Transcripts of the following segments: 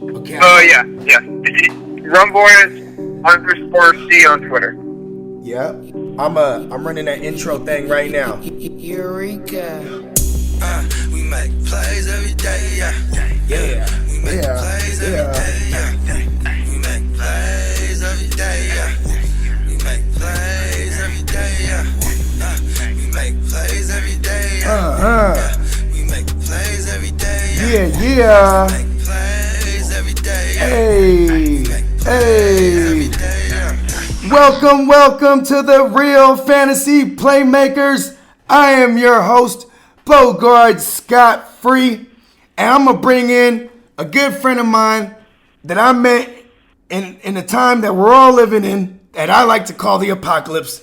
Okay. Oh, yeah. Rumboyz_C on Twitter. Yeah. I'm running that intro thing right now. Eureka. We make plays every day, yeah. We make plays every day, yeah. We make plays every day, yeah. We make plays every day, yeah. We make plays every day, yeah. We make plays every day, yeah. Yeah. We make plays every day, yeah. Hey. Welcome to the Real Fantasy Playmakers. I am your host, Bogard Scott-Free, and I'm going to bring in a good friend of mine that I met in the time that we're all living in, that I like to call the apocalypse.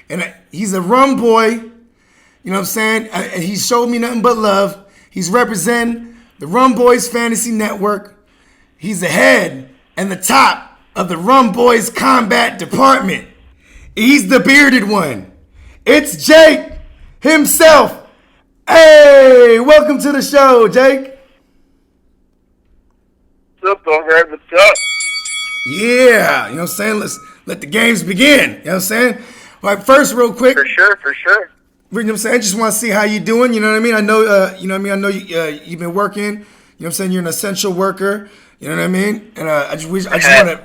And he's a rum boy, you know what I'm saying? He showed me nothing but love. He's representing the Rumboyz Fantasy Network. He's the head and the top of the Rumboyz Combat Department. He's the bearded one. It's Jake himself. Hey, welcome to the show, Jake. What's up, Bogard? What's up? Yeah, you know what I'm saying? Let's let the games begin. You know what I'm saying? All right, first, real quick. For sure. You know what I'm saying? I just want to see how you doing. You know what I mean? I know. You know what I mean? I know you've been working. You know what I'm saying? You're an essential worker. You know what I mean? And I just want to,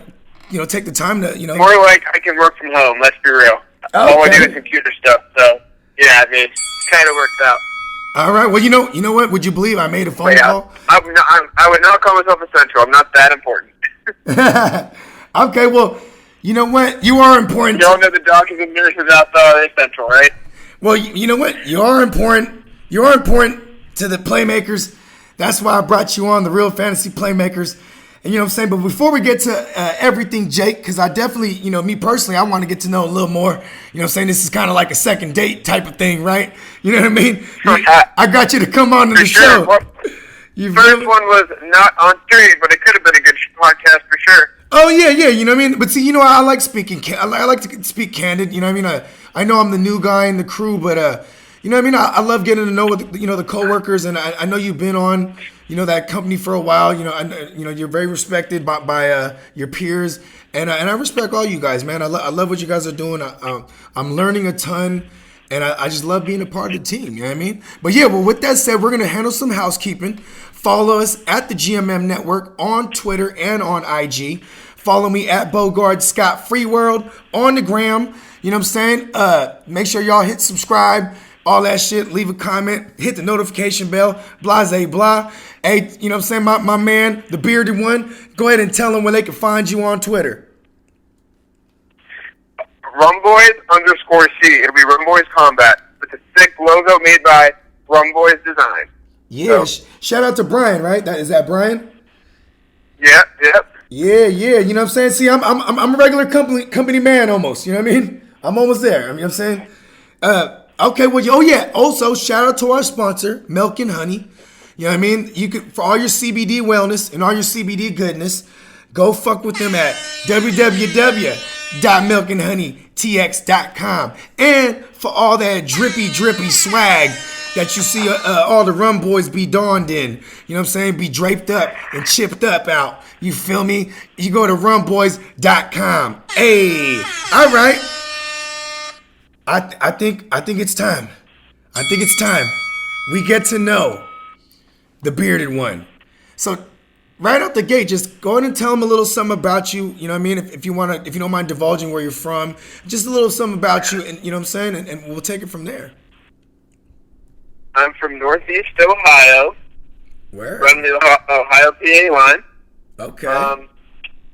take the time to, More like I can work from home, let's be real. All I do is computer stuff, so, yeah, I mean, kind of worked out. All right. Well, you know what? Would you believe I made a phone call? I would not call myself essential. I'm not that important. Okay. Well, you know what? You are important. You all know the doctors and nurses out there are essential, right? Well, you know what? You are important. You are important to the Playmakers. That's why I brought you on, the Real Fantasy Playmakers. And you know what I'm saying? But before we get to everything, Jake, because I definitely, me personally, I want to get to know a little more. You know what I'm saying? This is kind of like a second date type of thing, right? You know what I mean? I got you to come on to the show. Well, first one was not on stream, but it could have been a good podcast for sure. Oh, yeah, you know what I mean? But see, I like speaking, I like to speak candid, you know what I mean? I know I'm the new guy in the crew, but, you know what I mean? I love getting to know, the coworkers, and I know you've been on, that company for a while. You're very respected by your peers, and I respect all you guys, man. I love what you guys are doing. I'm learning a ton, and I just love being a part of the team, you know what I mean? But yeah, well, with that said, we're going to handle some housekeeping. Follow us at the GMM Network on Twitter and on IG. Follow me at Bogard Scott Free World on the gram. You know what I'm saying? Make sure y'all hit subscribe, all that shit. Leave a comment, hit the notification bell, blase blah. Hey, you know what I'm saying? My man, the bearded one, go ahead and tell them where they can find you on Twitter. Rumboyz_C. It'll be Rumboyz Combat. It's a sick logo made by Rumboyz Design. Yeah, shout out to Brian, right? Is that Brian? Yep. Yeah. You know what I'm saying? See, I'm a regular company man almost. You know what I mean? I'm almost there. You know what I'm saying? Okay. Well, oh yeah. Also, shout out to our sponsor, Milk and Honey. You know what I mean? You could, for all your CBD wellness and all your CBD goodness, go fuck with them at www.milkandhoneytx.com. And for all that drippy swag that you see all the Rum Boys be donned in, you know what I'm saying? Be draped up and chipped up out. You feel me? You go to rumboys.com. Hey, all right. I think it's time. We get to know the bearded one. So right out the gate, just go ahead and tell them a little something about you. You know what I mean? If you don't mind divulging where you're from, just a little something about you, and you know what I'm saying, and we'll take it from there. I'm from Northeast Ohio. Where? From the Ohio-PA line. Okay.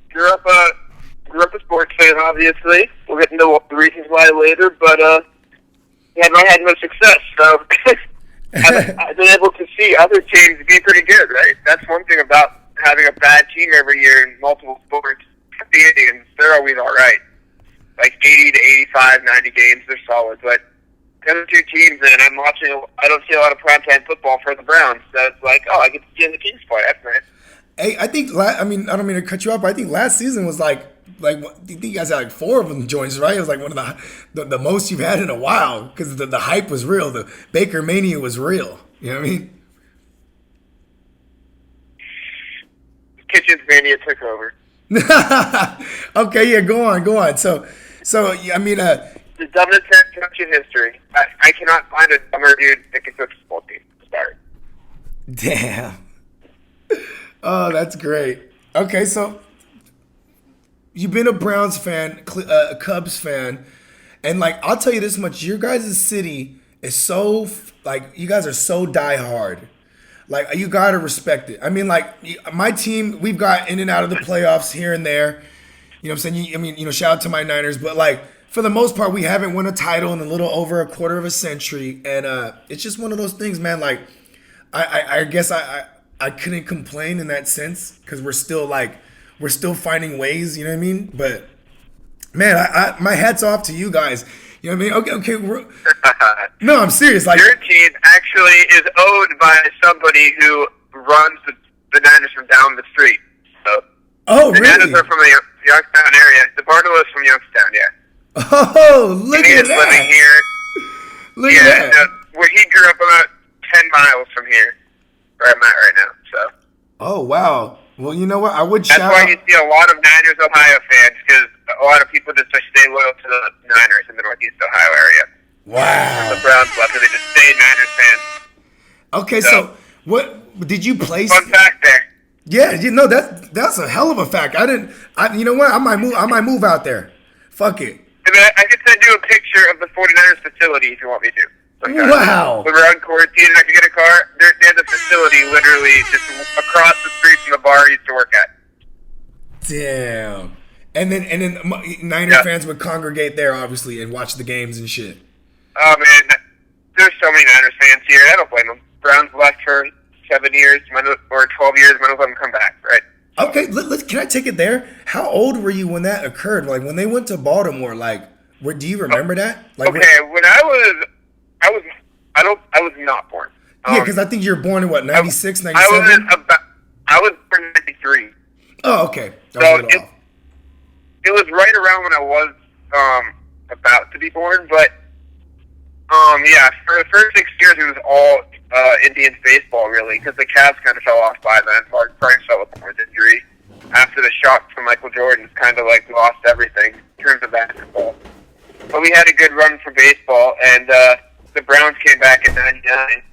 Grew up a sports fan, obviously. We'll get into the reasons why later, but I had no success, so I've been able to see other teams be pretty good, right? That's one thing about having a bad team every year in multiple sports. The Indians, they're always all right. Like 80 to 85, 90 games, they're solid, but the other two teams, and I don't see a lot of primetime football for the Browns, so it's like, I get to see in the Kings play. That's nice. Hey, I think, I don't mean to cut you off, but I think last season was like I think you guys had like 4 of them joints, right? It was like one of the most you've had in a while because the hype was real. The Baker Mania was real. You know what I mean? Could Skins mania took over. Okay, yeah, go on. So I mean, The dumbest head coach in history. I cannot find a dumber dude that can coach a football team. Sorry. damn. Oh, that's great. Okay, so you've been a Browns fan, a Cubs fan, and like I'll tell you this much: your guys' city is so like you guys are so diehard. Like you gotta respect it. I mean, like my team, we've got in and out of the playoffs here and there. You know what I'm saying? I mean, shout out to my Niners, but like for the most part, we haven't won a title in a little over a quarter of a century, and it's just one of those things, man. Like I guess I couldn't complain in that sense because we're still finding ways. You know what I mean? But man, I my hats off to you guys. You know what I mean? Okay. No, I'm serious. Like your team actually is owned by somebody who runs the Niners from down the street. So oh, the really? Niners are from the Youngstown area. The Bartolo is from Youngstown, yeah. Oh, look And he at is living that. here. Look Yeah, at that. where he grew up about 10 miles from here, where I'm at right now. So Oh, wow. Well, you know what? I would that's shout why out. you see a lot of Niners Ohio fans, because a lot of people just stay loyal to the Niners in the Northeast Ohio area. Wow. The Browns left, and they just stay Niners fans. Okay, so what did you place? Fun fact there. Yeah, you know that's a hell of a fact. You know what? I might move out there. Fuck it. I mean, I could send you a picture of the 49ers facility if you want me to. Like, Wow. when we're on quarantine and I can get a car, they have the facility literally just across the street from the bar I used to work at. Damn. And then Niner Yeah. fans would congregate there, obviously, and watch the games and shit. Oh, man. There's so many Niners fans here. I don't blame them. Browns left for 7 years or 12 years. Might as well let them come back, right? Okay, can I take it there? How old were you when that occurred? Like when they went to Baltimore, like do you remember that? Like Okay, when I was not born. yeah, because I think you were born in what, 96, I 97? was born in 93. Oh, okay. That was So a little off. it was right around when I was about to be born, but yeah, for the first 6 years it was all Indians baseball really, because the Cavs kind of fell off by then. Mark Price fell with more injury after the shock from Michael Jordan. Kind of like lost everything in terms of basketball. But we had a good run for baseball, and the Browns came back in '99.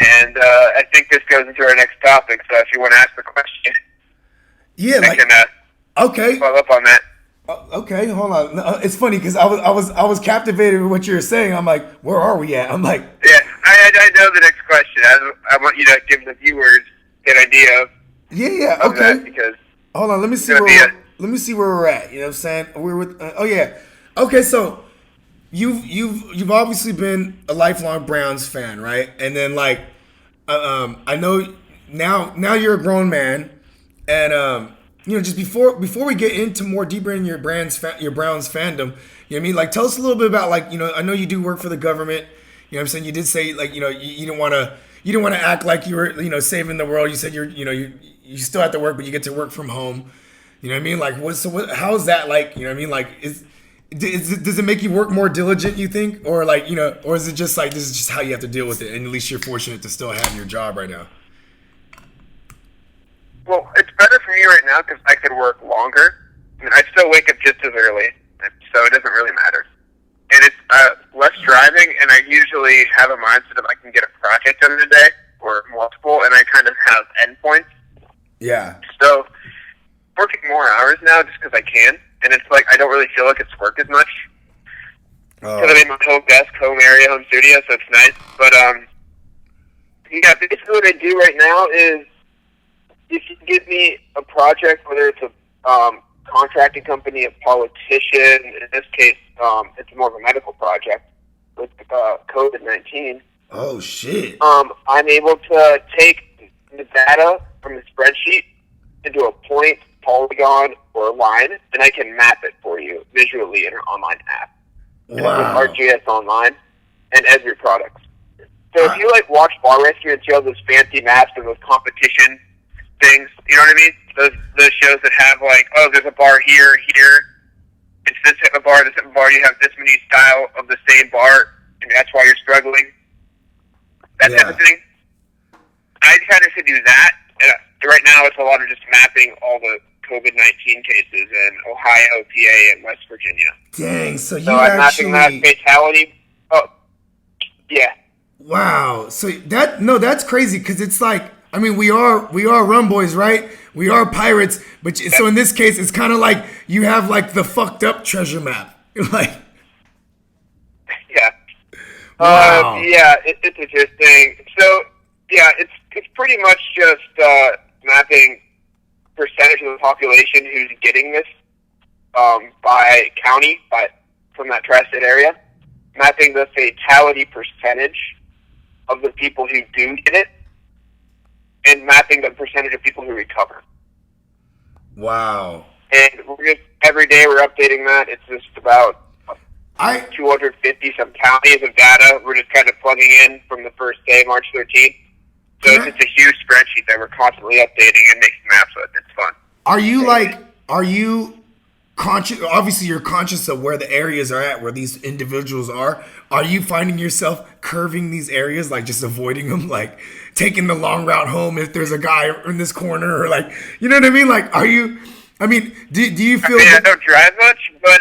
And I think this goes into our next topic. So if you want to ask the question, Yeah, I like can okay. follow up on that. Okay, hold on. No, it's funny because I was captivated with what you were saying. I'm like, where are we at? I'm like, Yeah, I know the next question. I want you to give the viewers an idea of yeah, of okay. that, because Hold on, let me see gonna where be let me see where we're at. You know what I'm saying? We're with. Oh yeah. Okay, so you've obviously been a lifelong Browns fan, right? And then like, I know now you're a grown man, and you know, just before we get into more deeper in your Browns fandom, you know what I mean? Like, tell us a little bit about, like, you know, I know you do work for the government. You know what I'm saying? You did say, like, you know, you didn't want to act like you were, you know, saving the world. You said you still have to work, but you get to work from home. You know what I mean? Like, how's that like? You know what I mean? Like, does it make you work more diligent, you think? Or like, you know, or is it just like, this is just how you have to deal with it, and at least you're fortunate to still have your job right now? Well, it's better for me right now because I could work longer. I mean, I still wake up just as early, so it doesn't really matter. And it's less driving, and I usually have a mindset of I can get a project done in a day or multiple, and I kind of have endpoints. Yeah. So working more hours now just because I can, and it's like I don't really feel like it's work as much because I'm in my home desk, home area, home studio, so it's nice. But yeah, basically what I do right now is, if you give me a project, whether it's a contracting company, a politician, in this case, it's more of a medical project with COVID-19. Oh shit. I'm able to take the data from the spreadsheet into a point, polygon, or a line, and I can map it for you visually in an online app. Wow. With ArcGIS Online and Esri products. So if you like watch Bar Rescue and see all those fancy maps and those competition things, you know what I mean? Those shows that have like, oh, there's a bar here. It's this type of bar, this type of bar. You have this many style of the same bar, and that's why you're struggling. That type of thing. I kind of should do that. And right now it's a lot of just mapping all the COVID-19 cases in Ohio, PA, and West Virginia. Dang, so you So I'm mapping that actually... fatality. Oh, yeah. Wow. So that's crazy because it's like, I mean, we are Rumboyz, right? We are pirates, but so in this case, it's kind of like you have like the fucked up treasure map. Like, yeah. Wow. Yeah, it's interesting. So, yeah, it's pretty much just mapping percentage of the population who's getting this by county, from that tri-state area, mapping the fatality percentage of the people who do get it, and mapping the percentage of people who recover. Wow. And every day we're updating that. It's just about 250 some counties of data. We're just kind of plugging in from the first day, March 13th. So it's just a huge spreadsheet that we're constantly updating and making maps with. It's fun. Are you conscious? Obviously, you're conscious of where the areas are at, where these individuals are. Are you finding yourself curving these areas, like just avoiding them, like taking the long route home if there's a guy in this corner, or like, you know what I mean? Like, are you? I mean, do you feel? I don't drive much, but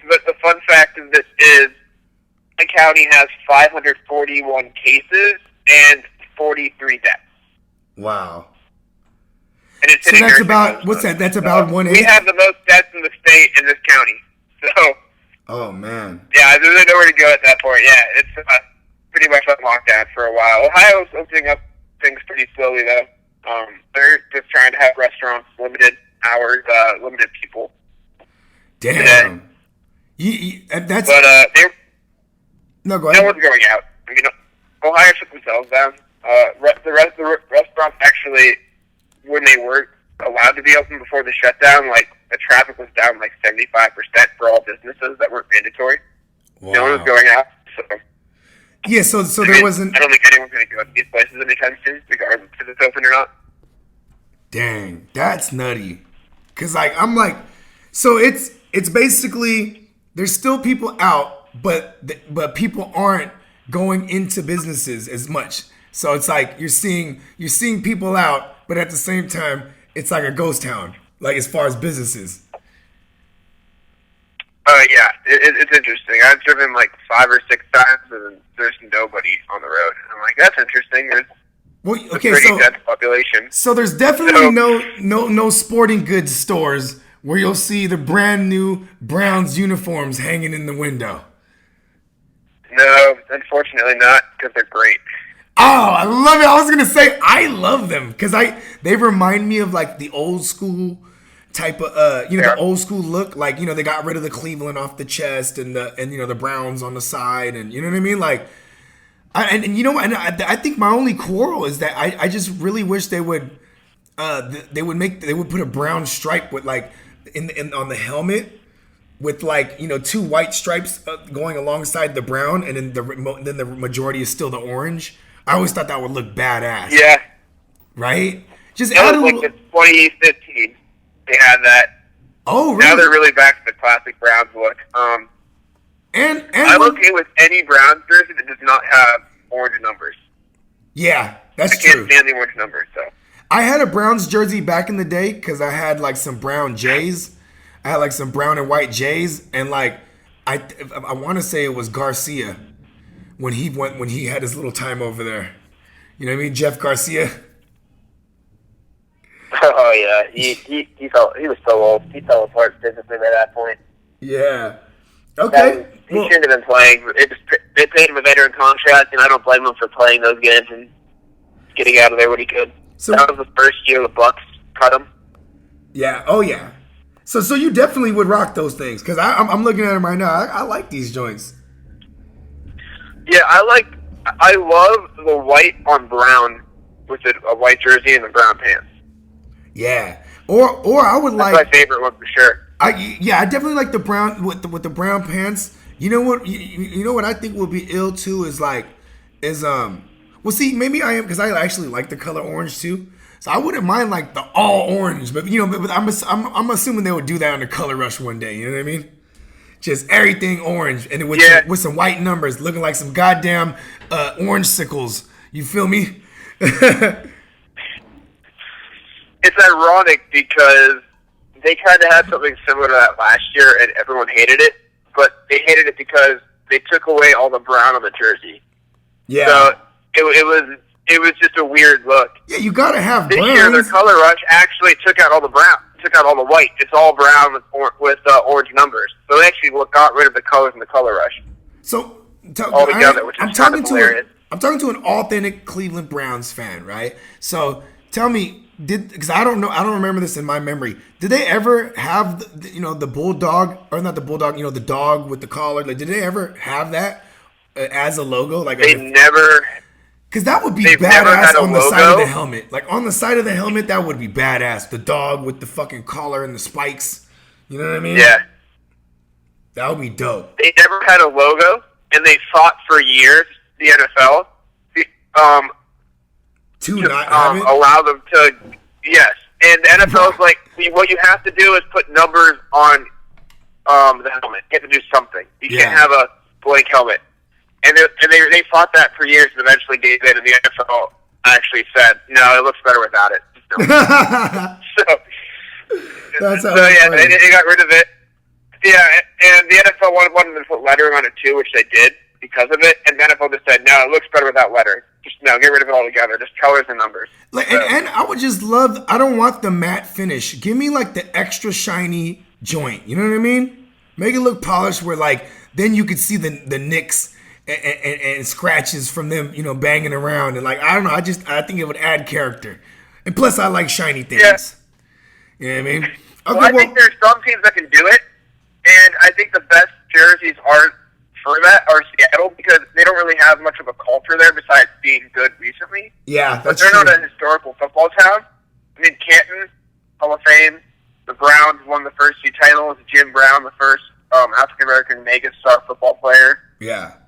the fun fact of this is the county has 541 cases and 43 deaths. Wow. And it's So that's about, what's that? That's about 1/8? We have the most deaths in the state in this county. So, Oh, man. yeah, there's nowhere to go at that point. Yeah, it's pretty much on lockdown for a while. Ohio's opening up things pretty slowly, though. They're just trying to have restaurants, limited hours, limited people. Damn. That's... But No, go no ahead. one's going out. I mean, Ohio shut themselves down. The restaurants actually, when they were allowed to be open before the shutdown, like the traffic was down like 75% for all businesses that weren't mandatory. Wow. No one was going out. So, Yeah, so there wasn't... I don't think anyone's going to go to these places anytime soon, regardless if it's open or not. Dang, that's nutty. Cause like I'm like, so it's basically there's still people out, but people aren't going into businesses as much. So it's like you're seeing people out, but at the same time, it's like a ghost town, like as far as businesses. Yeah, it's interesting. I've driven like 5 or 6 times, and there's nobody on the road. I'm like, that's interesting. There's a pretty dense population. So there's definitely no sporting goods stores where you'll see the brand new Browns uniforms hanging in the window. No, unfortunately not, because they're great. Oh, I love it. I was gonna say I love them because they remind me of like the old school type of the old school look. Like, you know, they got rid of the Cleveland off the chest and the Browns on the side, and you know what I mean. Like, and you know, and I think my only quarrel is that I just really wish they would put a brown stripe with like in on the helmet with like, you know, 2 white stripes going alongside the brown, and then the majority is still the orange. I always thought that would look badass. Yeah. Right? Just That add was a like little... the 2015. They had that. Oh, really? Now they're really back to the classic Browns look. And I'm okay with any Browns jersey that does not have orange numbers. Yeah, that's I can't true. stand the orange numbers, so. I had a Browns jersey back in the day because I had like some brown J's. I had like some brown and white J's, and like I want to say it was Garcia when he had his little time over there. You know what I mean, Jeff Garcia. Oh yeah, he was so old. He fell apart physically by that point. Yeah. Okay. He shouldn't have been playing. They paid him a veteran contract, and I don't blame him for playing those games and getting out of there when he could. So that was the first year the Bucks cut him. Yeah. Oh yeah. So you definitely would rock those things because I'm looking at them right now. I like these joints. Yeah, I love the white on brown with a white jersey and the brown pants. Yeah. Or I would like... That's my favorite one for sure. I definitely like the brown with the brown pants. You know what? You know what I think would be ill too is well, see, maybe I am because I actually like the color orange too. So I wouldn't mind like the all orange, but you know, but I'm assuming they would do that on the Color Rush one day. You know what I mean? Just everything orange and with some white numbers, looking like some goddamn orange sickles. You feel me? it's ironic because they kind of had something similar to that last year, and everyone hated it. But they hated it because they took away all the brown on the jersey. Yeah. So it was just a weird look. Yeah, you gotta have this browns. year, their color rush actually took out all the brown, took out all the white. It's all brown with orange numbers. So they actually got rid of the colors in the color rush. So altogether, which is kind of hilarious. I'm talking to an authentic Cleveland Browns fan, right? So tell me, because I don't remember this in my memory. Did they ever have the bulldog, or not the bulldog, the dog with the collar? Like, did they ever have that as a logo? Like they never. Because that would be badass on the side of the helmet. Like, on the side of the helmet, that would be badass. The dog with the fucking collar and the spikes. You know what I mean? Yeah. That would be dope. They never had a logo, and they fought for years, the NFL, to not have it? allow them to, yes. And the NFL's like, what you have to do is put numbers on the helmet. You have to do something. You can't have a blank helmet. And they fought that for years and eventually gave in, and the NFL actually said, no, it looks better without it. They got rid of it. Yeah, and the NFL wanted them to put lettering on it too, which they did because of it, and the NFL just said, no, it looks better without lettering. Just, no, get rid of it altogether. Just colors and numbers. And I would just love, I don't want the matte finish. Give me, like, the extra shiny joint. You know what I mean? Make it look polished where, like, then you could see the nicks and scratches from them, banging around, and, like, I don't know, I think it would add character, and plus I like shiny things. Yeah. You know what I mean? Okay, I think there's some teams that can do it, and I think the best jerseys aren't for that are Seattle because they don't really have much of a culture there besides being good recently. Yeah, but they're not a historical football town. I mean, Canton, Hall of Fame. The Browns won the first few titles. Jim Brown, the first African American mega-star football player. Yeah.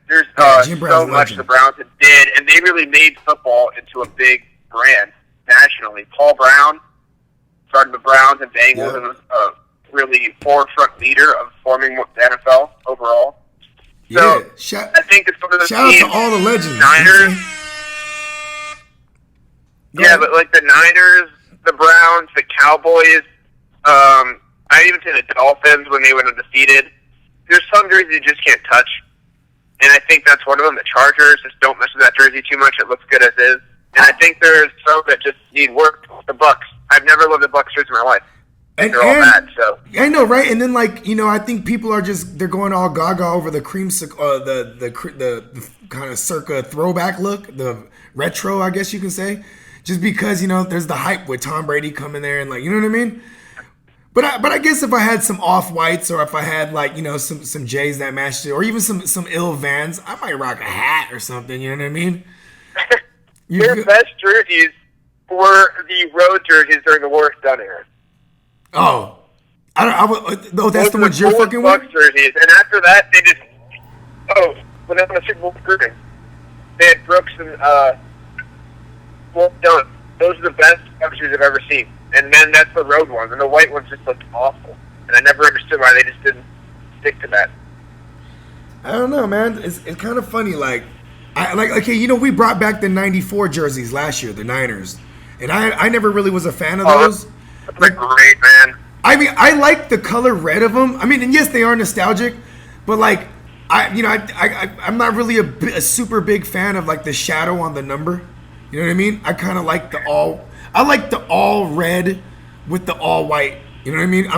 There's so much the Browns did, and they really made football into a big brand nationally. Paul Brown started the Browns and Bengals and was a really forefront leader of forming the NFL overall. So I think it's one of those shout teams, out to all the legends. Niners. But like the Niners, the Browns, the Cowboys, I even say the Dolphins when they went undefeated. There's some jerseys you just can't touch. And I think that's one of them. The Chargers, just don't mess with that jersey too much. It looks good as is. And I think there's some that just need work. The Bucks. I've never loved the Bucks jersey in my life. And they're all bad, so. I know, right? And then, like, I think people are they're going all gaga over the creamsicle, the kind of circa throwback look, the retro, I guess you can say. Just because, there's the hype with Tom Brady coming there and, like, you know what I mean? But I guess if I had some off-whites or if I had, like, some J's that matched it or even some ill Vans, I might rock a hat or something, you know what I mean? Their best jerseys were the road jerseys during the Warwick Dunn era. Oh. That's the ones you're fucking with? Bucks jerseys. And after that, they just, when they won the Super Bowl recruiting, they had Brooks and Warwick Dunn. Those are the best jerseys I've ever seen. And then that's the road ones, and the white ones just looked awful. And I never understood why they just didn't stick to that. I don't know, man. It's kind of funny. Like, we brought back the '94 jerseys last year, the Niners, and I never really was a fan of those. That's great, man. I mean, I like the color red of them. I mean, and yes, they are nostalgic, but like, I'm not really a super big fan of like the shadow on the number. You know what I mean? I kind of like I like the all red with the all white. You know what I mean?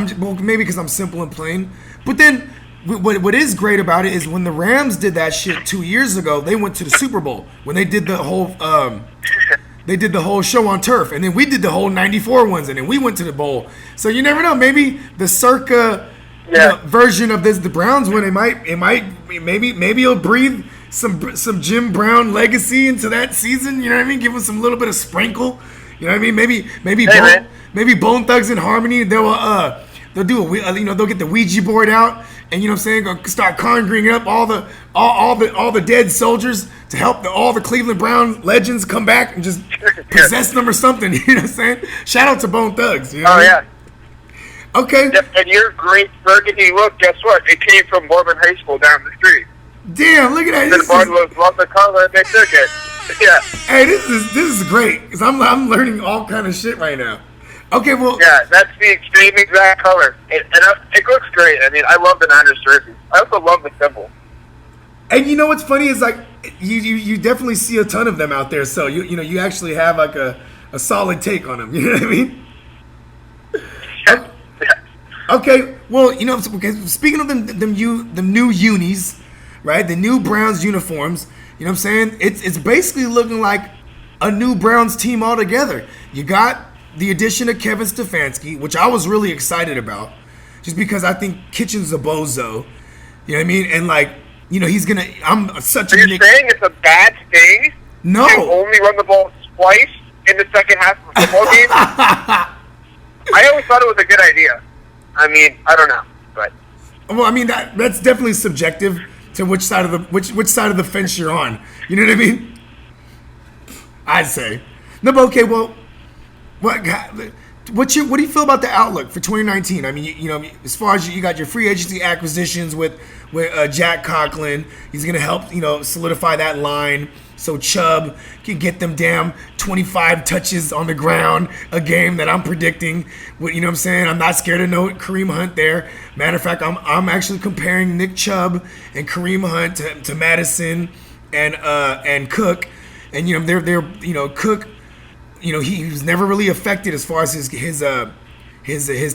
Maybe because I'm simple and plain. But then what is great about it is when the Rams did that shit 2 years ago, they went to the Super Bowl when they did the whole show on turf, and then we did the whole '94 ones, and then we went to the bowl. So you never know. Maybe the circa version of the Browns one, maybe it'll breathe some Jim Brown legacy into that season. You know what I mean? Give them some little bit of sprinkle. You know what I mean? Maybe Bone Thugs and Harmony. They'll do they'll get the Ouija board out and go start conjuring up all the dead soldiers to help all the Cleveland Brown legends come back and just possess them or something. You know what I'm saying? Shout out to Bone Thugs. You know yeah. Okay. And your great burgundy look, guess what? It came from Mormon High School down the street. Damn, look at that. The board was love the color and they took it. Yeah. Hey, this is great because I'm learning all kind of shit right now. Okay, well, Yeah, that's the same exact color. It looks great. I mean, I love the Niners jersey. I also love the symbol. and you know what's funny is like you definitely see a ton of them out there, so you actually have like a solid take on them. You know what I mean? Yeah. Okay, well, okay, speaking of them new unis, right? The new Browns uniforms. You know what I'm saying? It's basically looking like a new Browns team altogether. You got the addition of Kevin Stefanski, which I was really excited about, just because I think Kitchen's a bozo. You know what I mean? And like, he's gonna. I'm such Are a. you saying it's a bad thing No. to only run the ball twice in the second half of a football game? I always thought it was a good idea. I mean, I don't know, but Well, I mean that's definitely subjective to which side of the which side of the fence you're on. You know what I mean? I'd say. No, but okay. Well, what do you feel about the outlook for 2019? I mean, as far as you got your free agency acquisitions with Jack Conklin, he's gonna help solidify that line so Chubb can get them damn 25 touches on the ground a game that I'm predicting. You know what I'm saying? I'm not scared of no Kareem Hunt there. Matter of fact, I'm actually comparing Nick Chubb and Kareem Hunt to Madison and Cook, and they're Cook. He was never really affected as far as his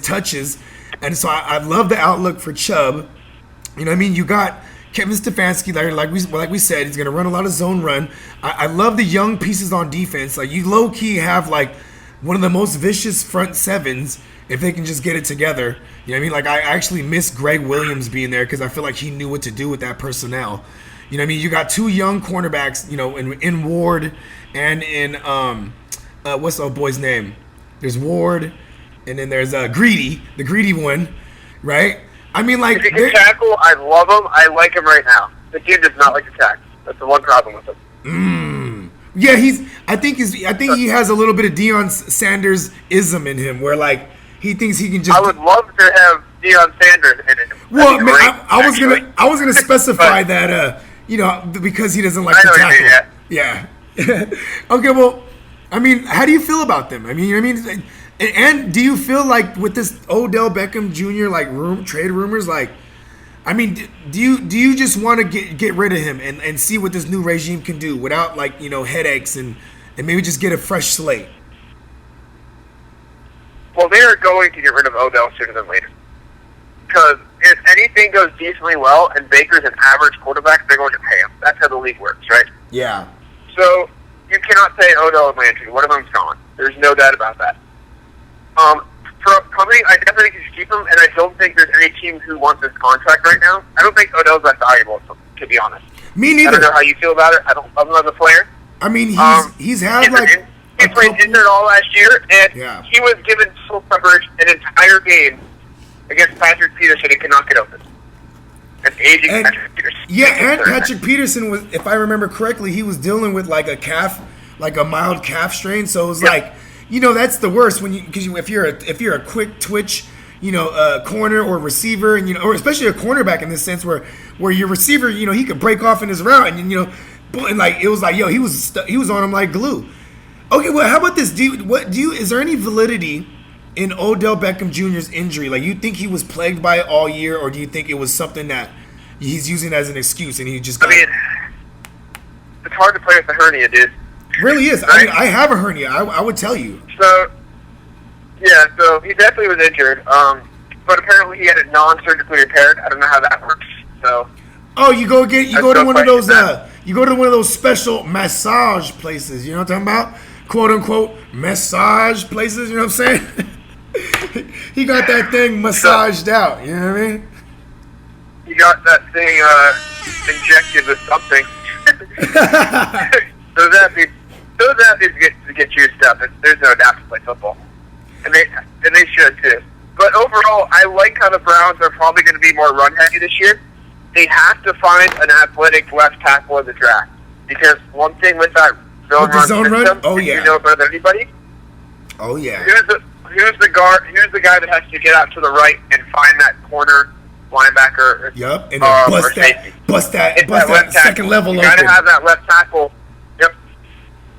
touches, and so I love the outlook for Chubb. You know what I mean? You got Kevin Stefanski, like we said, he's going to run a lot of zone run. I love the young pieces on defense. Like, you low-key have, like, one of the most vicious front sevens if they can just get it together. You know what I mean? Like, I actually miss Greg Williams being there because I feel like he knew what to do with that personnel. You know what I mean? You got two young cornerbacks, in Ward and in, what's the old boy's name? There's Ward, and then there's Greedy, the greedy one, right? I mean, like, if he can tackle, I love him. I like him right now. The dude does not like to tackle. That's the one problem with him. Yeah, I think he has a little bit of Deion Sanders ism in him, where like he thinks he can just. I would love to have Deion Sanders in it. Well, man, I was gonna specify that because he doesn't like to tackle. Yeah. Okay, well, I mean, how do you feel about them? I mean, and do you feel like with this Odell Beckham Jr. like trade rumors, like, I mean, do you just want to get rid of him and see what this new regime can do without like headaches and maybe just get a fresh slate? Well, they are going to get rid of Odell sooner than later. Because if anything goes decently well and Baker's an average quarterback, they're going to pay him. That's how the league works, right? Yeah. So you cannot say Odell and Landry. One of them's gone. There's no doubt about that. For upcoming, I definitely think you should keep him, and I don't think there's any team who wants this contract right now. I don't think Odell's that valuable, to be honest. Me neither. I don't know how you feel about it. I don't love him as a player. I mean, he's had he played injured all last year, and he was given full coverage an entire game against Patrick Peterson and could not get open. An aging Patrick Peterson. Yeah, and Patrick Peterson was, if I remember correctly, he was dealing with like a mild calf strain. So it was like, that's the worst because if you're a quick twitch, corner or receiver, and or especially a cornerback in this sense where your receiver, he could break off in his route, and and like it was like, he was on him like glue. Okay, well, how about this? Is there any validity in Odell Beckham Jr.'s injury? Like, you think he was plagued by it all year, or do you think it was something that he's using as an excuse and he just got... I mean, it's hard to play with the hernia, dude. Really is. Right? I mean, I have a hernia. I would tell you. So he definitely was injured. But apparently he had it non-surgically repaired. I don't know how that works. So. Oh, you go to one of those special massage places. You know what I'm talking about? Quote unquote massage places. You know what I'm saying? He got that thing massaged out. You know what I mean? He got that thing injected with something. Those athletes get juiced up. There's no doubt to play football, and they should too. But overall, I like how the Browns are probably going to be more run heavy this year. They have to find an athletic left tackle in the draft, because one thing with that zone run system, oh yeah, you know better than anybody. Oh yeah. Who's the guard? Who's the guy that has to get out to the right and find that corner linebacker? Yep, and then bust that second level. You got to have that left tackle. Yep,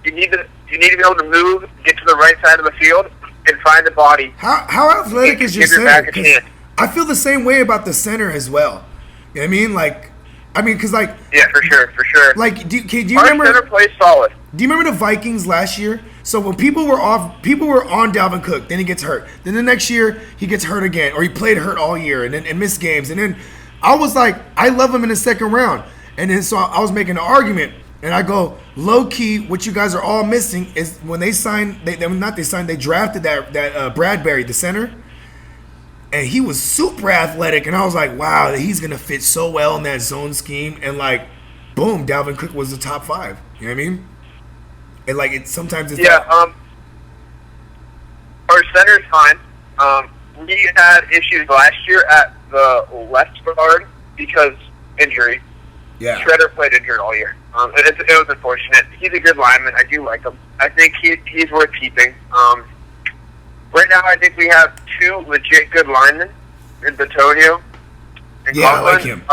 You need to be able to move, get to the right side of the field, and find the body. How athletic is your Give your back center? a 'Cause chance. I feel the same way about the center as well. You know what I mean? Because Yeah, for sure. like, do you Our remember? center plays solid. Do you remember the Vikings last year? So when people were on Dalvin Cook, then he gets hurt. Then the next year he gets hurt again, or he played hurt all year and missed games. And then I was like, I love him in the second round. And then so I was making an argument, and I go, low key, what you guys are all missing is when they signed, they drafted that Bradbury, the center. And he was super athletic, and I was like, wow, he's gonna fit so well in that zone scheme. And like, boom, Dalvin Cook was the top 5. You know what I mean? And like, sometimes it's Our center's fine. We had issues last year at the left guard because injury. yeah. Shredder played injured all year. It was unfortunate. He's a good lineman. I do like him. I think he's worth keeping. Right now, I think we have 2 legit good linemen in Batonio and Yeah, I Conklin. like him.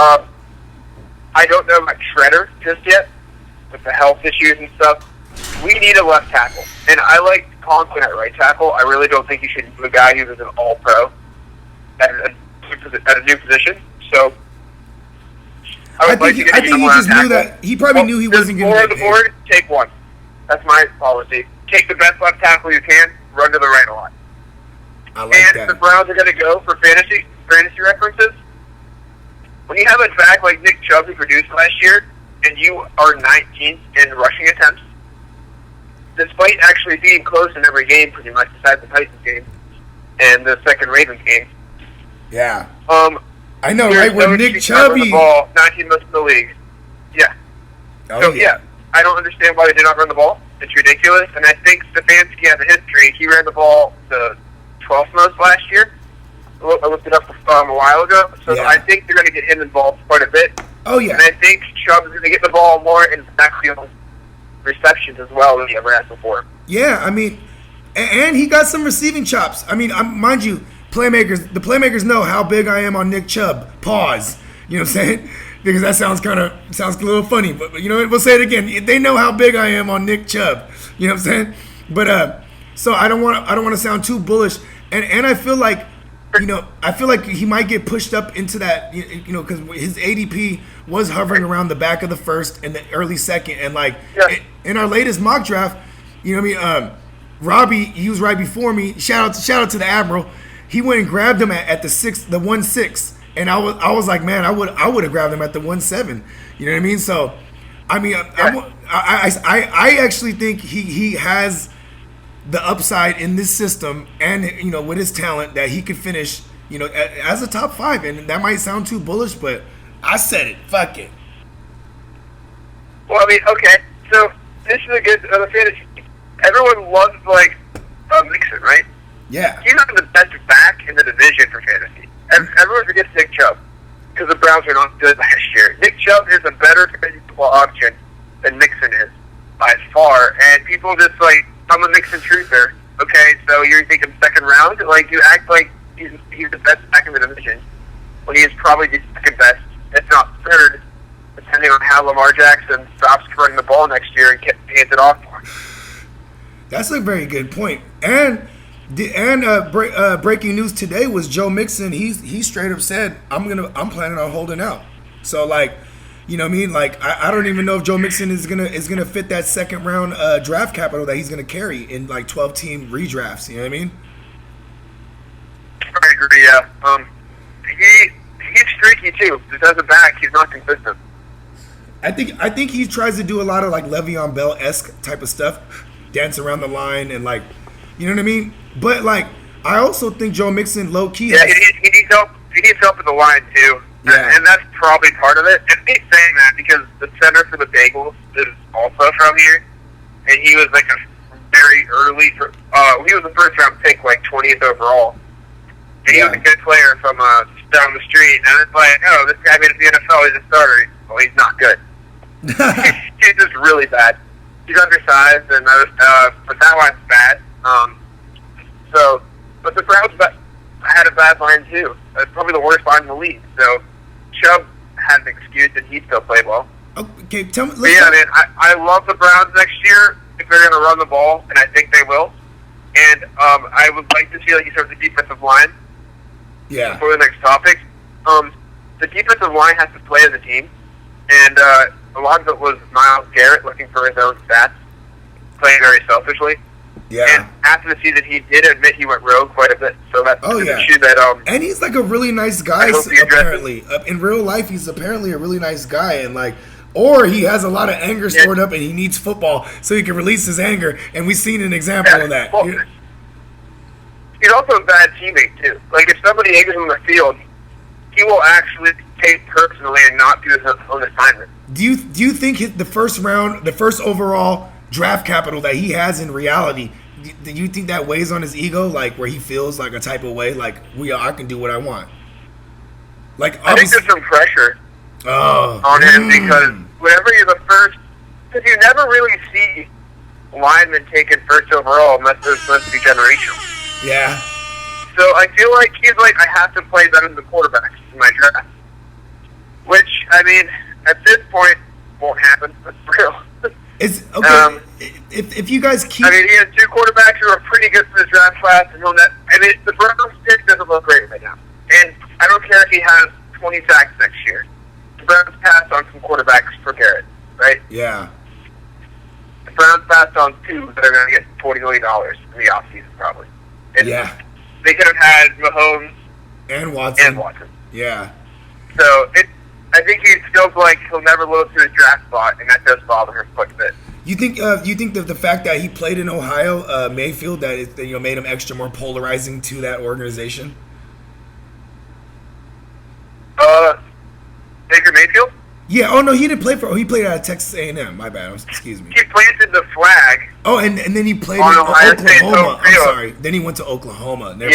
I don't know about Shredder just yet with the health issues and stuff. We need a left tackle, and I like Conklin at right tackle. I really don't think you should do a guy who is an all-pro at a new position. So I think he just knew that. He probably knew he wasn't going to get get the board. Take one. That's my policy. Take the best left tackle you can. Run to the right a lot. I like And that. the Browns are going to go for fantasy references. When you have a back like Nick Chubb who produced last year, and you are 19th in rushing attempts, despite actually being close in every game, pretty much besides the Titans game and the second Ravens game. Yeah. I know, There's right? Where no Nick excuse to run the Chubby. ball, 19th most in the league. Yeah. Oh, So, yeah, I don't understand why they did not run the ball. It's ridiculous. And I think Stefanski has a history. He ran the ball the 12th most last year. I looked it up a while ago. So Yeah. I think they're going to get him involved quite a bit. Oh, yeah. And I think Chubb's going to get the ball more in backfield receptions as well than he ever has before. Yeah, I mean, and he got some receiving chops. I mean, mind you, the playmakers know how big I am on Nick Chubb. Pause. You know what I'm saying? Because that sounds a little funny, but you know what? We'll say it again. They know how big I am on Nick Chubb. You know what I'm saying? But so I don't want to sound too bullish, and I feel like, you know, he might get pushed up into that, you know, because his ADP was hovering around the back of the first and the early second, and like in our latest mock draft, you know what I mean? Robbie, he was right before me. Shout out to the Admiral. He went and grabbed him at the 1-6, and I was like, man, I would have grabbed him at the 1-7. You know what I mean? So, I mean, I actually think he has the upside in this system, and you know, with his talent, that he could finish, you know, as a top 5. And that might sound too bullish, but I said it. Fuck it. Well, I mean, okay. So this is a good fantasy. Everyone loves like Mixon, right? Yeah. He's not the best back in the division for fantasy. Everyone forgets Nick Chubb because the Browns are not good last year. Nick Chubb is a better fantasy football option than Mixon is by far, and people just like, I'm a Mixon truther. Okay, so you're thinking second round? Like, you act like he's the best back in the division when he is probably the second best, if not third, depending on how Lamar Jackson stops running the ball next year and hands it off more. That's a very good point. And breaking news today was Joe Mixon. He straight up said, I'm planning on holding out. So like, you know what I mean? Like, I don't even know if Joe Mixon is gonna fit that second round draft capital that he's gonna carry in like 12-team redrafts. You know what I mean? I agree. Yeah. He's streaky too. Just as a back, he's not consistent. I think he tries to do a lot of like Le'Veon Bell-esque type of stuff, dance around the line and like, you know what I mean? But like, I also think Joe Mixon low key. Yeah, he needs help. He needs help in the line too. Yeah. And that's probably part of it. And he's saying that because the center for the Bengals is also from here, and he was like a very early. He was a first round pick, like 20th overall. And he was a good player from down the street. And it's like, oh, this guy made it to the NFL. He's a starter. Well, he's not good. He's just really bad. He's undersized, and but that line's bad. But the Browns had a bad line too. It's probably the worst line in the league. So Chubb had an excuse, and he still played well. Okay, tell me. But yeah, man, I love the Browns next year. if they're going to run the ball, and I think they will. And I would like to see, like you said, the defensive line. Yeah. For the next topic, the defensive line has to play as a team, and a lot of it was Myles Garrett looking for his own stats, playing very selfishly. Yeah. And after the season, he did admit he went rogue quite a bit. So that's an issue that. And he's like a really nice guy. Apparently, in real life, he's apparently a really nice guy, and like, or he has a lot of anger stored up, and he needs football so he can release his anger. And we've seen an example of that. Well, he's also a bad teammate too. Like if somebody angers him on the field, he will actually take personally and not do his own assignment. Do you think the first overall draft capital that he has in reality, do you think that weighs on his ego, like where he feels like a type of way, like I can do what I want? Like I think there's some pressure on him because whenever you're the first, because you never really see linemen taken first overall unless they're supposed to be generational. Yeah. So I feel like he's like, I have to play better than the quarterbacks in my draft. Which, I mean, at this point, won't happen. That's real. It's okay. If you guys keep, I mean, he has two quarterbacks who are pretty good for the draft class, and the Browns pick doesn't look great right now. And I don't care if he has 20 sacks next year. The Browns passed on some quarterbacks for Garrett, right? Yeah. The Browns passed on two that are going to get $40 million in the offseason, probably. And yeah. They could have had Mahomes and Watson. Yeah. So I think he feels like he'll never live up to his draft spot, and that does bother him quite a bit. You think that the fact that he played in Ohio, Mayfield, that it made him extra more polarizing to that organization? Baker Mayfield? Yeah. Oh no, he didn't play he played out of Texas A&M. My bad. Excuse me. He planted the flag. Oh, and then he played in Oklahoma. I'm sorry. Then he went to Oklahoma. No,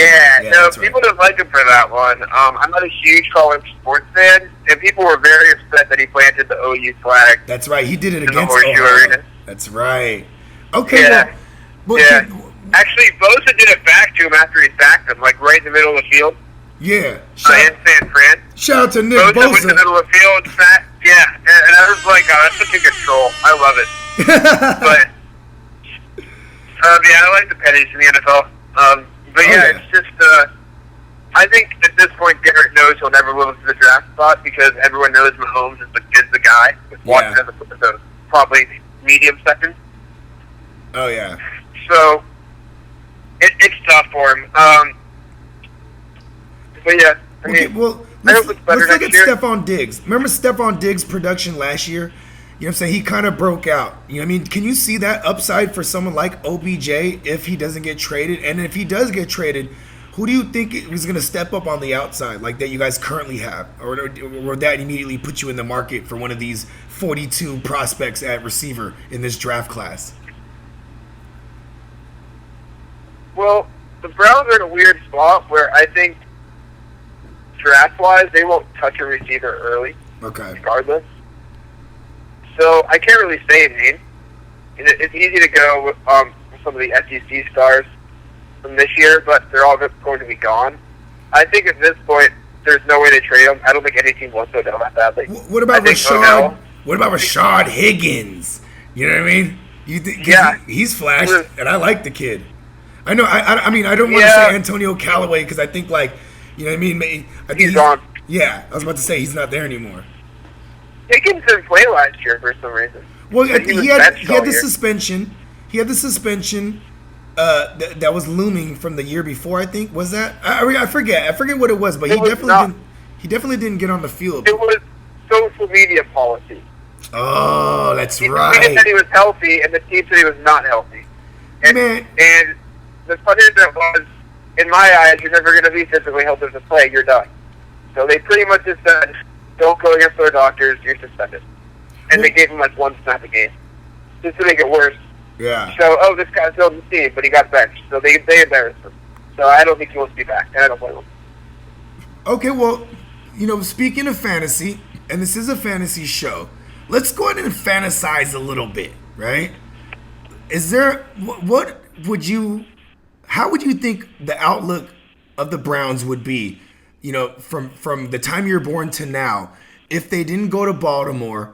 people don't like him for that one. I'm not a huge college sports fan, and people were very upset that he planted the OU flag. That's right. He did it against Ohio. Arena. That's right. Okay. Yeah. Actually, Bosa did it back to him after he sacked him, like right in the middle of the field. Yeah. In San Fran. Shout out to Nick Bosa. Bosa. Went in the middle of the field, and I was like, oh, that's such a good troll. I love it. But, I like the pennies in the NFL. It's just, I think at this point, Garrett knows he'll never live up to the draft spot because everyone knows Mahomes is the guy, with Watson as a probably medium second. Oh, yeah. So, it's tough for him. But yeah, let's look at Stephon Diggs. Remember Stephon Diggs' production last year? You know what I'm saying? He kind of broke out. You know what I mean? Can you see that upside for someone like OBJ if he doesn't get traded? And if he does get traded, who do you think is going to step up on the outside like that you guys currently have? Or that immediately put you in the market for one of these 42 prospects at receiver in this draft class? Well, the Browns are in a weird spot where I think draft-wise, they won't touch a receiver early. Okay. Regardless. So I can't really say a name. It's easy to go with some of the SEC stars from this year, but they're all going to be gone. I think at this point, there's no way to trade them. I don't think any team wants to go that badly. What about Rashad? What about Rashad Higgins? You know what I mean? He's flashed, and I like the kid. I know. I mean, I don't want to say Antonio Callaway because I think you know what I mean? I think he's gone. Yeah, I was about to say he's not there anymore. Higgins didn't play last year for some reason. Well, he had the suspension. He had the suspension that was looming from the year before. I think was that. I forget. I forget what it was, but he definitely didn't get on the field. It was social media policy. Oh, that's right. He said he was healthy, and the team said he was not healthy. And the funny thing was, in my eyes, you're never going to be physically healthy to play. You're done. So they pretty much just said, don't go against their doctors. You're suspended. And they gave him one snap a game, just to make it worse. Yeah. So, this guy's still on the team, but he got benched. So they embarrassed him. So I don't think he wants to be back, and I don't blame him. Okay, well, speaking of fantasy, and this is a fantasy show, let's go ahead and fantasize a little bit, right? Is there how would you think the outlook of the Browns would be, from the time you're born to now, if they didn't go to Baltimore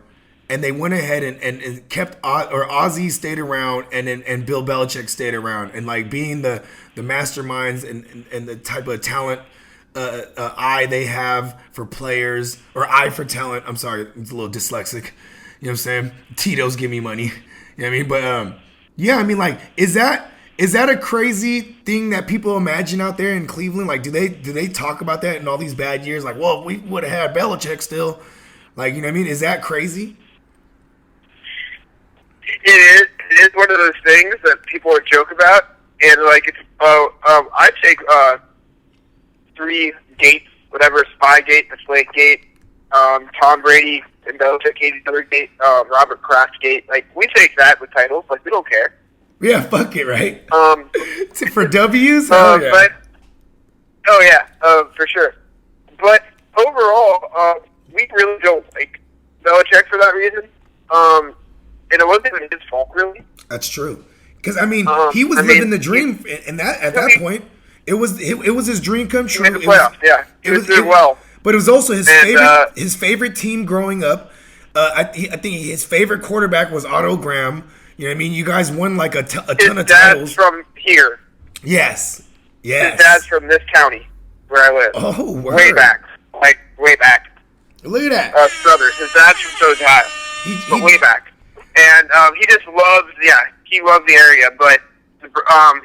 and they went ahead and kept Ozzy stayed around, and Bill Belichick stayed around, and like being the masterminds and the type of talent eye they have for players, or eye for talent. I'm sorry, it's a little dyslexic. You know what I'm saying? Tito's give me money. You know what I mean? But yeah, I mean, like, is that a crazy thing that people imagine out there in Cleveland? Like, do they talk about that in all these bad years? Like, well, we would have had Belichick still. Like, you know what I mean? Is that crazy? It is one of those things that people would joke about, and like it's I take 3 gates, whatever, Spygate, Deflategate, Tom Brady and Belichick gate, another gate, Robert Kraft gate. Like, we take that with titles. Like, we don't care. Yeah, fuck it, right? For W's? But for sure. But overall, we really don't like Belichick for that reason. And it wasn't even his fault, really. That's true. Because I mean, he was living the dream, and at that point, it was his dream come true. He made the playoffs, He was doing well. But it was also his favorite team growing up. I think his favorite quarterback was Otto Graham. You know what I mean? You guys won like a ton of titles. His dad's from here. Yes. His dad's from this county where I live. Oh, word. Way back. Like, way back. Look at that. Brothers. His dad's from South Ohio. Way back. And he just loves, he loved the area. But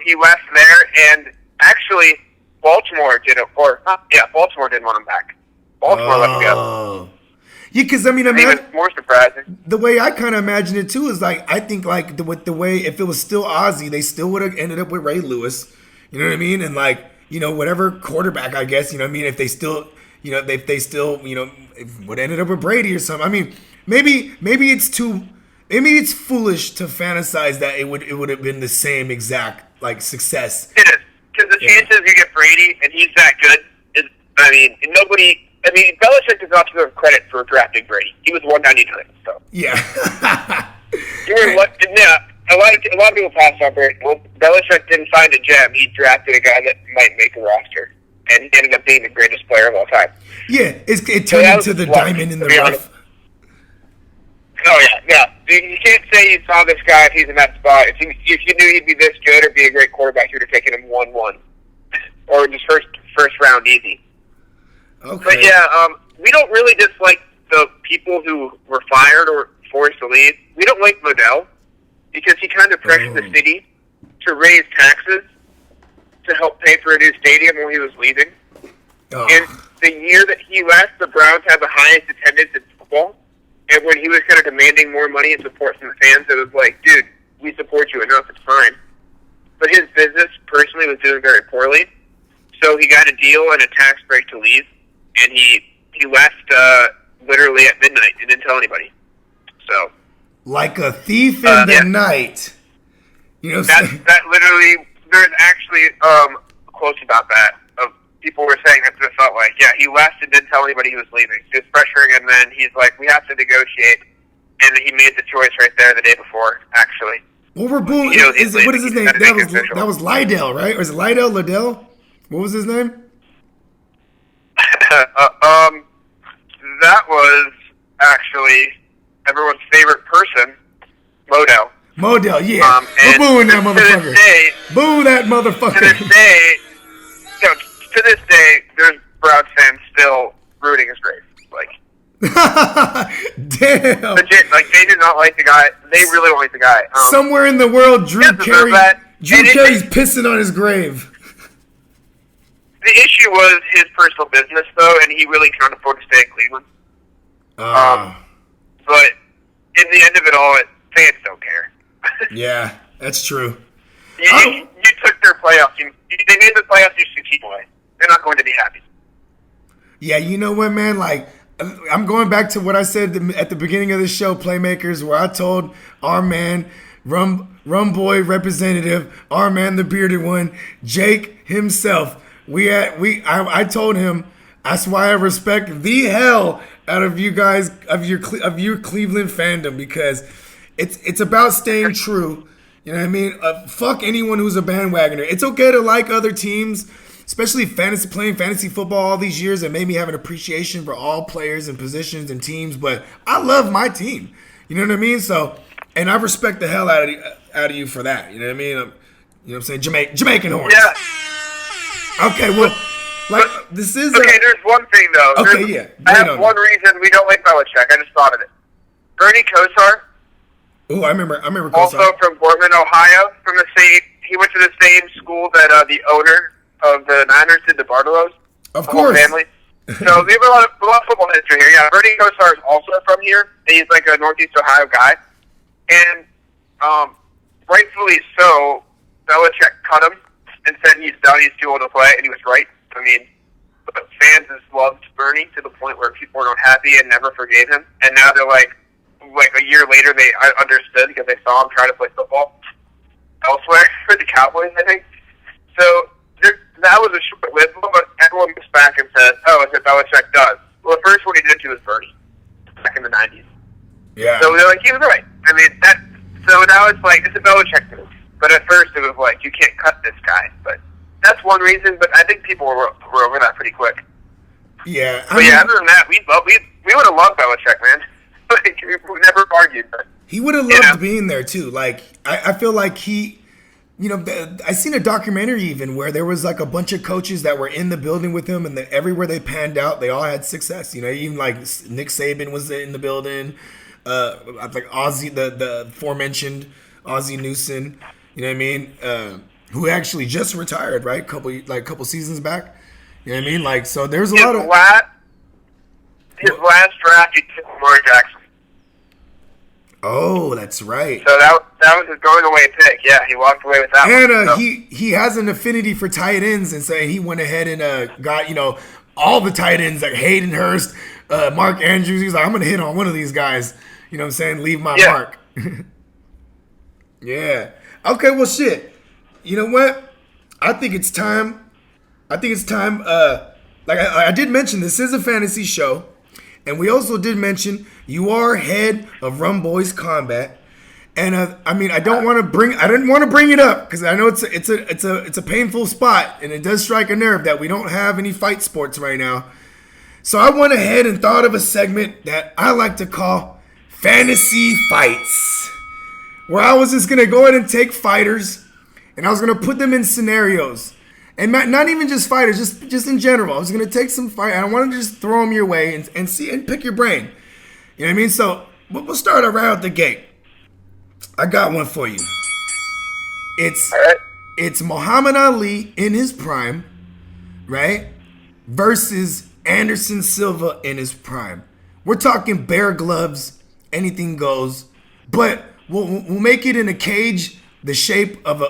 he left there, and actually, Baltimore didn't want him back. Baltimore let him go. Yeah, because I mean, even more surprising. The way I kind of imagine it too is like, I think like the way, if it was still Ozzy, they still would have ended up with Ray Lewis. You know what I mean? And like, you know, whatever quarterback, I guess, you know what I mean? If they still, you know, if they still, you know, would ended up with Brady or something. I mean, maybe it's foolish to fantasize that it would have been the same exact like success. It is, because the chances you get Brady and he's that good is, Belichick does not deserve credit for drafting Brady. He was 199, so. Yeah. A lot of people pass on Brady. Well, Belichick didn't find a gem. He drafted a guy that might make a roster, and he ended up being the greatest player of all time. Yeah, it turned into the diamond in the rough. Oh, yeah. You can't say you saw this guy if he's in that spot. If you knew he'd be this good or be a great quarterback, you'd have taken him 1-1. Or just first round easy. Okay. But yeah, we don't really dislike the people who were fired or forced to leave. We don't like Modell because he kind of pressured the city to raise taxes to help pay for a new stadium while he was leaving. Oh. And the year that he left, the Browns had the highest attendance in football. And when he was kind of demanding more money and support from the fans, it was like, dude, we support you enough, it's fine. But his business personally was doing very poorly. So he got a deal and a tax break to leave. And he left literally at midnight and didn't tell anybody. So, like a thief in the night. You know, that literally, there's actually quotes about that. Of people were saying that it felt like, he left and didn't tell anybody he was leaving. He was pressuring, and then he's like, we have to negotiate. And he made the choice right there the day before, actually. Well, we're boom. What is his name? That was Lydell, right? Or is it Liddell? What was his name? That was actually everyone's favorite person, Modell. Modell, yeah. We're booing that motherfucker. Boo that motherfucker. To this day, there's Browns fans still rooting his grave. Like, damn. Legit, like, they do not like the guy. They really don't like the guy. Somewhere in the world, Drew Carey's pissing on his grave. The issue was his personal business, though, and he really can't afford to stay in Cleveland. But in the end of it all, fans don't care. Yeah, that's true. You took their playoffs. They made the playoffs. You should keep away. They're not going to be happy. Yeah, you know what, man? Like, I'm going back to what I said at the beginning of the show, Playmakers, where I told our man, Rumboy representative, our man, the bearded one, Jake himself. I told him that's why I respect the hell out of you guys, of your Cleveland fandom, because it's about staying true. You know what I mean? Fuck anyone who's a bandwagoner. It's okay to like other teams, especially playing fantasy football all these years. It made me have an appreciation for all players and positions and teams. But I love my team. You know what I mean? So, and I respect the hell out of you for that. You know what I mean? You know what I'm saying? Jamaican horns. Yeah. Okay, well, like this is okay. There's one thing though. Okay, yeah. I have one reason we don't like Belichick. I just thought of it. Bernie Kosar. Oh, I remember. Also from Portland, Ohio, from the same. He went to the same school that the owner of the Niners did, the Bartolos. Of course. Family. So we have a lot of football history here. Yeah, Bernie Kosar is also from here. And he's like a Northeast Ohio guy, and rightfully so. Belichick cut him and said he's done. He's too old to play, and he was right. I mean, but fans has loved Bernie to the point where people were unhappy and never forgave him, and now they're like a year later, they understood because they saw him try to play football elsewhere for the Cowboys, I think. So that was a short-lived one, but everyone looks back and says, "Oh, it's what Belichick does." Well, the first one he did to was Bernie back in the '90s. Yeah. So they're like, he was right. I mean, so now it's like it's a Belichick move. But at first it was like, you can't cut this guy. But that's one reason. But I think people were over that pretty quick. Yeah. But yeah, other than that, we would have loved Belichick, man. We never argued. But he would have loved being there too. Like I feel like he, I seen a documentary even where there was like a bunch of coaches that were in the building with him, and everywhere they panned out, they all had success. Even like Nick Saban was in the building. I think Ozzie, the aforementioned Ozzie Newsome, you know what I mean? Who actually just retired, right? Couple seasons back. You know what I mean? Like, so there's a lot of his last draft, he took Lamar Jackson. Oh, that's right. So that was his going away pick. Yeah, he walked away with that one. And so. he has an affinity for tight ends, and so he went ahead and got all the tight ends like Hayden Hurst, Mark Andrews. He's like, I'm gonna hit on one of these guys. You know what I'm saying? Leave my mark. Yeah. Okay. Well, shit. You know what? I think it's time. Like I did mention, this is a fantasy show. And we also did mention you are head of Rumboyz Combat, and I mean I didn't want to bring it up because I know it's a painful spot, and it does strike a nerve that we don't have any fight sports right now. So I went ahead and thought of a segment that I like to call Fantasy Fights, where I was just gonna go ahead and take fighters, and I was gonna put them in scenarios. And not even just fighters, just in general. I was going to take some fight, and I wanted to just throw them your way and see and pick your brain. You know what I mean? So we'll start around the gate. I got one for you. It's Muhammad Ali in his prime, right? Versus Anderson Silva in his prime. We're talking bare gloves, anything goes, but we'll make it in a cage the shape of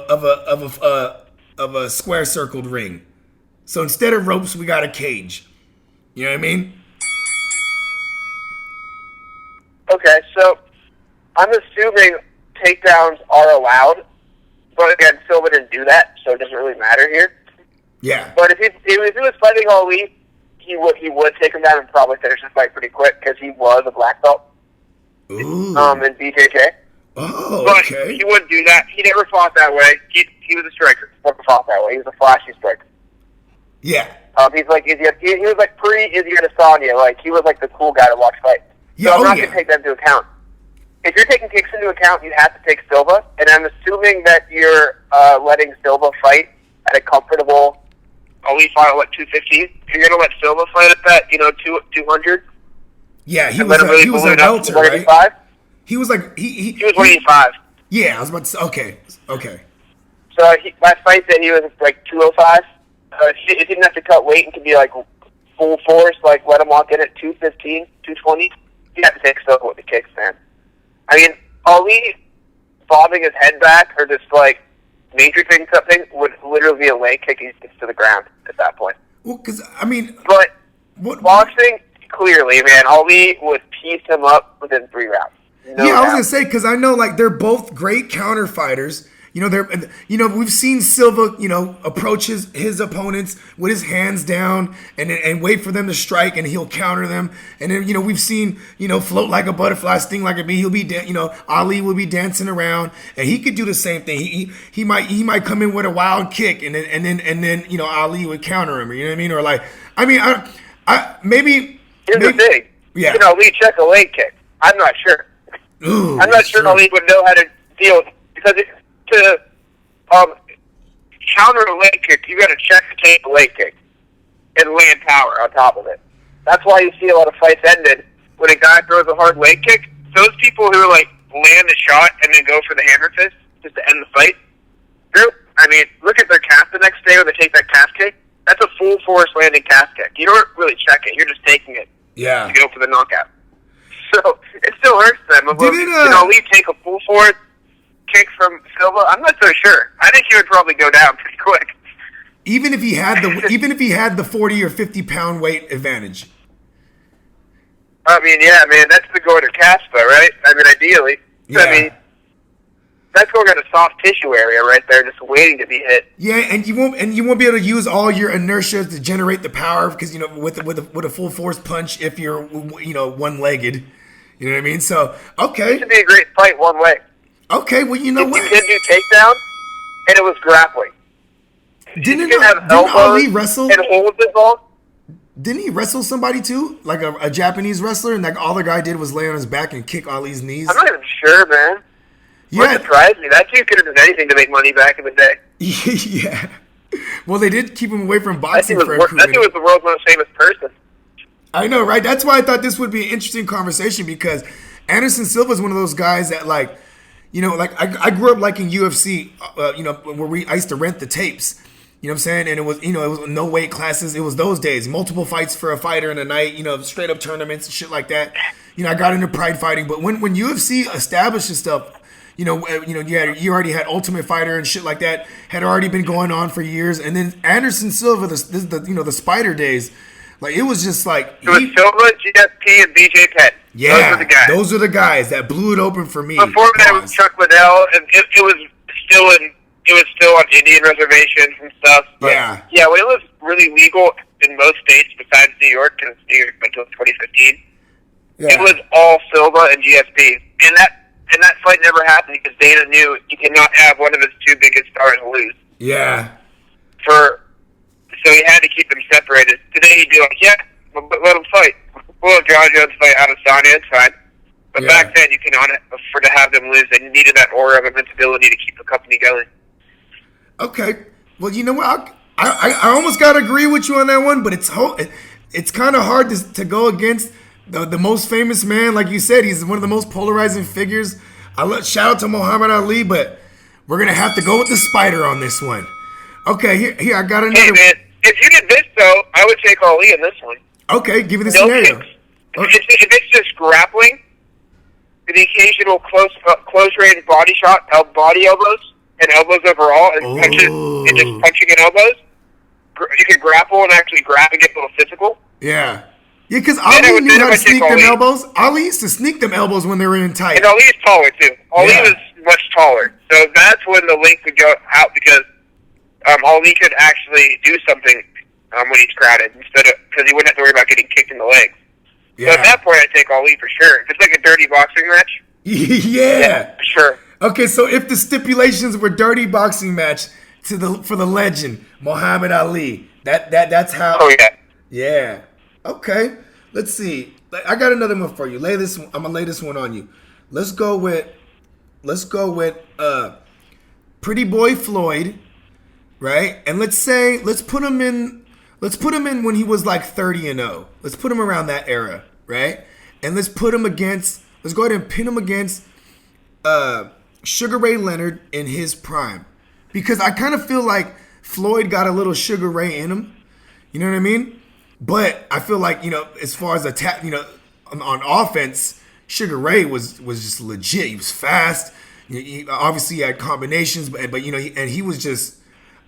a square circled ring. So instead of ropes, we got a cage. You know what I mean? Okay, so I'm assuming takedowns are allowed, but again, Silva didn't do that, so it doesn't really matter here. Yeah. But if he was fighting Ali, he would take him down and probably finish the fight pretty quick because he was a black belt. Ooh. In BJJ. Oh, but okay. He wouldn't do that. He never fought that way. He was a striker. Never fought that way. He was a flashy striker. Yeah. He's like he was like pre-Izzy Adesanya. Like he was like the cool guy to watch fight. Yeah, so I'm not going to take that into account. If you're taking kicks into account, you have to take Silva. And I'm assuming that you're letting Silva fight at a comfortable. Ali fought at what 215. You're going to let Silva fight at that 200. Yeah, he was a welter, right? He was like he was 185. Yeah, I was about to say. Okay. So last fight that he was like 205. He didn't have to cut weight and could be like full force, like let him walk in at 215, 220. You have to take Silva with the kicks, man. I mean, Ali bobbing his head back or just like matrixing something would literally be a leg kick. He gets to the ground at that point. Well, because I mean, but boxing clearly, man, Ali would piece him up within 3 rounds. No yeah, doubt. I was gonna say because I know like they're both great counter fighters. We've seen Silva, approach his opponents with his hands down and wait for them to strike, and he'll counter them. And then we've seen float like a butterfly, sting like a bee. He'll be Ali will be dancing around, and he could do the same thing. He might come in with a wild kick, and then Ali would counter him. You know what I mean? Or like maybe here's the thing. Yeah. Ali check a leg kick. I'm not sure. Ooh, I'm not sure Ali would know how to deal because to counter a leg kick, you got to check to take the leg kick and land power on top of it. That's why you see a lot of fights ended when a guy throws a hard leg kick. Those people who like land a shot and then go for the hammer fist just to end the fight. I mean, look at their calf the next day when they take that calf kick. That's a full force landing calf kick. You don't really check it. You're just taking it to go for the knockout. So it still hurts them. Did Ali take a full force kick from Silva? I'm not so sure. I think he would probably go down pretty quick. Even if he had the 40 or 50 pound weight advantage. I mean, yeah, man, that's the go to Caspa, right? I mean, ideally. Yeah. I mean, that's going at a soft tissue area right there, just waiting to be hit. Yeah, and you won't be able to use all your inertia to generate the power because with a full force punch if you're one legged. You know what I mean? So okay, it should be a great fight one way. Okay, well you know what? You can do takedown, and it was grappling. Didn't Ali wrestle? And holds it all. Didn't he wrestle somebody too, like a Japanese wrestler, and like all the guy did was lay on his back and kick Ali's knees? I'm not even sure, man. Yeah, it surprised me. That dude could have done anything to make money back in the day. Yeah. Well, they did keep him away from boxing for a that dude was the world's most famous person. I know, right? That's why I thought this would be an interesting conversation because Anderson Silva is one of those guys that like I grew up liking UFC, where I used to rent the tapes. You know what I'm saying? And it was no weight classes. It was those days, multiple fights for a fighter in a night, straight up tournaments and shit like that. I got into pride fighting, but when UFC established this stuff, you already had Ultimate Fighter and shit like that had already been going on for years, and then Anderson Silva, the Spider days, like it was just like it was Silva, GSP, and BJ Penn. Yeah, those are the guys that blew it open for me. Before that was Chuck Liddell, and it was still on Indian reservations and stuff. But yeah, when it was really legal in most states besides New York, because New York until 2015, it was all Silva and GSP, and that fight never happened because Dana knew you cannot have one of his two biggest stars lose. Yeah. So he had to keep them separated. Today he'd be like, yeah, but let them fight. We'll have John Jones fight Adesanya, it's fine. But back then you cannot afford to have them lose. They needed that aura of invincibility to keep the company going. Okay. Well, you know what? I almost got to agree with you on that one, but it's kind of hard to go against the most famous man. Like you said, he's one of the most polarizing figures. Shout out to Muhammad Ali, but we're going to have to go with the Spider on this one. Okay, here I got another. Hey, man, if you did this, though, I would take Ali in this one. Okay, give me the scenario. Kicks. If it's just grappling, the occasional close-range body shot, body elbows, and elbows overall, and punches, and just punching in elbows, you can grapple and actually grab and get a little physical. Yeah. Yeah, because Ali knew how to sneak them elbows. Ali used to sneak them elbows when they were in tight. And Ali is taller, too. Ali was much taller. So that's when the link could go out, because Ali could actually do something when he's crowded, because he wouldn't have to worry about getting kicked in the legs. Yeah. So at that point, I'd take Ali for sure. If it's like a dirty boxing match. Yeah, for sure. Okay, so if the stipulations were dirty boxing match for the legend Muhammad Ali, that's how. Oh yeah. Yeah. Okay. Let's see. I got another one for you. I'm gonna lay this one on you. Let's go with Pretty Boy Floyd, right? And let's put him in when he was like 30-0. Let's put him around that era, right? And let's go ahead and pin him against Sugar Ray Leonard in his prime. Because I kind of feel like Floyd got a little Sugar Ray in him. You know what I mean? But I feel like, as far as attack, on offense, Sugar Ray was just legit. He was fast. He obviously had combinations, but he was just,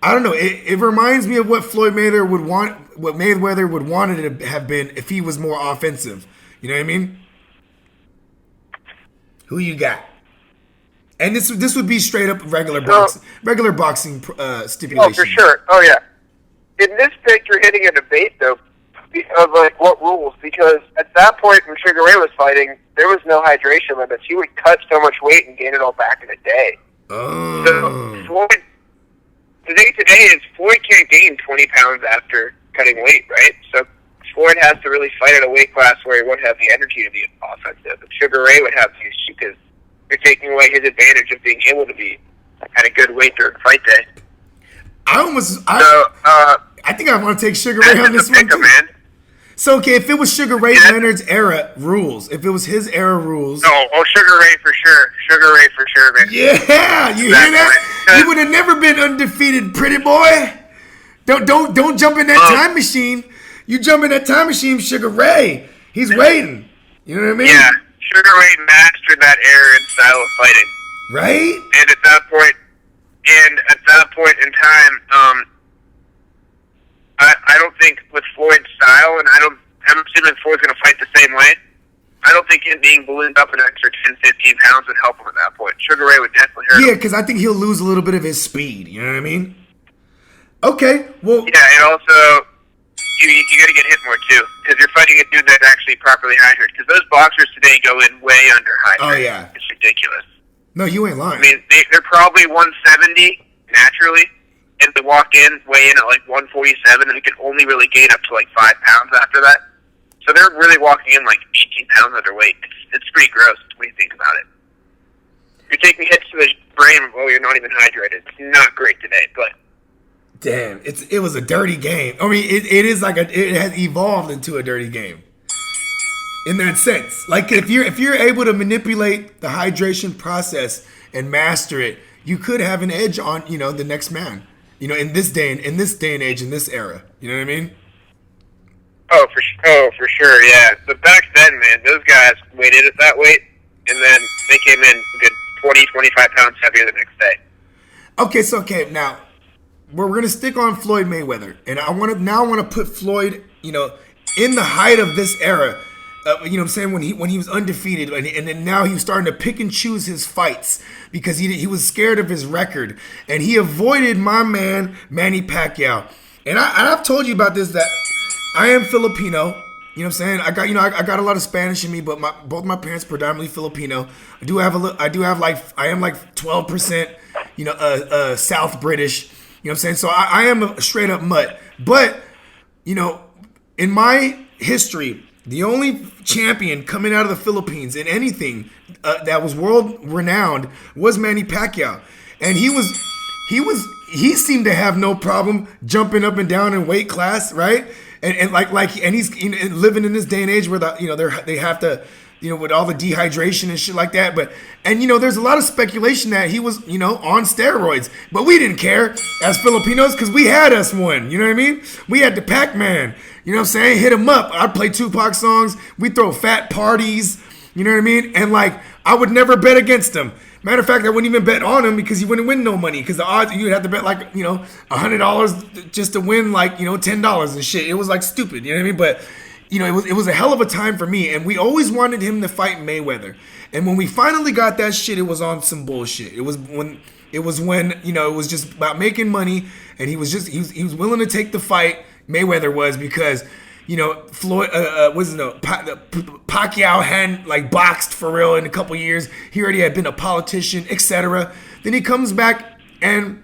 I don't know. It reminds me of what Mayweather would want it to have been if he was more offensive. You know what I mean? Who you got? And this would be straight up regular boxing stipulation. Oh, for sure. Oh yeah. In this pick, you're hitting a debate though of like what rules, because at that point when Sugar Ray was fighting, there was no hydration limits. He would cut so much weight and gain it all back in a day. Oh. So Floyd, the thing today is Floyd can't gain 20 pounds after cutting weight, right? So Floyd has to really fight at a weight class where he won't have the energy to be offensive. And Sugar Ray would have the issue because you're taking away his advantage of being able to be at a good weight during fight day. I think I want to take Sugar Ray on this one too. Man. So, okay, if it was Sugar Ray Leonard's era rules, if it was his era rules. Sugar Ray for sure. Sugar Ray for sure, man. Yeah, you hear that? You would have never been undefeated, pretty boy. Don't jump in that time machine. You jump in that time machine, Sugar Ray. He's waiting. You know what I mean? Yeah, Sugar Ray mastered that era and style of fighting. Right? And at that point in time, I don't think with Floyd's style, and I'm assuming Floyd's going to fight the same way. I don't think him being ballooned up an extra 10, 15 pounds would help him at that point. Sugar Ray would definitely hurt him. Yeah, because I think he'll lose a little bit of his speed. You know what I mean? Okay, well. Yeah, and also, you got to get hit more too, because you're fighting a dude that's actually properly hydrated. Because those boxers today go in way under hydrated. Oh, yeah. It's ridiculous. No, you ain't lying. I mean, they're probably 170 naturally, and they walk in, weigh in at like 147, and they can only really gain up to like 5 pounds after that. So they're really walking in like 18 pounds underweight. It's pretty gross when you think about it. You're taking hits to the brain while you're not even hydrated. It's not great today, but. Damn, it was a dirty game. I mean, it is like it has evolved into a dirty game. In that sense, like if you're able to manipulate the hydration process and master it, you could have an edge on the next man. In this day and age, in this era. You know what I mean? Oh, for sure, yeah. But back then, man, those guys weighed in at that weight, and then they came in a good 20, 25 pounds heavier the next day. Okay, now we're gonna stick on Floyd Mayweather, and I want to put Floyd, in the height of this era. You know what I'm saying, when he was undefeated, and then now he was starting to pick and choose his fights because he was scared of his record, and he avoided my man Manny Pacquiao. And I've told you about this, that I am Filipino. You know what I'm saying? I got a lot of Spanish in me, but both my parents predominantly Filipino. I am like 12%, South British. You know what I'm saying? So I am a straight up mutt. But in my history, the only champion coming out of the Philippines in anything that was world renowned was Manny Pacquiao, and he seemed to have no problem jumping up and down in weight class, right? And he's living in this day and age where they have to, with all the dehydration and shit like that. But there's a lot of speculation that he was on steroids, but we didn't care as Filipinos because we had us one. You know what I mean? We had the Pac-Man. You know what I'm saying? Hit him up. I'd play Tupac songs. We throw fat parties. You know what I mean? And I would never bet against him. Matter of fact, I wouldn't even bet on him because he wouldn't win no money. Because the odds, you'd have to bet $100 just to win $10 and shit. It was stupid. You know what I mean? But it was a hell of a time for me. And we always wanted him to fight Mayweather. And when we finally got that shit, it was on some bullshit. It was when it was just about making money, and he was willing to take the fight. Mayweather was because Floyd Pacquiao hadn't boxed for real in a couple years. He already had been a politician, etc. Then he comes back, and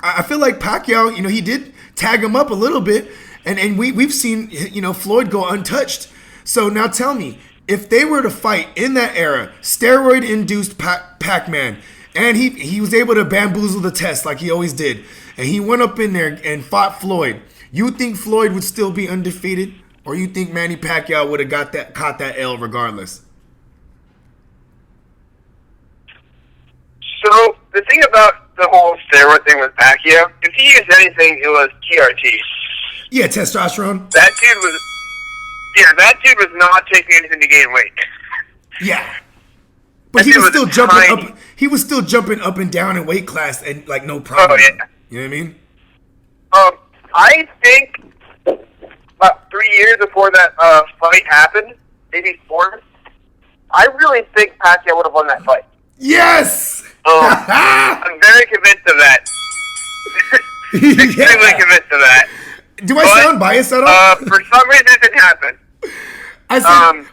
I feel like Pacquiao, he did tag him up a little bit, and we've seen Floyd go untouched. So now tell me, if they were to fight in that era, steroid-induced Pac-Man, and he was able to bamboozle the test like he always did, and he went up in there and fought Floyd, you think Floyd would still be undefeated, or you think Manny Pacquiao would have caught that L regardless? So the thing about the whole steroid thing with Pacquiao, if he used anything, it was TRT. Yeah, testosterone. That dude was not taking anything to gain weight. Yeah. But he was still jumping up. He was still jumping up and down in weight class and no problem. Oh yeah. You know what I mean? I think about 3 years before that fight happened, maybe 4, I really think Pacquiao would have won that fight. Yes! I'm very convinced of that. Extremely convinced of that. Do I sound biased at all? For some reason, it didn't happen. I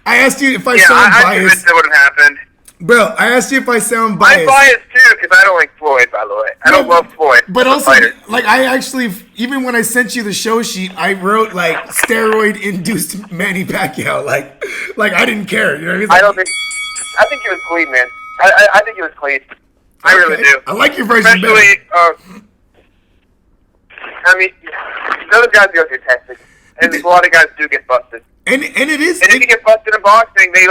asked you if I sound biased. I'm convinced it would have happened. Bro, I asked you if I sound I'm biased. biased too because I don't like Floyd. By the way, I don't love Floyd. But as a also, fighter. like, I actually, even when I sent you the show sheet, I wrote like steroid-induced Manny Pacquiao. Like I didn't care. You know what I mean? I don't think. I think he was clean, man. I think he was clean. I really do. I like your version Especially, better. I mean, those guys go through testing, and a lot of guys do get busted. And it is. And if you get busted in boxing, they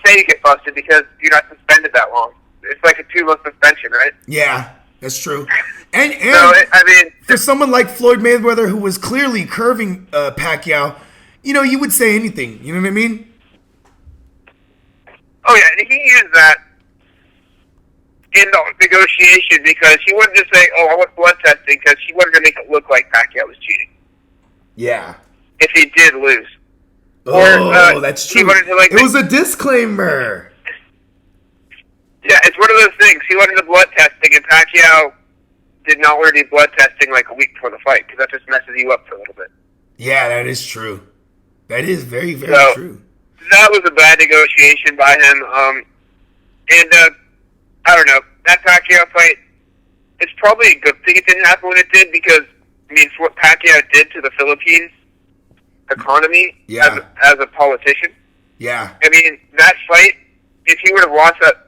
say you get busted because you're not suspended that long. It's like a 2-month suspension, right? Yeah, that's true. And So, I mean, for someone like Floyd Mayweather, who was clearly curving Pacquiao, you know, you would say anything. You know what I mean? oh yeah, and he used that in the negotiation because he wanted to say, "Oh, I want blood testing," because he wanted to make it look like Pacquiao was cheating Yeah. if he did lose. Oh, that's he true. wanted to, It was a disclaimer. Yeah, it's one of those things. He wanted the blood testing, and Pacquiao did not want to do blood testing like a week before the fight because that just messes you up for a little bit. Yeah, that is true. That is very, very So, true. That was a bad negotiation by him. I don't know. That Pacquiao fight, it's probably a good thing it didn't happen when it did because, I mean, for what Pacquiao did to the Philippines economy as a politician, Yeah. I mean, that fight, if he would have lost that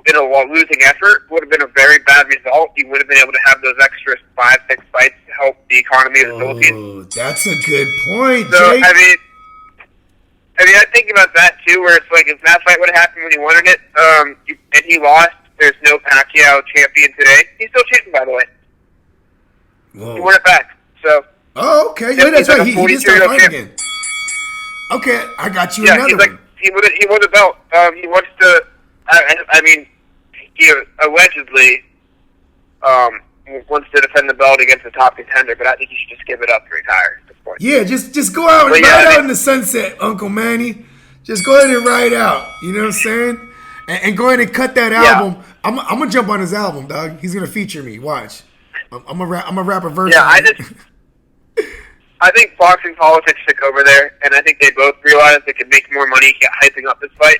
in a losing effort, would have been a very bad result. He would have been able to have those extra 5-6 fights to help the economy of the Philippines. Oh, that's a good point, So, Jake. I think about that too, where it's like if that fight would have happened when he wanted it, and he lost, there's no Pacquiao champion today. He's still champion, by the way. Whoa. He won it back. So. Oh, okay. Yeah, that's right. He did start fighting again. Okay, I got you another one. He won the belt. He wants to. I mean, he allegedly wants to defend the belt against the top contender, but I think he should just give it up and retire at this point. Yeah, just go out and ride out in the sunset, Uncle Manny. Just go ahead and ride out. You know what I'm saying? And go ahead and cut that album. I'm gonna jump on his album, dog. He's gonna feature me. Watch. I'm gonna rap a verse. Yeah, I think boxing politics took over there, and I think they both realized they could make more money hyping up this fight.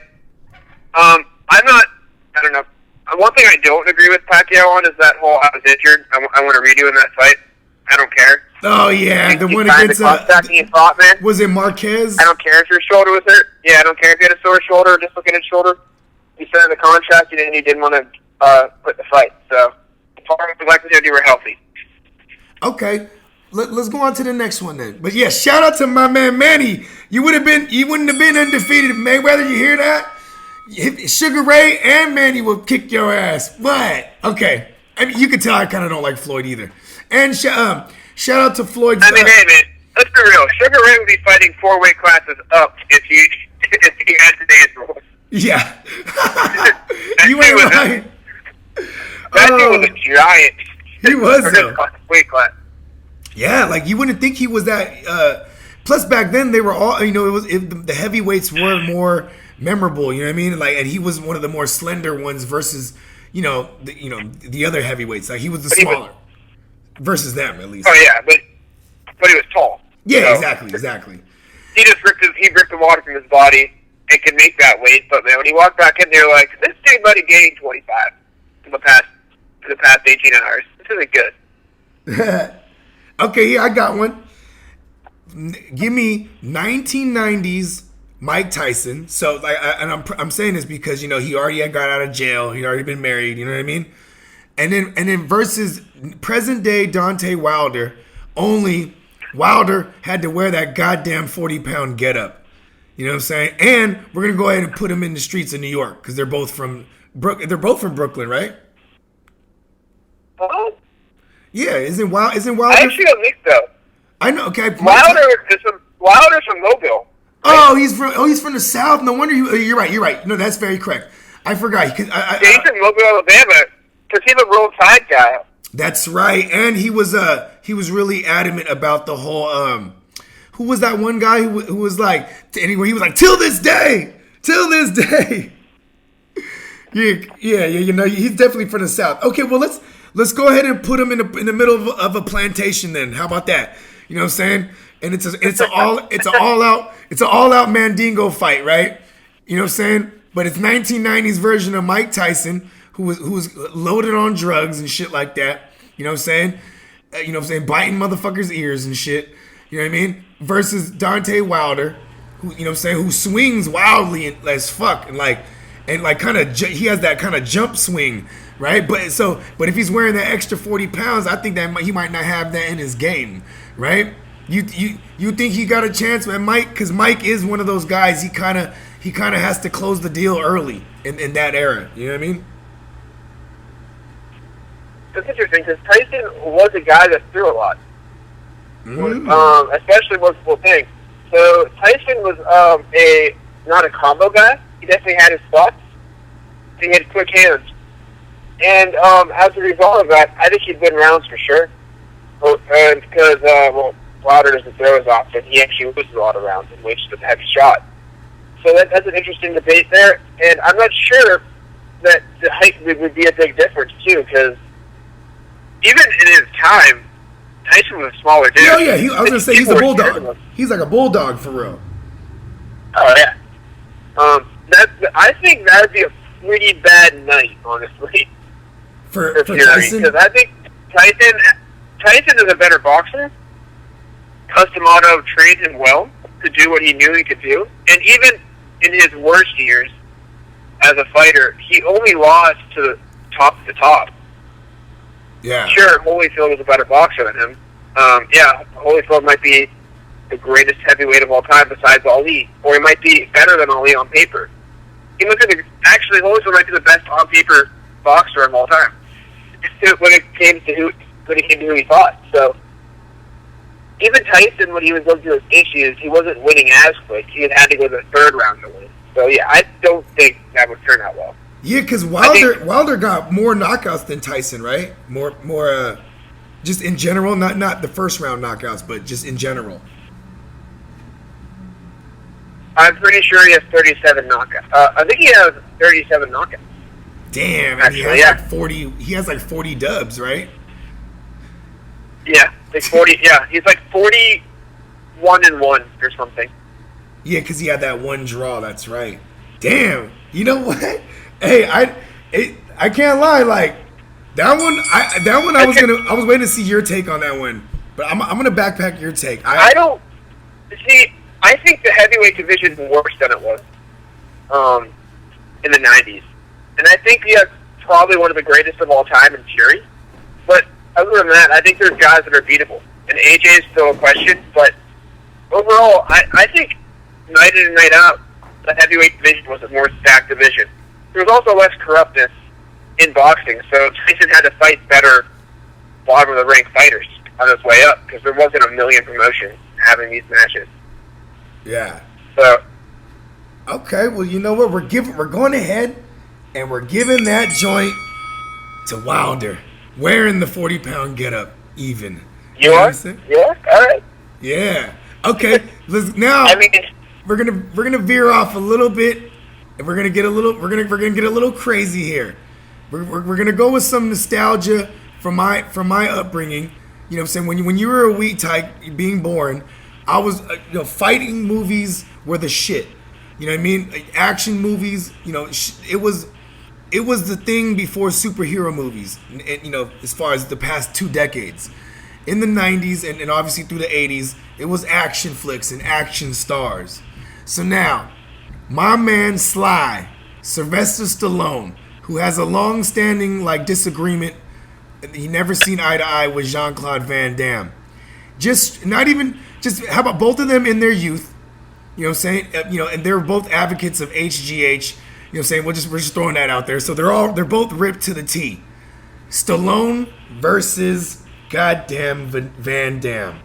I don't know. One thing I don't agree with Pacquiao on is that whole I was injured. I want to redo in that fight. I don't care. Oh yeah, the one against he fought, man. Was it Marquez? I don't care if your shoulder was hurt. Yeah, I don't care if you had a sore shoulder or dislocated shoulder. You signed the contract and you didn't want to quit the fight. So, as far as the likelihood you were healthy. Okay. Let's go on to the next one then. But yeah, shout out to my man Manny. You wouldn't have been undefeated, Mayweather. You hear that? Sugar Ray and Manny will kick your ass. What? Okay. I mean, you can tell I kind of don't like Floyd either. And shout out to Floyd. I mean, hey man, let's be real. Sugar Ray would be fighting 4 weight classes up if he had today's rules. Yeah. You ain't right. That dude was a giant. He was though. Weight class. Yeah, like you wouldn't think he was that. Plus, back then they were all, the heavyweights were more memorable. You know what I mean? Like, and he was one of the more slender ones versus, the other heavyweights. Like he was the smaller versus them at least. Oh yeah, but he was tall. Yeah, so. Exactly. He just ripped the water from his body and could make that weight. But man, when he walked back in there, like this dude might have gained 25 in the past 18 hours. This isn't good. Okay, yeah, I got one. Give me 1990s Mike Tyson. So, like, I'm saying this because he already had got out of jail. He'd already been married. You know what I mean? And then versus present day Deontay Wilder. Only Wilder had to wear that goddamn 40-pound getup. You know what I'm saying? And we're gonna go ahead and put him in the streets of New York because they're both from Brooklyn, right? Oh. Yeah, isn't Wilder? I actually don't think so. I know. Okay, Wilder's from Mobile. Right? He's from the South. No wonder you're right. No, that's very correct. I forgot. He's from Mobile, Alabama, because he's a roadside guy. That's right, and he was really adamant about the whole. Who was that one guy who was like? Anyway, he was like, till this day. Yeah. He's definitely from the South. Okay, well let's go ahead and put him in the middle of a plantation then. How about that? You know what I'm saying? And it's an all out Mandingo fight, right? You know what I'm saying? but it's 1990s version of Mike Tyson, who was loaded on drugs and shit like that. You know what I'm saying? Biting motherfuckers' ears and shit. You know what I mean? Versus Deontay Wilder, who who swings wildly as fuck and kind of he has that kind of jump swing, right? But if he's wearing that extra 40 pounds, I think that he might not have that in his game, right? You think he got a chance, man, Mike? Because Mike is one of those guys. He kind of has to close the deal early in that era. You know what I mean? It's interesting because Tyson was a guy that threw a lot, especially multiple things. So Tyson was not a combo guy. He definitely had his spots. He had quick hands, and as a result of that, I think he'd win rounds for sure. And because Wilder doesn't throw as often, he actually loses a lot of rounds and wastes a heavy shot. So that's an interesting debate there, and I'm not sure that the height would be a big difference too, because even in his time, Tyson was a smaller dude. Oh yeah, I was gonna say he's a bulldog. He's like a bulldog for real. Oh yeah. I think that would be a pretty bad night, honestly, for Fury, Tyson. because I think Tyson is a better boxer. Custom Auto trained him well to do what he knew he could do, and even in his worst years as a fighter, he only lost to the top. Yeah. Sure, Holyfield was a better boxer than him. Holyfield might be the greatest heavyweight of all time besides Ali, or he might be better than Ali on paper. Holyfield might be the best on paper boxer of all time when it came to who he fought. So even Tyson, when he was going through his issues, he wasn't winning as quick. He had to go to the third round to win. So yeah, I don't think that would turn out well. Yeah, because Wilder got more knockouts than Tyson, right? More, just in general, not the first round knockouts, but just in general. I'm pretty sure he has 37 knockouts. I think he has 37 knockouts. Damn, and he has like 40 dubs, right? Yeah, like 40. Yeah, he's like 41-1 or something. Yeah, because he had that one draw. That's right. Damn. You know what? Hey, I can't lie. Like that one, I was waiting to see your take on that one, but I'm gonna backpack your take. I think the heavyweight division is worse than it was in the 90s, and I think he has probably one of the greatest of all time in Fury. But other than that, I think there's guys that are beatable, and AJ is still a question. But overall, I think night in and night out, the heavyweight division was a more stacked division. There was also less corruptness in boxing, so Tyson had to fight better bottom of the rank fighters on his way up because there wasn't a million promotions having these matches. Yeah. So. Okay, well, you know what? We're going ahead and we're giving that joint to Wilder, wearing the 40-pound getup even. You are? Yeah. All right. Yeah. Okay. Now we're gonna veer off a little bit, and we're gonna get a little crazy here. We're gonna go with some nostalgia from my upbringing. You know what I'm saying? When you were a wheat type, being born, I was fighting movies were the shit. You know what I mean? Like, action movies. It was the thing before superhero movies. And as far as the past 2 decades, in the 90s and obviously through the 80s, it was action flicks and action stars. So now, my man Sly, Sylvester Stallone, who has a long-standing disagreement, he never seen eye to eye with Jean-Claude Van Damme. Just how about both of them in their youth? You know what I'm saying? And they're both advocates of HGH. You know what I'm saying? We're just throwing that out there. So they're both ripped to the T. Stallone versus goddamn Van Damme.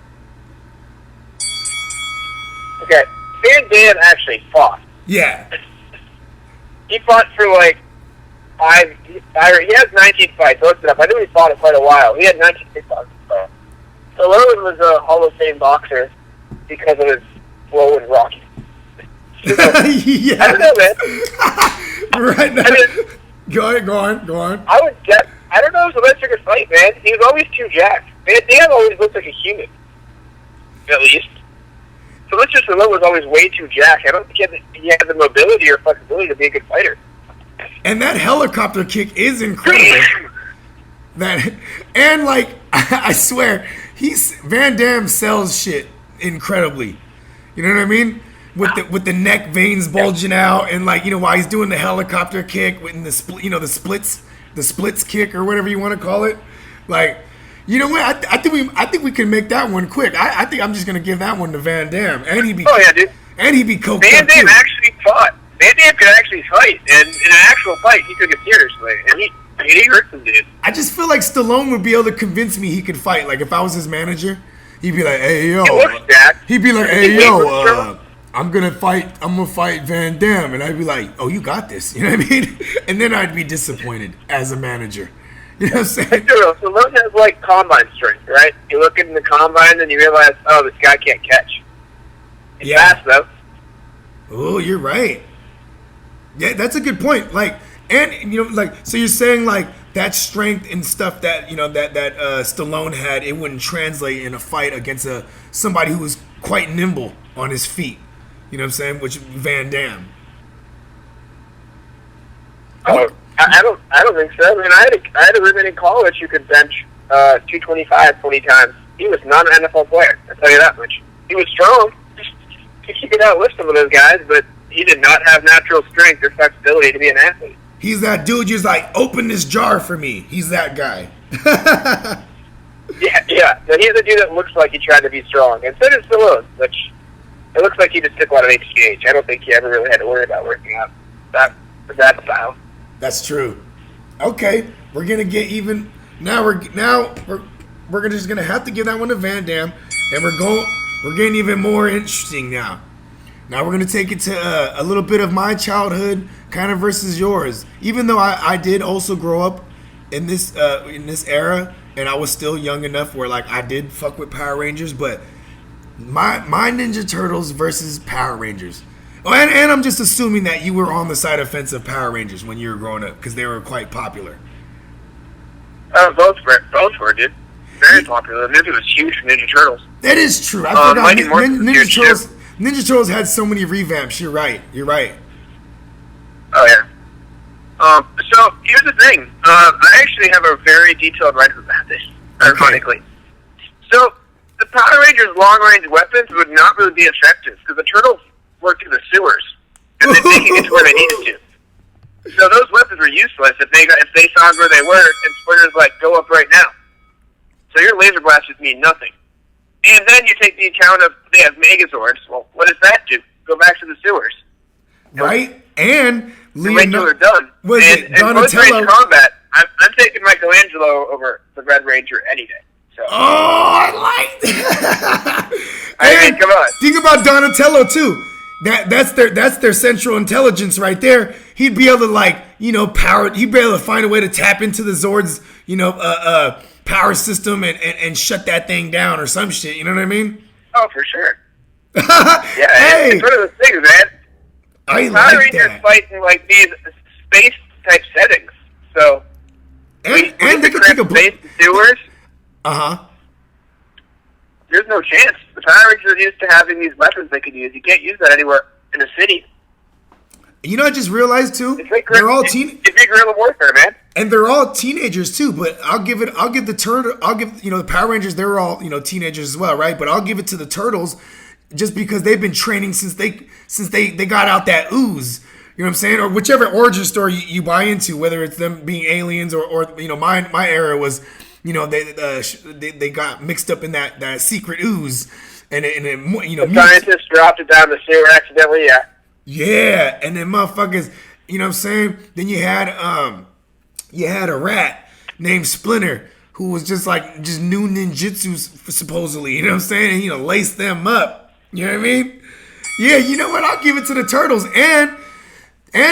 Okay, Van Damme actually fought. Yeah. He fought for he has 19 fights. I looked it up. I knew he fought it quite a while. He had 19 fights. Stallone was a Hall of Fame boxer because of his flow in Rocky. Yeah. I don't know, man. Right now. Go on. I would guess. I don't know if Sylvester could fight, man. He was always too jacked. Van Damme always looked like a human. At least. Sylvester Stallone was always way too jacked. I don't think he had the mobility or flexibility to be a good fighter. And that helicopter kick is incredible. And like I swear, Van Damme sells shit incredibly. You know what I mean? With the neck veins bulging out, and like, you know, while he's doing the helicopter kick with the split, you know, the splits kick or whatever you want to call it. Like, you know what? I think we can make that one quick. I think I'm just gonna give that one to Van Damme, and he'd be dude. And he'd be coked Van up Damme too. actually fought. Van Damme could actually fight, and in an actual fight, he took it seriously, and he hurt some dudes. I just feel like Stallone would be able to convince me he could fight. Like if I was his manager, he'd be like, "Hey yo," He looks jacked. he'd be like, "Hey yo, I'm gonna fight Van Damme," and I'd be like, "Oh, you got this," you know what I mean? And then I'd be disappointed as a manager. You know what I'm saying? Stallone has like combine strength, right? You look in the combine and you realize, oh, this guy can't catch. He's fast though. Oh, you're right. Yeah, that's a good point. Like, and you know, like, so you're saying like that strength and stuff that, you know, that Stallone had, it wouldn't translate in a fight against somebody who was quite nimble on his feet. You know what I'm saying? Which Van Damme. Oh, I don't think so. I mean, I had a roommate in college who could bench 225 20 times. He was not an NFL player. I'll tell you that much. He was strong. He could outlift some of those guys, but he did not have natural strength or flexibility to be an athlete. He's that dude who's like, open this jar for me. He's that guy. Yeah. So he's the dude that looks like he tried to be strong. And so did Stallone, which it looks like he just took a lot of HGH. I don't think he ever really had to worry about working out that style. That's true. Okay, we're gonna get even. Now we're just gonna have to give that one to Van Damme, and we're getting even more interesting now. Now we're gonna take it to a little bit of my childhood, kind of versus yours. Even though I did also grow up in this era, and I was still young enough where like I did fuck with Power Rangers, but my Ninja Turtles versus Power Rangers. Oh, and I'm just assuming that you were on the side of fence of Power Rangers when you were growing up because they were quite popular. Both were, dude. Very popular. The movie was huge for Ninja Turtles. That is true. I forgot. Ninja Turtles had so many revamps. You're right. Oh, yeah. So, here's the thing. I actually have a very detailed write-up about this, ironically. So, the Power Rangers' long-range weapons would not really be effective because the Turtles worked in the sewers and then making it to where they needed to. So those weapons were useless if they found where they were and Splinter's like, go up right now. So your laser blasters mean nothing. And then you take the account of they have Megazords. Well, what does that do? Go back to the sewers. Right? And wait till they're done. Donatello? Close-range combat, I'm taking Michelangelo over the Red Ranger any day. So. Oh, I like that. I mean, come on. Think about Donatello too. That's their central intelligence right there. He'd be able to he'd be able to find a way to tap into the Zord's, power system and shut that thing down or some shit. You know what I mean? Oh, for sure. Yeah, hey, it's one of those things, man. I Power like Rangers that. fight in like these space type settings. So and they could take a space sewers. There's no chance. The Power Rangers are used to having these weapons they could use. You can't use that anywhere in a city. You know, I just realized too. It's like they're all it's guerrilla warfare, man. And they're all teenagers too. But I'll give the Power Rangers. They're all teenagers as well, right? But I'll give it to the Turtles, just because they've been training since they got out that ooze. You know what I'm saying? Or whichever origin story you buy into, whether it's them being aliens or my era was. They got mixed up in that secret ooze, and the scientists dropped it down the sewer accidentally. Yeah, and then motherfuckers, you know what I'm saying? Then you had a rat named Splinter who was just new ninjutsu supposedly. You know what I'm saying? And laced them up. You know what I mean? Yeah, you know what? I'll give it to the Turtles and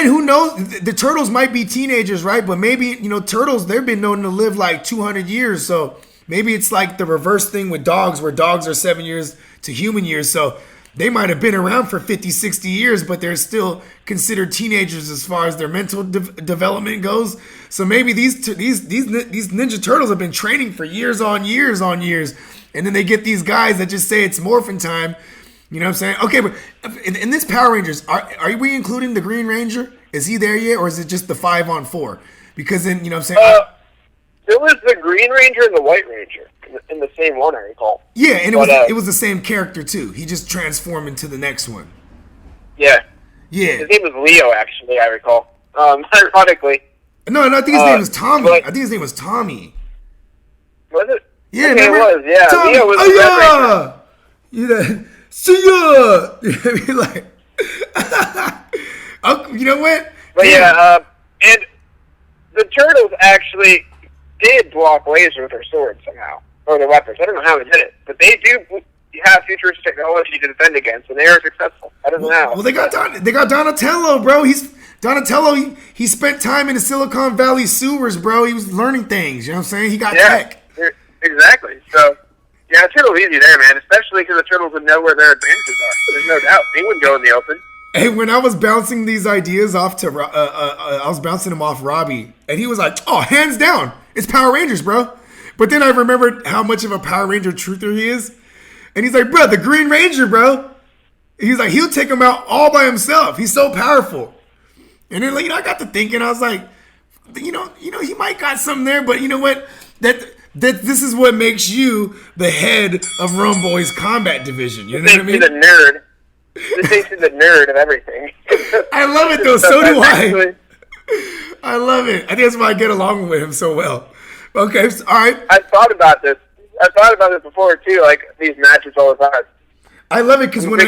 who knows? The Turtles might be teenagers, right? But maybe, Turtles, they've been known to live like 200 years. So maybe it's like the reverse thing with dogs, where dogs are 7 years to human years. So they might have been around for 50, 60 years, but they're still considered teenagers as far as their mental development goes. So maybe these Ninja Turtles have been training for years on years on years. And then they get these guys that just say it's morphin' time. You know what I'm saying? Okay, but in this Power Rangers, are we including the Green Ranger? Is he there yet, or is it just the 5-on-4? Because then, you know what I'm saying? There was the Green Ranger and the White Ranger in the same one, I recall. Yeah, and it was the same character, too. He just transformed into the next one. Yeah. Yeah. His name was Leo, actually, I recall. Ironically. No, I think his name was Tommy. But, I think his name was Tommy. Was it? Yeah, okay, remember? it was, yeah. Tommy. Leo was the Red Ranger. Yeah. See ya! You know, like, oh, you know what? But yeah, and the Turtles actually did block lasers with their swords somehow, or their weapons. I don't know how they did it, but they do have futuristic technology to defend against, and they are successful. I don't know how. Well, they got Donatello, bro. He spent time in the Silicon Valley sewers, bro. He was learning things. You know what I'm saying? He got tech. Exactly. So, yeah, Turtles easy there, man. Especially because the Turtles would know where their advantages are. There's no doubt. They wouldn't go in the open. Hey, when I was bouncing these ideas off to, I was bouncing them off Robbie, and he was like, "Oh, hands down, it's Power Rangers, bro." But then I remembered how much of a Power Ranger truther he is, and he's like, "Bro, the Green Ranger, bro." He's like, he'll take him out all by himself. He's so powerful. And then, like, you know, I got to thinking, I was like, you know, he might got something there, but you know what? That this is what makes you the head of Rumboyz combat division. You know what I mean? The nerd. This makes you the nerd of everything. I love it though. So do I. I love it. I think that's why I get along with him so well. Okay, all right. I thought about this before too. Like these matches all the time. I love it because when I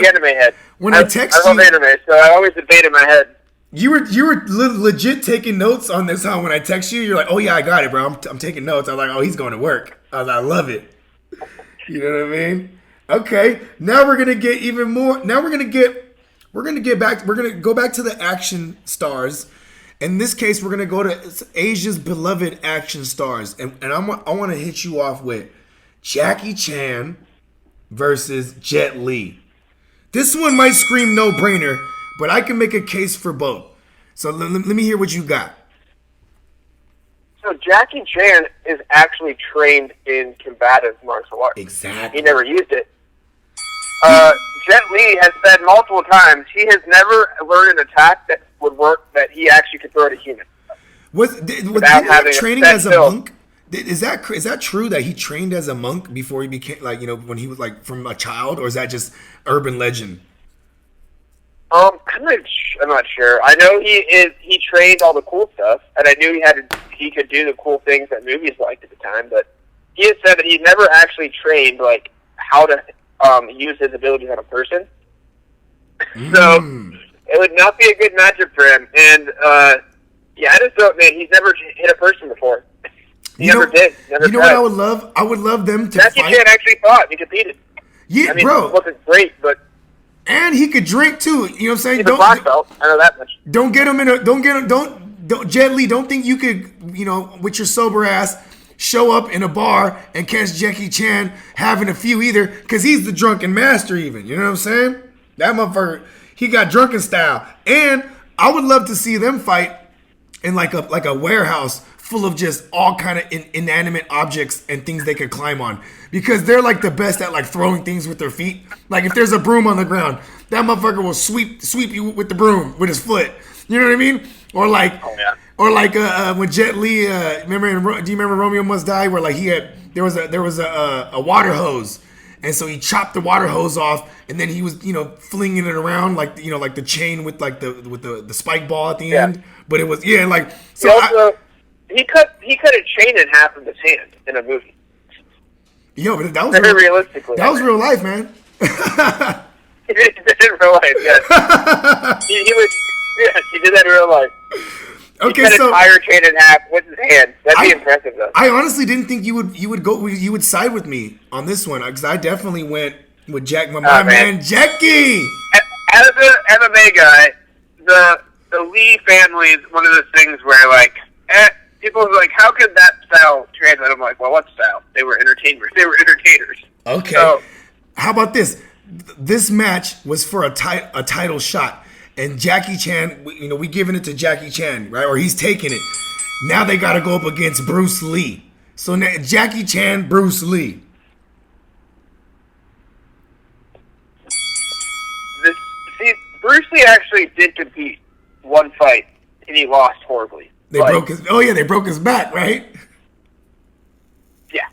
text I love you, anime, so I always debate in my head. You were legit taking notes on this. How when I text you, you're like, "Oh yeah, I got it, bro. I'm taking notes." I was like, "Oh, he's going to work." I was like, "I love it." You know what I mean? Okay, now we're gonna get even more. Now we're gonna get back. We're gonna go back to the action stars. In this case, we're gonna go to Asia's beloved action stars, and I want to hit you off with Jackie Chan versus Jet Li. This one might scream no brainer, but I can make a case for both. So let me hear what you got. So Jackie Chan is actually trained in combative martial arts. Exactly. He never used it. Jet Li has said multiple times he has never learned an attack that would work that he actually could throw at a human. Was he training as a monk? Is that true that he trained as a monk before he became when he was like from a child, or is that just urban legend? I'm not sure. I know he trained all the cool stuff, and I knew he could do the cool things that movies liked at the time. But he has said that he never actually trained like how to use his abilities on a person. So it would not be a good matchup for him. And I just don't. Man, he's never hit a person before. He never did. Never you know what I would love? I would love them to Jackie fight. Chan actually fought. He competed. Yeah, I mean, bro. It wasn't great, but. And he could drink too. You know what I'm saying? He's a black belt. I know that much. Don't Jet Li, don't think you could, with your sober ass, show up in a bar and catch Jackie Chan having a few either, because he's the drunken master even. You know what I'm saying? That motherfucker, he got drunken style. And I would love to see them fight in like a warehouse full of just all kind of inanimate objects and things they could climb on, because they're like the best at like throwing things with their feet. Like if there's a broom on the ground, that motherfucker will sweep you with the broom with his foot. You know what I mean? Or like, when Jet Li, do you remember Romeo Must Die, where like there was a water hose, and so he chopped the water hose off, and then he was flinging it around like the chain with like the spike ball at the end. But it was so. He cut a chain in half of his hand in a movie. But that was very realistically. That was real life, man. He did it in real life. Yes. he did that in real life. Okay, he cut a tire chain in half with his hand. That'd be impressive, though. I honestly didn't think you would side with me on this one, because I definitely went with my man Jackie. As an MMA guy, the Lee family is one of those things where people are like, how could that style translate? I'm like, well, what style? They were entertainers. Okay. So, how about this? This match was for a title shot, and Jackie Chan, we giving it to Jackie Chan, right? Or he's taking it. Now they got to go up against Bruce Lee. So now Jackie Chan, Bruce Lee. Bruce Lee actually did compete one fight, and he lost horribly. They broke his back, right? Yeah.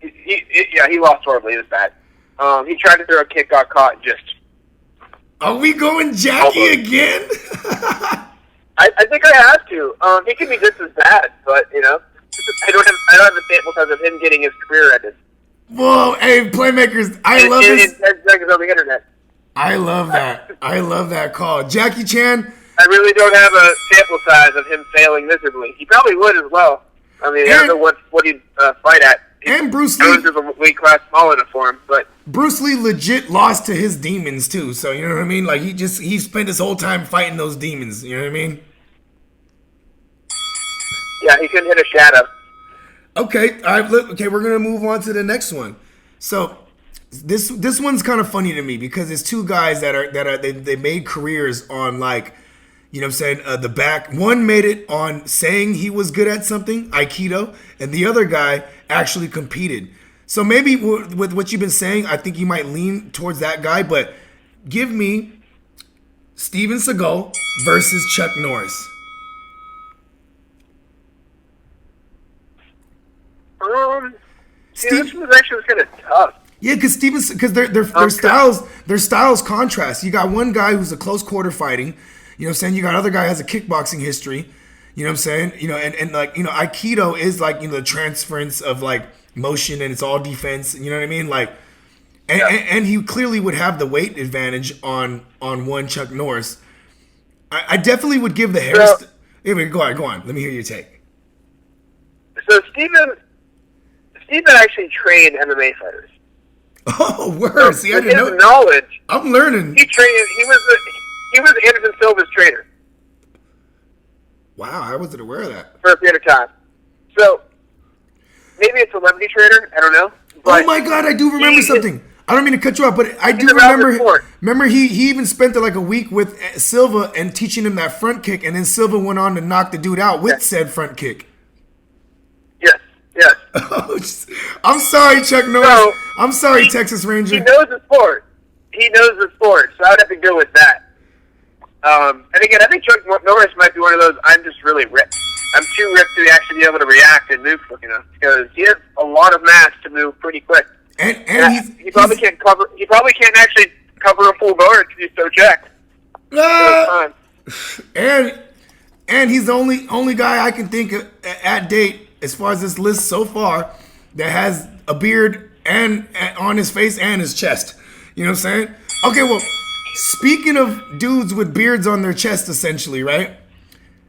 He lost horribly. It was bad. He tried to throw a kick, got caught, and just... Are we going Jackie again? I think I have to. He can be just as bad, but, you know, I don't have a sample size of him getting his career ended. Whoa, hey, Playmakers, I love this. In 10 seconds on the internet. I love that. I love that call. Jackie Chan. I really don't have a sample size of him failing miserably. He probably would as well. I mean, I don't know what he'd fight at. And Bruce Lee. There's a weight class small enough for him, but Bruce Lee legit lost to his demons too. So you know what I mean? Like he spent his whole time fighting those demons. You know what I mean? Yeah, he couldn't hit a shadow. Okay, all right. Okay, we're gonna move on to the next one. So this one's kind of funny to me because it's two guys they made careers on, like, you know what I'm saying, the back. One made it on saying he was good at something, Aikido, and the other guy actually competed. So maybe with what you've been saying, I think you might lean towards that guy. But give me Steven Seagal versus Chuck Norris. This was actually kind of tough. Yeah, because their styles contrast. You got one guy who's a close quarter fighting, you know what I'm saying? You got other guy who has a kickboxing history, you know what I'm saying? You know, and like, you know, Aikido is like, you know, the transference of like motion, and it's all defense, you know what I mean? Like, and he clearly would have the weight advantage on one Chuck Norris. I definitely would give the hair. Anyway, go on. Let me hear your take. So Steven actually trained MMA fighters. Oh, word. See, I didn't know. His knowledge. I'm learning. He trained. He was Anderson Silva's trainer. Wow, I wasn't aware of that. For a period of time. So maybe a celebrity trainer. I don't know. Oh my God, I do remember something. I don't mean to cut you off, but I do remember. Remember, he even spent like a week with Silva and teaching him that front kick, and then Silva went on to knock the dude out with said front kick. Yes. Oh, I'm sorry, Chuck Norris. So, I'm sorry, Texas Ranger. He knows the sport. So I'd have to go with that. And again, I think Chuck Norris might be one of those, I'm just really ripped. I'm too ripped to actually be able to react and move quick enough, because he has a lot of mass to move pretty quick. And he probably can't cover. He probably can't actually cover a full guard because he's so jacked. And he's the only guy I can think of at date, as far as this list so far, that has a beard and on his face and his chest. You know what I'm saying? Okay, well, speaking of dudes with beards on their chest, essentially, right?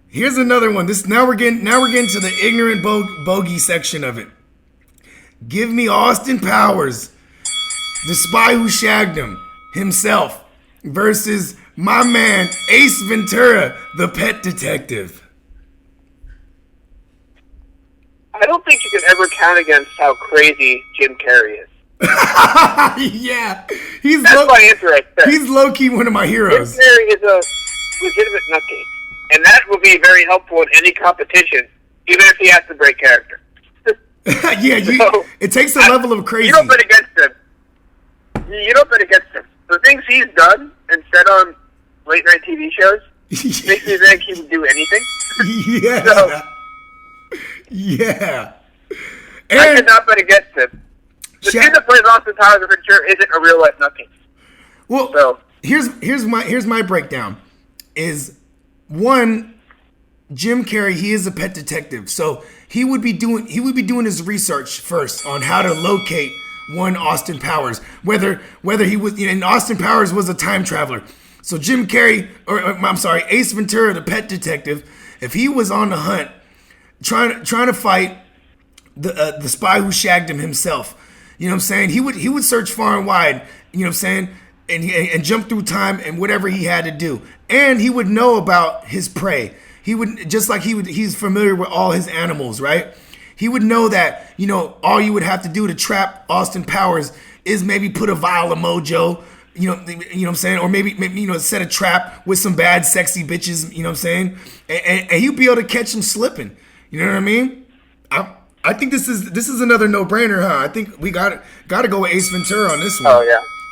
Here's another one. Now we're getting to the ignorant bogey section of it. Give me Austin Powers, the spy who shagged him himself, versus my man Ace Ventura, the pet detective. I don't think you can ever count against how crazy Jim Carrey is. Yeah, that's my answer right there. He's low key one of my heroes. Jim Carrey is a legitimate nutcase, and that will be very helpful in any competition, even if he has to break character. Yeah, it takes a level of crazy. You don't bet against him. The things he's done and said on late night TV shows makes me think he can do anything. Yeah. Yeah. And I cannot bet against him. The kid that plays Austin Powers of Ventura isn't a real life nutcase. Well, so here's my breakdown. Is one, Jim Carrey, he is a pet detective, so he would be doing his research first on how to locate one Austin Powers, whether he was, and Austin Powers was a time traveler. So Jim Carrey, Ace Ventura, the pet detective, if he was on the hunt, trying to fight the spy who shagged him himself, you know what I'm saying? He would search far and wide, you know what I'm saying, and jump through time and whatever he had to do, and he would know about his prey. He would, just like he's familiar with all his animals, right? He would know that, you know, all you would have to do to trap Austin Powers is maybe put a vial of mojo, you know what I'm saying? Or maybe you know, set a trap with some bad, sexy bitches, you know what I'm saying? And he'd be able to catch him slipping. You know what I mean? I think this is another no-brainer, huh? I think we got to go with Ace Ventura on this one. Oh,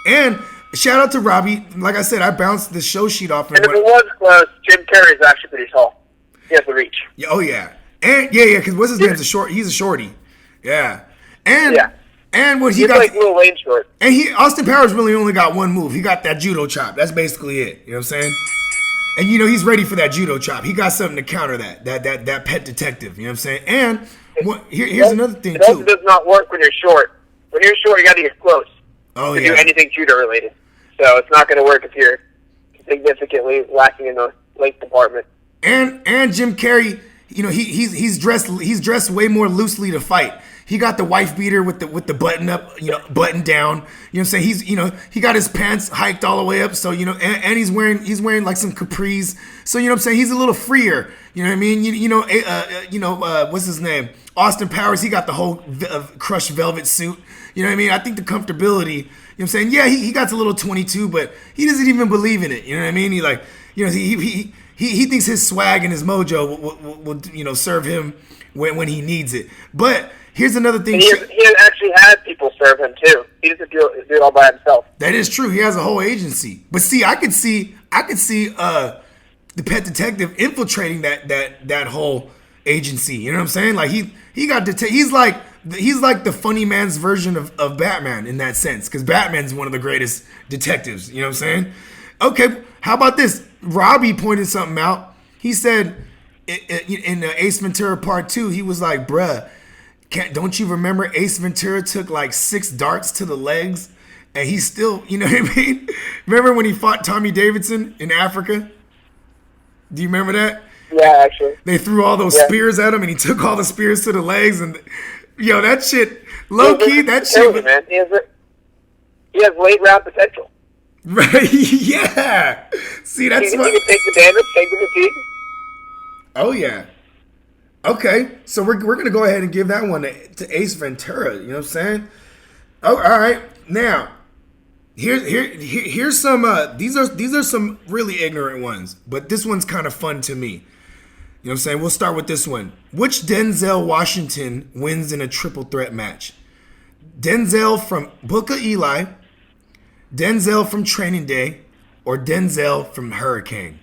yeah. shout out to Robbie. Like I said, I bounced the show sheet off. And if it was close, Jim Carrey's actually pretty tall. He has the reach. Yeah, oh yeah, and yeah, because what's his name's a short. He's a shorty. Yeah, and what he He's got like Lil Wayne short. and Austin Powers really only got one move. He got that judo chop. That's basically it. You know what I'm saying? And he's ready for that judo chop. He got something to counter that pet detective. You know what I'm saying? And here's another thing It also too. does not work when you're short. When you're short, you got to get close Oh to yeah. do anything judo related. So it's not going to work if you're significantly lacking in the length department. And Jim Carrey, he's dressed way more loosely to fight. He got the wife beater with the button up, button down. You know what I'm saying? He got his pants hiked all the way up. So and he's wearing like some capris. So you know what I'm saying? He's a little freer. You know what I mean? What's his name? Austin Powers. He got the whole crushed velvet suit. You know what I mean? I think the comfortability. You know what I'm saying? Yeah, he got a little 22, but he doesn't even believe in it. You know what I mean? He thinks his swag and his mojo will serve him when he needs it. But here's another thing. And he actually had people serve him too. He doesn't do it all by himself. That is true. He has a whole agency. But see, I could see the pet detective infiltrating that whole agency. You know what I'm saying? Like he's like the funny man's version of Batman in that sense, because Batman's one of the greatest detectives. You know what I'm saying? Okay, how about this? Robbie pointed something out. He said in Ace Ventura Part 2, he was like, bruh, don't you remember Ace Ventura took like 6 darts to the legs and he still, you know what I mean? Remember when he fought Tommy Davidson in Africa? Do you remember that? Yeah, actually. They threw all those spears at him and he took all the spears to the legs and, that shit, low key, that shit. Man. He has late round potential. Right, yeah. See, that's He what. can take the damage, take the fatigue. Oh yeah. Okay, so we're gonna go ahead and give that one to Ace Ventura. You know what I'm saying? Oh, all right. Now, here's some. These are some really ignorant ones, but this one's kind of fun to me. You know what I'm saying? We'll start with this one. Which Denzel Washington wins in a triple threat match? Denzel from Book of Eli, Denzel from Training Day, or Denzel from Hurricane?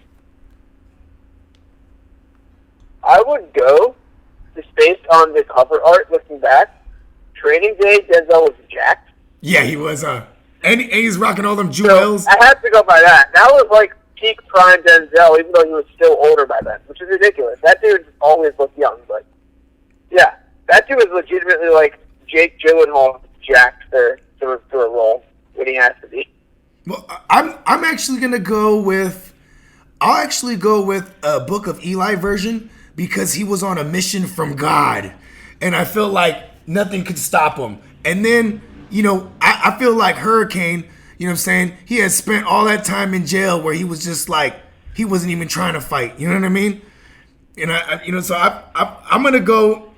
I would go, just based on the cover art looking back, Training Day, Denzel was jacked. Yeah, he was. And he's rocking all them So jewels. I have to go by that. That was like peak prime Denzel, even though he was still older by then, which is ridiculous. That dude always looked young, but yeah, that dude was legitimately like Jake Gyllenhaal jacked for a role when he has to be. Well, I'm actually gonna go with. I'll actually go with a Book of Eli version because he was on a mission from God, and I feel like nothing could stop him. And then I feel like Hurricane. You know what I'm saying? He had spent all that time in jail where he was just like he wasn't even trying to fight. You know what I mean? And so I'm gonna go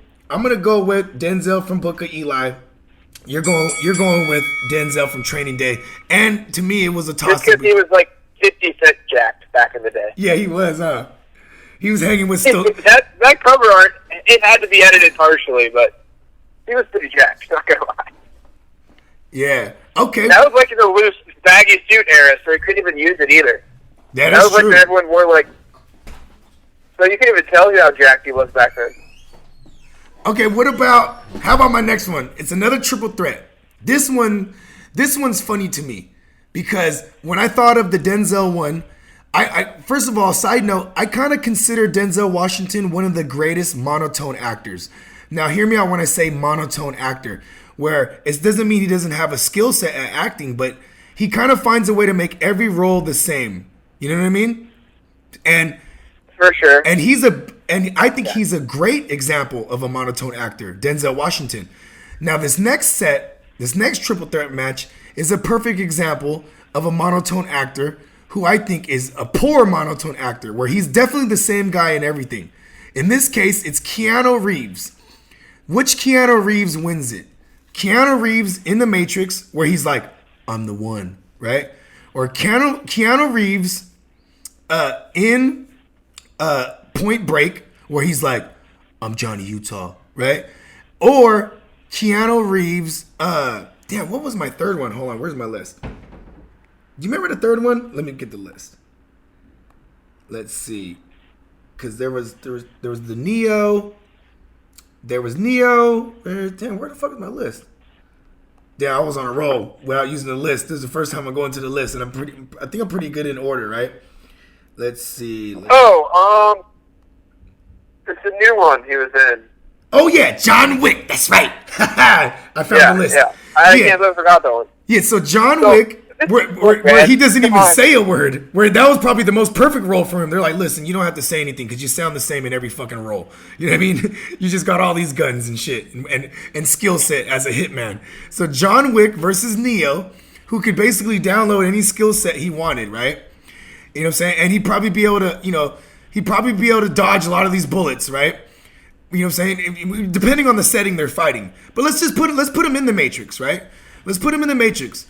with Denzel from Book of Eli. You're going with Denzel from Training Day, and to me it was a toss. Just because he was like 50 Cent jacked back in the day. Yeah, he was. He was hanging with still. that cover art, it had to be edited partially, but he was pretty jacked. Not gonna lie. Yeah. Okay. That was like in the loose baggy suit era, so he couldn't even use it either. That was is like true. when everyone wore like. So you couldn't even tell how jacked he was back then. Okay, how about my next one? It's another triple threat. This one's funny to me because when I thought of the Denzel one, I first of all, side note, I kind of consider Denzel Washington one of the greatest monotone actors. Now, hear me out when I say monotone actor, where it doesn't mean he doesn't have a skill set at acting, but he kind of finds a way to make every role the same. You know what I mean? And for sure. And I think he's a great example of a monotone actor, Denzel Washington. Now, this next triple threat match is a perfect example of a monotone actor who I think is a poor monotone actor, where he's definitely the same guy in everything. In this case, it's Keanu Reeves. Which Keanu Reeves wins it? Keanu Reeves in The Matrix, where he's like, I'm the one, right? Or Keanu Reeves in Point Break, where he's like, I'm Johnny Utah, right? Or Keanu Reeves, what was my third one? Hold on, where's my list? Do you remember the third one? Let me get the list. Let's see. Because there was the Neo. There was Neo. Damn, where the fuck is my list? Yeah, I was on a roll without using the list. This is the first time I'm going to the list, and I think I'm pretty good in order, right? Let's see. It's a new one he was in. Oh yeah, John Wick. That's right. I found the list. Yeah, I can't believe I forgot that one. Yeah, so John Wick. Where he doesn't even say a word. Where that was probably the most perfect role for him. They're like, listen, you don't have to say anything because you sound the same in every fucking role. You know what I mean? You just got all these guns and shit and skill set as a hitman. So John Wick versus Neo, who could basically download any skill set he wanted, right? You know what I'm saying? And he'd probably be able to, dodge a lot of these bullets, right? You know what I'm saying? Depending on the setting they're fighting. But let's put him in the Matrix, right? Let's put him in the Matrix,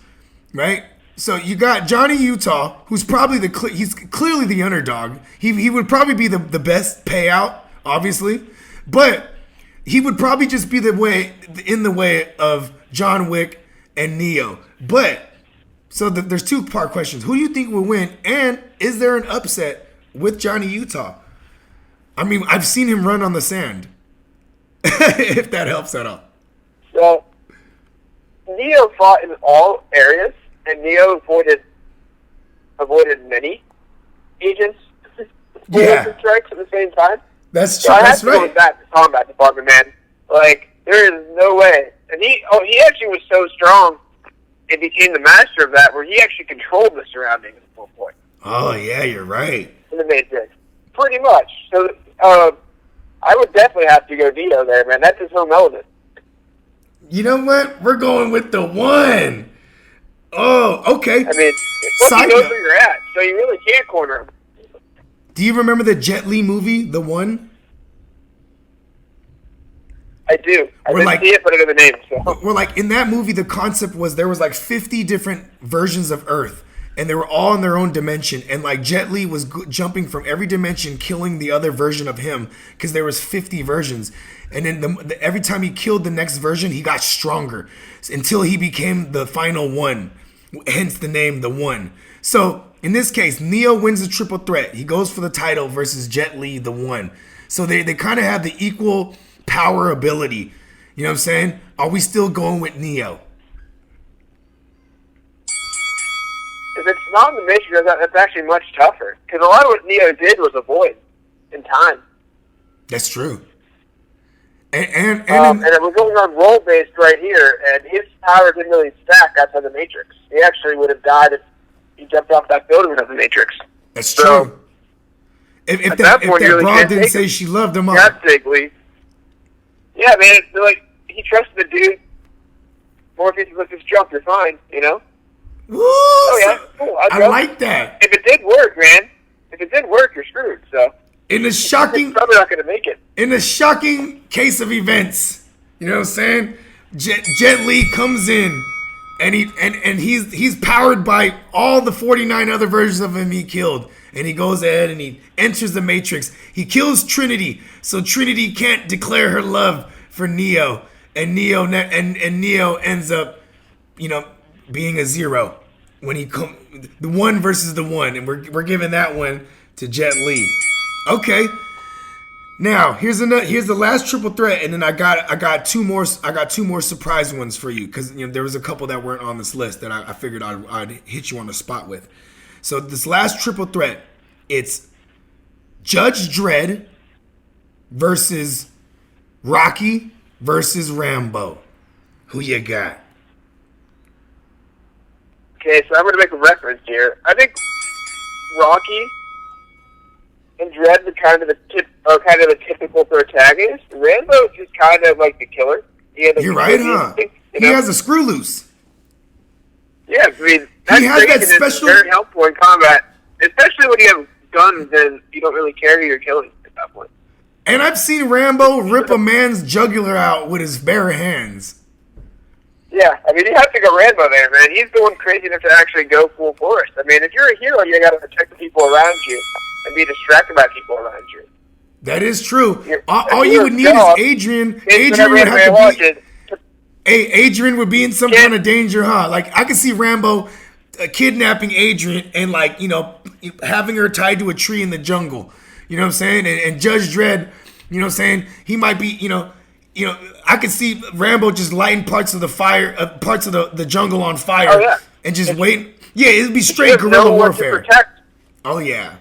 right? So you got Johnny Utah, who's probably he's clearly the underdog. He would probably be the best payout, obviously, but he would probably just be in the way of John Wick and Neo. But so there's two-part questions: who do you think will win, and is there an upset with Johnny Utah? I mean, I've seen him run on the sand. If that helps at all. So Neo fought in all areas. And Neo avoided many agents strikes at the same time. That's true. So I have to go with that combat department, man. Like, there is no way. And he actually was so strong and became the master of that, where he actually controlled the surroundings at one point. Oh yeah, you're right. In the Matrix, pretty much. So I would definitely have to go Neo there, man. That's his home element. You know what? We're going with the one. Oh, okay. I mean, he knows where you're at, so you really can't corner him. Do you remember the Jet Li movie, The One? I do. I didn't see it, but I know the name. So. We're like, in that movie, the concept was there was like 50 different versions of Earth, and they were all in their own dimension. And like Jet Li was jumping from every dimension, killing the other version of him, because there was 50 versions. And then every time he killed the next version, he got stronger until he became the final one. Hence the name, The One. So in this case, Neo wins the triple threat. He goes for the title versus Jet Li, The One. So they kind of have the equal power ability. You know what I'm saying? Are we still going with Neo? If it's not in the Matrix, that's actually much tougher. Because a lot of what Neo did was avoid in time. That's true. And we're going on role-based right here, and his power didn't really stack outside the Matrix. He actually would have died if he jumped off that building of the Matrix. That's true. If that broad didn't say she loved him, drastically. Yeah, man. Like, he trusted the dude. Morpheus was just jump, you're fine, you know? Woo! Oh, yeah. Cool. I like that. If it did work, man. If it did work, you're screwed, so. In a shocking, probably not going to make it. In a shocking case of events, you know what I'm saying? Jet Li comes in, and he's powered by all the 49 other versions of him he killed, and he goes ahead and he enters the Matrix. He kills Trinity, so Trinity can't declare her love for Neo, and Neo ends up, being a zero when he the one versus the one, and we're giving that one to Jet Li. Okay. Now here's the last triple threat, and then I got two more surprise ones for you, because there was a couple that weren't on this list that I figured I'd hit you on the spot with. So this last triple threat, it's Judge Dredd versus Rocky versus Rambo. Who you got? Okay, so I'm going to make a reference here. I think Rocky and Dredd are kind of the typical protagonist. Rambo's just kind of like the killer. You're right, huh? He has a screw loose. Yeah, I mean, that's he has that special. It's very helpful in combat, especially when you have guns and you don't really care who you're killing at that point. And I've seen Rambo rip a man's jugular out with his bare hands. Yeah, I mean, you have to go Rambo there, man. He's going crazy enough to actually go full force. I mean, if you're a hero, you got to protect the people around you and be distracted by people around you. That is true. All you would need is Adrian. Adrian would have to be. Adrian would be in some kind of danger, huh? Like, I could see Rambo kidnapping Adrian and like, having her tied to a tree in the jungle. You know what I'm saying? And Judge Dredd, you know what I'm saying? He might be, I could see Rambo just lighting parts of the fire, parts of the jungle on fire, Oh, yeah. and just waiting. Yeah, it'd be straight There's guerrilla no one to warfare. protect. Oh yeah.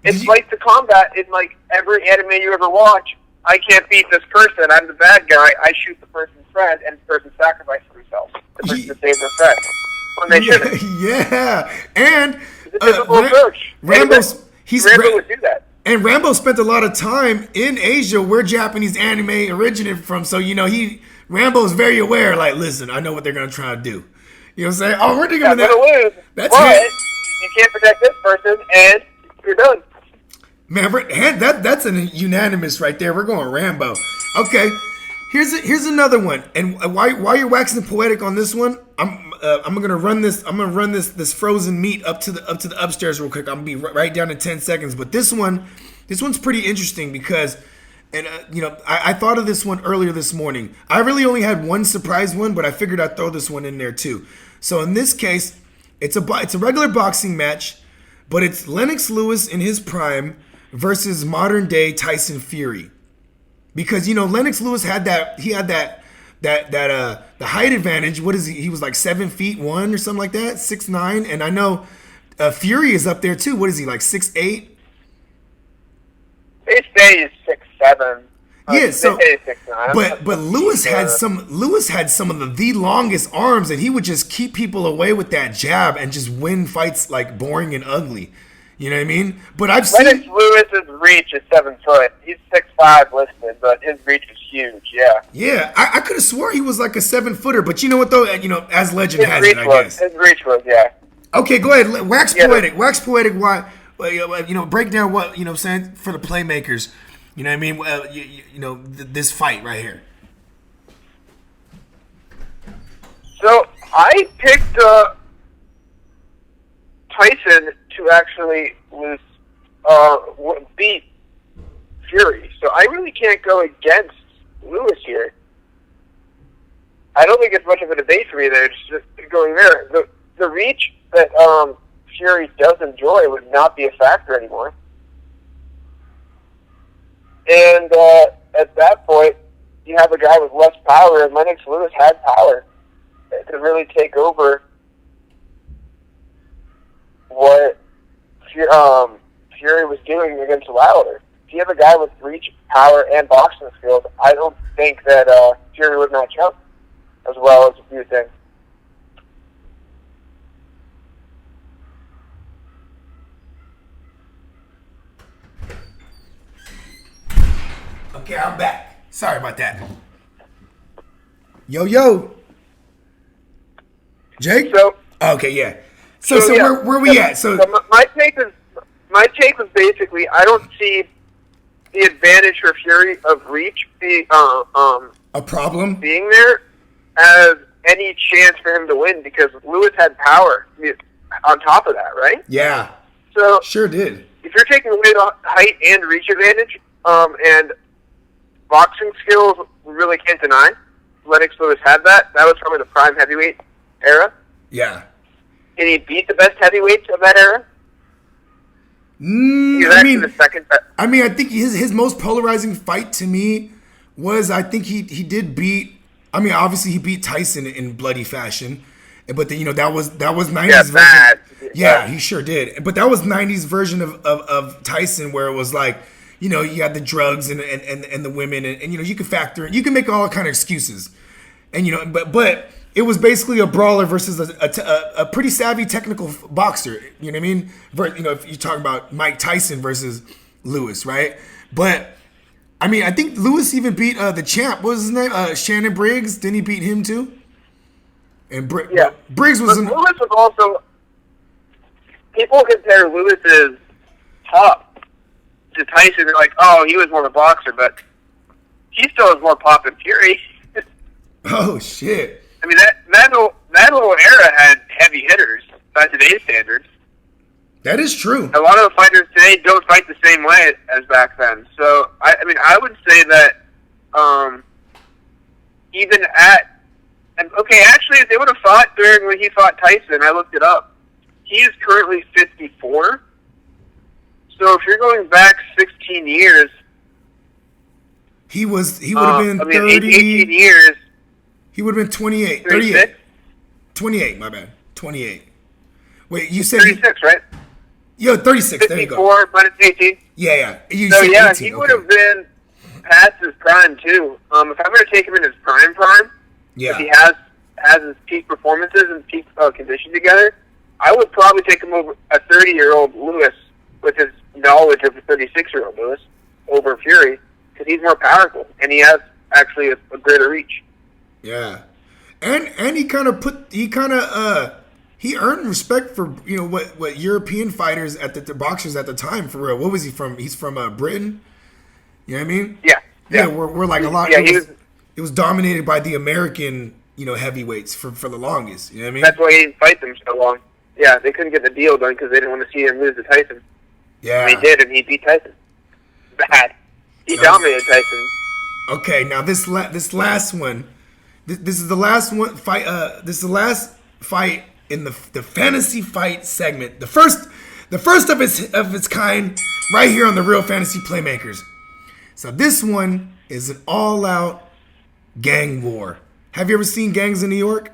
It's like the combat in like every anime you ever watch. I can't beat this person. I'm the bad guy. I shoot the person's friend, and the person sacrifices themselves. The person to save their friend. When they shouldn't. Yeah, and It's a typical approach. Rambo would do that. And Rambo spent a lot of time in Asia, where Japanese anime originated from. So Rambo's very aware. Like, listen, I know what they're gonna try to do. You know what I'm saying? Oh, we're doing You're that. gonna lose, That's but it. you can't protect this person, and you're done. Man, that's a unanimous right there. We're going Rambo. Okay, here's another one. And while you're waxing poetic on this one, I'm gonna run this frozen meat up to the upstairs real quick. I'm gonna be right down in 10 seconds. But this one's pretty interesting because, I thought of this one earlier this morning. I really only had one surprise one, but I figured I'd throw this one in there too. So in this case, it's a regular boxing match, but it's Lennox Lewis in his prime versus modern day Tyson Fury. Because Lennox Lewis had the height advantage. What is he? He was like 7'1" or something like that, 6'9", and I know Fury is up there too. What is he, like 6'8"? They say he's 6'7". Yeah, so they say 6'9". but Lewis had some of the longest arms, and he would just keep people away with that jab and just win fights like boring and ugly. You know what I mean? But I've seen Lennox Lewis's reach is 7 foot. He's 6'5" listed, but his reach is huge. Yeah. Yeah, I could have swore he was like a 7-footer, but you know what though? As legend has it, I guess. His reach was, yeah. Okay, go ahead. Wax poetic. Wax poetic. Why? Break down what saying for the playmakers. You know what I mean? This fight right here. So I picked Tyson to actually beat Fury. So I really can't go against Lewis here. I don't think it's much of a debate for me there. It's just going there. The reach that Fury does enjoy would not be a factor anymore. And at that point, you have a guy with less power, and Lennox Lewis had power to really take over what Fury was doing against Wilder. If you have a guy with reach, power, and boxing skills, I don't think that Fury would match up as well as a few things. Okay, I'm back. Sorry about that. Yo. Jake? Okay, yeah. So yeah. where we at? So my take was basically I don't see the advantage for Fury of reach a problem being there as any chance for him to win because Lewis had power on top of that, right? Yeah. So sure did. If you're taking away the height and reach advantage, and boxing skills, we really can't deny. Lennox Lewis had that. That was probably the prime heavyweight era. Yeah. Did he beat the best heavyweights of that era? The second best. I mean, I think his most polarizing fight to me was I think he did beat. I mean, obviously he beat Tyson in bloody fashion, but that was 90s version. Yeah, he sure did. But that was 90s version of Tyson where it was like, you had the drugs and the women and you can factor in, you can make all kind of excuses, and but it was basically a brawler versus a pretty savvy technical boxer. You know what I mean? If you're talking about Mike Tyson versus Lewis, right? But I mean, I think Lewis even beat the champ. What was his name? Shannon Briggs. Didn't he beat him too? And Briggs was. Lewis was also. People compare Lewis's top to Tyson. They're like, oh, he was more of a boxer, but he still has more pop than Fury. Oh shit. I mean, that whole era had heavy hitters by today's standards. That is true. A lot of the fighters today don't fight the same way as back then. So, I mean, I would say that even at And okay, actually, if they would have fought during when he fought Tyson, I looked it up. He is currently 54. So if you're going back 16 years, he would have been 30. 18 years. He would have been 28. 36? 38. 28, my bad. 28. Wait, you said 36, right? Yo, 36. There you go. 54 minus 18. Yeah. You So said yeah, 18. he would have been past his prime too. If I'm going to take him in his prime, yeah, if he has his peak performances and peak condition together, I would probably take him over a 30-year-old Lewis with his knowledge of a 36-year-old Lewis over Fury, because he's more powerful and he has actually a greater reach. Yeah, and he earned respect for what European fighters at the boxers at the time, for real. What was he from? He's from Britain. You know what I mean? Yeah. We're like a lot. Yeah, it was dominated by the American heavyweights for the longest. You know what I mean? That's why he didn't fight them so long. Yeah, they couldn't get the deal done because they didn't want to see him lose to Tyson. Yeah, and he did, and he beat Tyson. Bad. He dominated Tyson. Okay, now this last one. This is the last one fight. This is the last fight in the fantasy fight segment. The first of its kind, right here on the Real Fantasy Playmakers. So this one is an all-out gang war. Have you ever seen Gangs in New York?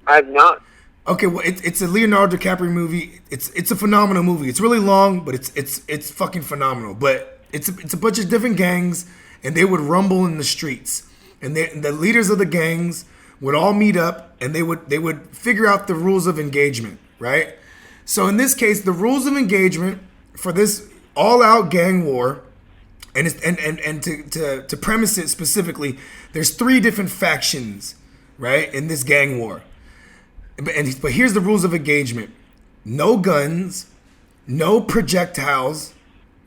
I have not. Okay, well, it's a Leonardo DiCaprio movie. It's a phenomenal movie. It's really long, but it's fucking phenomenal. But it's a bunch of different gangs, and they would rumble in the streets. And the leaders of the gangs would all meet up, and they would figure out the rules of engagement, right? So in this case, the rules of engagement for this all-out gang war, and to premise it specifically, there's 3 different factions, right, in this gang war. But here's the rules of engagement: no guns, no projectiles,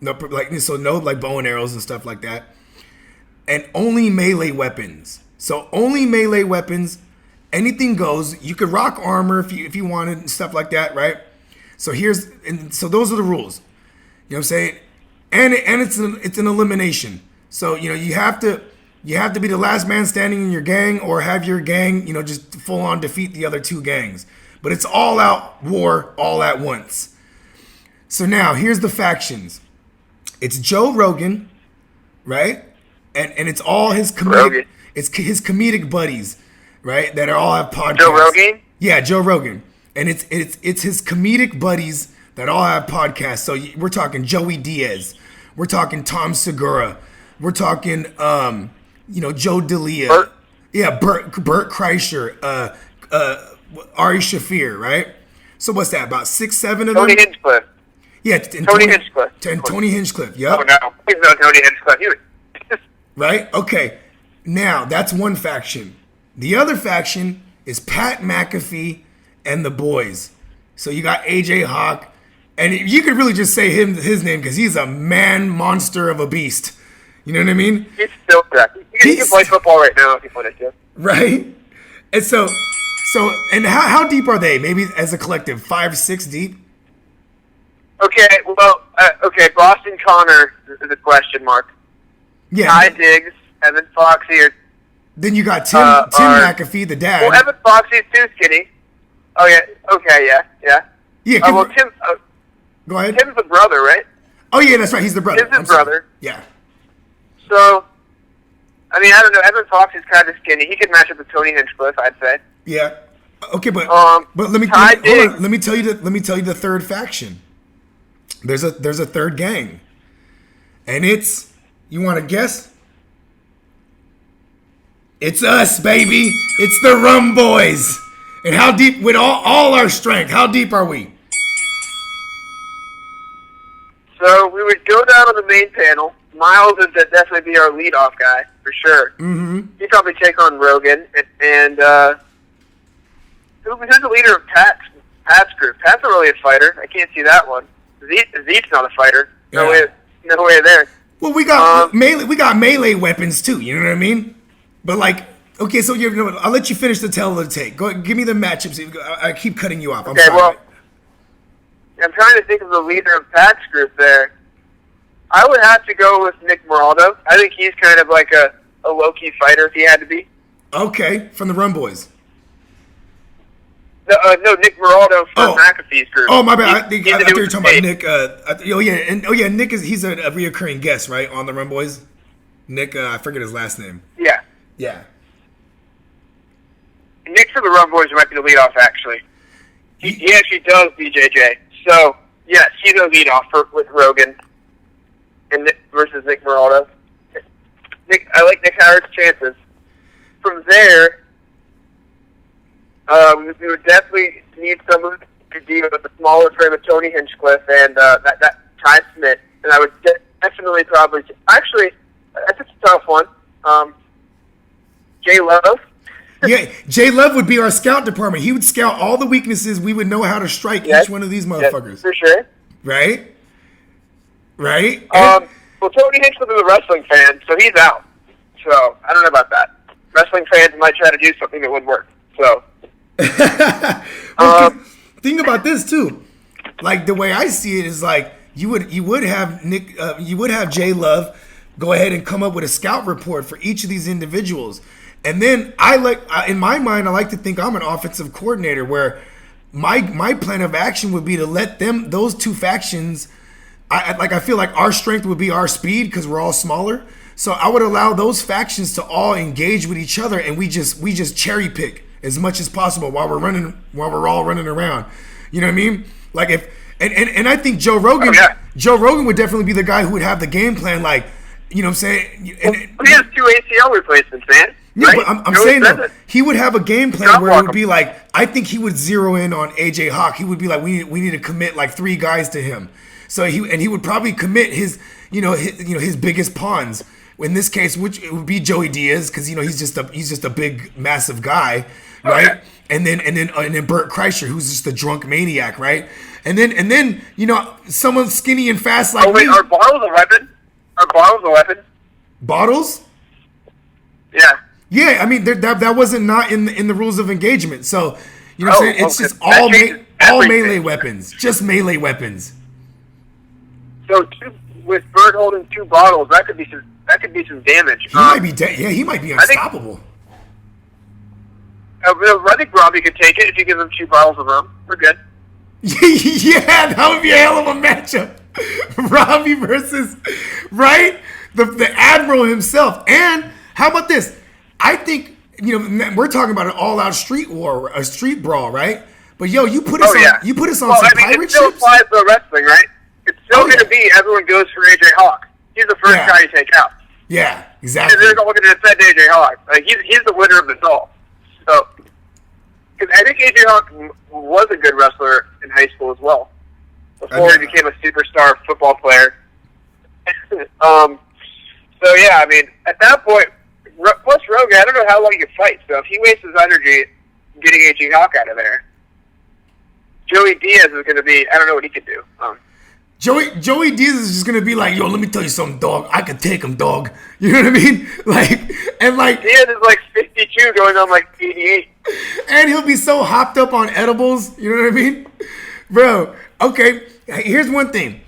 no bow and arrows and stuff like that. And only melee weapons. So only melee weapons. Anything goes. You could rock armor if you wanted and stuff like that, right? So those are the rules. You know what I'm saying? And it's an elimination. So you have to be the last man standing in your gang, or have your gang just full on defeat the other 2 gangs. But it's all out war all at once. So now here's the factions. It's Joe Rogan, right? And it's all his comedic, it's his comedic buddies, right? That all have podcasts. Joe Rogan? Yeah, Joe Rogan. And it's his comedic buddies that all have podcasts. So we're talking Joey Diaz, we're talking Tom Segura, we're talking Joe D'Elia, Bert? Yeah, Bert Kreischer, Ari Shafir, right? So what's that? About 6, 7 of them. Tony Hinchcliffe. Yeah, Tony Hinchcliffe. And Tony Hinchcliffe. Yep. Oh no, please no Tony Hinchcliffe. Right? Okay. Now, that's one faction. The other faction is Pat McAfee and the boys. So you got AJ Hawk, and you could really just say his name because he's a man monster of a beast. You know what I mean? He's still crack. He can play football right now if he wanted to. Right? And so and how deep are they? Maybe as a collective, 5, 6 deep? Okay, well, Boston Connor is a question mark. Yeah. Ty Diggs, Evan Foxy, or then you got Tim McAfee, the dad. well, Evan Foxy's too skinny. Oh yeah, okay, yeah. Yeah. Well, Tim. Go ahead. Tim's the brother, right? Oh yeah, that's right. He's the brother. Tim's his brother. Yeah. So, I mean, I don't know. Evan Foxy's kind of skinny. He could match up with Tony Hinchcliffe, I'd say. Yeah. Okay, but let me Ty hold on. Let me tell you the third faction. There's a third gang, and it's. You want to guess? It's us, baby. It's the Rumboyz. And how deep, with all our strength, how deep are we? So we would go down on the main panel. Miles would definitely be our leadoff guy, for sure. Mm-hmm. He'd probably take on Rogan. And who's the leader of Pat's group? Pat's not really a fighter. I can't see that one. Zeke's not a fighter. No way there. Well, we got melee weapons too. You know what I mean? But okay, so I'll let you finish the tale of the tape. Go, give me the matchups. I keep cutting you off. I'm sorry. Well, I'm trying to think of the leader of Pat's group there. I would have to go with Nick Moraldo. I think he's kind of like a low-key fighter if he had to be. Okay, from the Rumboyz. No, Nick Moraldo from McAfee's group. Oh, my bad. I think you were talking about Nate. Nick. Nick he's a reoccurring guest, right, on the Rumboyz. Nick, I forget his last name. Yeah. Yeah. Nick for the Rumboyz might be the leadoff, actually. He actually does BJJ. So, yes, he's a leadoff with Rogan and versus Nick Moraldo. I like Nick Howard's chances. From there, we would definitely need someone to deal with the smaller frame of Tony Hinchcliffe and that Ty Smith. And I would definitely probably... Actually, that's a tough one. Jay Love. Yeah, Jay Love would be our scout department. He would scout all the weaknesses. We would know how to strike each one of these motherfuckers. Yes, for sure. Right? Right? Well, Tony Hinchcliffe is a wrestling fan, so he's out. So, I don't know about that. Wrestling fans might try to do something that would work. So... think about this, too. Like, the way I see it is like, you would have Nick, you would have Jay Love go ahead and come up with a scout report for each of these individuals. And then in my mind, I like to think I'm an offensive coordinator where my plan of action would be to let those two factions, I feel like our strength would be our speed because we're all smaller. So I would allow those factions to all engage with each other, and we just cherry pick as much as possible while we're all running around. You know what I mean? Like and I think Joe Rogan would definitely be the guy who would have the game plan, like, you know what I'm saying? Well, he has 2 ACL replacements, man. Yeah, right? but I'm saying though, he would have a game plan where it would be like, I think he would zero in on AJ Hawk. He would be like, we need to commit like 3 guys to him. So he would probably commit his biggest pawns. In this case, which it would be Joey Diaz, because he's just a big massive guy, right? Okay. And then Bert Kreischer, who's just a drunk maniac, right? And then someone skinny and fast like me. Are bottles a weapon? Are bottles a weapon? Bottles? Yeah. Yeah, I mean that wasn't not in the rules of engagement. So you know what I'm saying? It's just all melee weapons, just melee weapons. So with Bird holding 2 bottles, that could be some damage. He might be he might be unstoppable. I think Robbie could take it if you give him 2 bottles of rum. We're good. Yeah, that would be a hell of a matchup. Robbie versus the Admiral himself. And how about this? I think we're talking about an all-out street war, a street brawl, right? But you put us on some pirate it still ships. applies to wrestling, right? It's still going to be everyone goes for AJ Hawk. He's the first guy you take out. Yeah, exactly. They're all going to defend AJ Hawk. Like he's the winner of this all. So, because I think AJ Hawk was a good wrestler in high school as well, before he became a superstar football player. So yeah, I mean, at that point, plus Rogan, I don't know how long he could fight. So if he wastes his energy getting AJ Hawk out of there, Joey Diaz is going to be, I don't know what he could do. Joey Diaz is just gonna be like, yo, let me tell you something, dog. I could take him, dog. You know what I mean? Diaz is like 52, going on like 88, and he'll be so hopped up on edibles. You know what I mean, bro? Okay, here's one thing.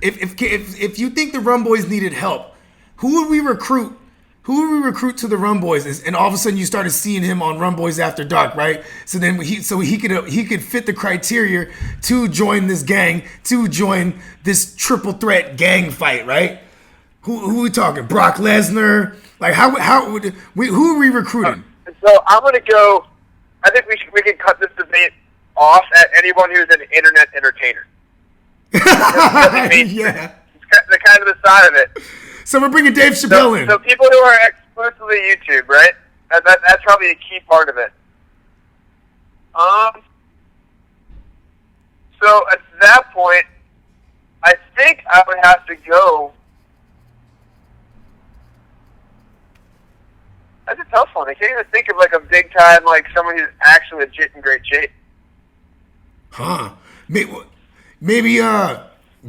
If you think the Rumboyz needed help, who would we recruit? Who would we recruit to the Rumboyz? And all of a sudden, you started seeing him on Rumboyz After Dark, right? So then he could fit the criteria to join this gang, to join this triple threat gang fight, right? Who are we talking? Brock Lesnar? Like who are we recruiting? So I'm gonna go. I think we can cut this debate off at anyone who's an internet entertainer. Yeah, the kind of the side of it. So we're bringing Dave Chappelle in. So people who are exclusively YouTube, right? That's probably a key part of it. So at that point, I think I would have to go. That's a tough one. I can't even think of like a big time, like someone who's actually legit in great shape. Huh? Maybe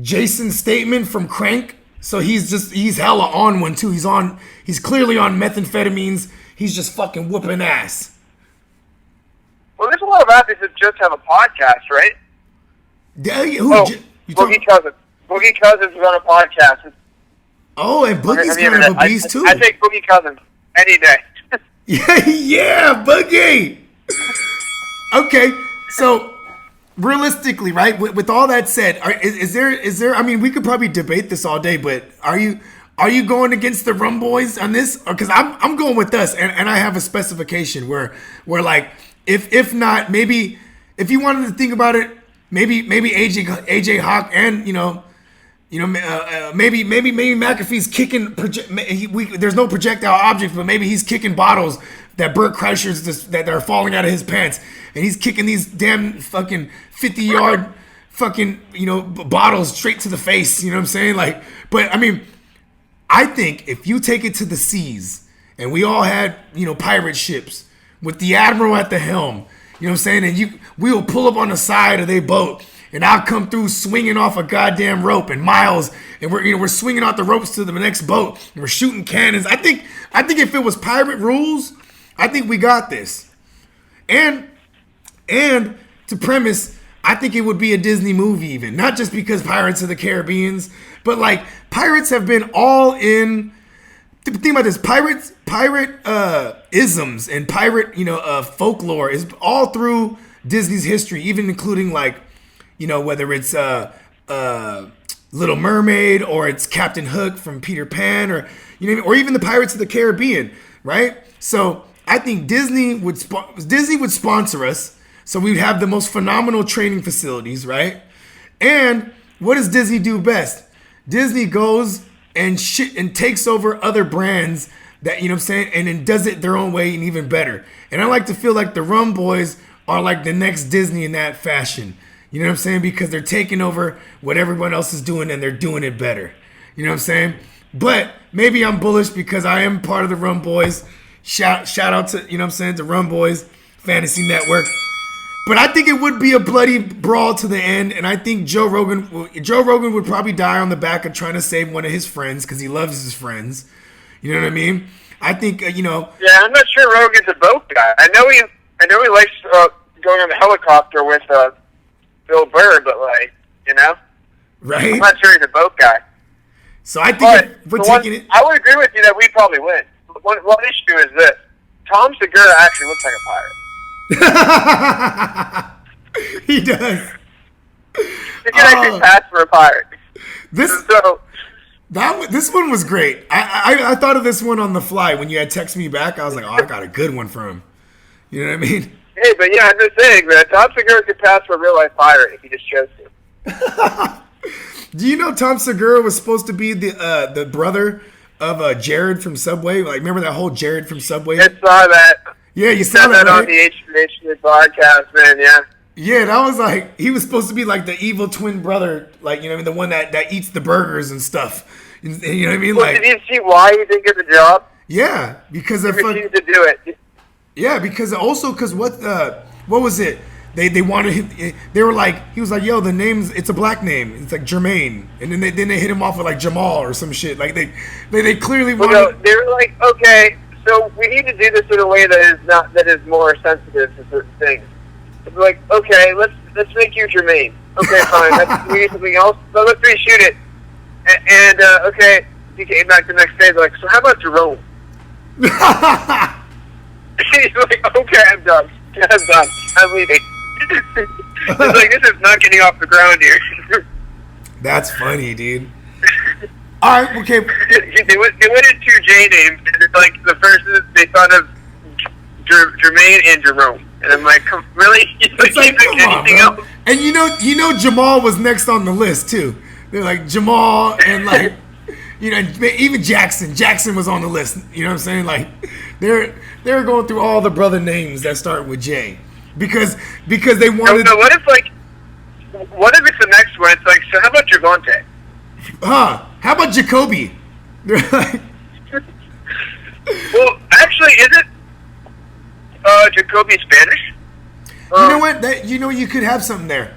Jason Statham from Crank. So he's hella on one too. He's clearly on methamphetamines. He's just fucking whooping ass. Well, there's a lot of athletes that just have a podcast, right? Boogie Cousins. Boogie Cousins is on a podcast. Oh, and Boogie's kind of a beast too. I take Boogie Cousins any day. Yeah, Boogie. Okay, so realistically, right? With all that said, is there? I mean, we could probably debate this all day, but are you going against the Rumboyz on this? Because I'm going with us, and I have a specification where like if not, maybe if you wanted to think about it, maybe AJ Hawk and maybe McAfee's kicking. There's no projectile objects, but maybe he's kicking bottles that Burt Kreischer's that are falling out of his pants, and he's kicking these damn fucking 50-yard fucking bottles straight to the face. You know what I'm saying? Like, but I mean, I think if you take it to the seas, and we all had pirate ships with the admiral at the helm, you know what I'm saying, and we will pull up on the side of their boat. And I'll come through swinging off a goddamn rope and Miles, and we're swinging out the ropes to the next boat, and we're shooting cannons. I think if it was pirate rules, I think we got this. And to premise, I think it would be a Disney movie even, not just because Pirates of the Caribbean's, but like pirates have been all in. Think about this: pirate isms and pirate folklore is all through Disney's history, even including like. Whether it's Little Mermaid or it's Captain Hook from Peter Pan or or even the Pirates of the Caribbean, right? So I think Disney would sponsor us, so we'd have the most phenomenal training facilities, right? And what does Disney do best? Disney goes and takes over other brands that and then does it their own way and even better. And I like to feel like the Rumboyz are like the next Disney in that fashion. You know what I'm saying? Because they're taking over what everyone else is doing and they're doing it better. You know what I'm saying? But maybe I'm bullish because I am part of the Rumboyz. Shout out to, the Rumboyz Fantasy Network. But I think it would be a bloody brawl to the end. And I think Joe Rogan would probably die on the back of trying to save one of his friends because he loves his friends. You know what I mean? I think, Yeah, I'm not sure Rogan's a boat guy. I know he likes going on the helicopter with Bill Burr, but right? I'm not sure he's a boat guy. So I think if we're taking it, I would agree with you that we probably win. One issue is this: Tom Segura actually looks like a pirate. He does. He can actually pass for a pirate. This one was great. I thought of this one on the fly when you had texted me back. I was like, I got a good one for him. You know what I mean? Hey, but yeah, I'm just saying, man. Tom Segura could pass for a real-life pirate if he just chose to. Do you know Tom Segura was supposed to be the brother of Jared from Subway? Like, remember that whole Jared from Subway? I saw that. Yeah, you saw that, right? On the HNH podcast, man, yeah. Yeah, that was like, he was supposed to be like the evil twin brother, like, the one that eats the burgers and stuff. You know what I mean? Well, did you see why he didn't get the job? Yeah, because of... He refused to do it. Yeah, because what was it? They wanted him. They were like, he was like, yo, the name's, it's a black name. It's like Jermaine, and then they hit him off with like Jamal or some shit. Like they clearly wanted. Well, no, they were like, okay, so we need to do this in a way that is more sensitive to certain things. So they're like, okay, let's make you Jermaine. Okay, fine. We need something else. So let's reshoot it. And okay, he came back the next day. They're like, so how about Jerome? He's like, okay, I'm done. I'm leaving. He's like, this is not getting off the ground here. That's funny, dude. All right, okay. They went into J names. And like the first, they thought of Jermaine and Jerome, and I'm like, really? It's like, come on, bro. And you know, Jamal was next on the list too. They're like Jamal and like. Even Jackson. Jackson was on the list. You know what I'm saying? Like, they're going through all the brother names that start with J, because they wanted. No, what if it's the next one? It's like, so how about Javante? How about Jacoby? Well, actually, is it Jacoby Spanish? You know what? You could have something there.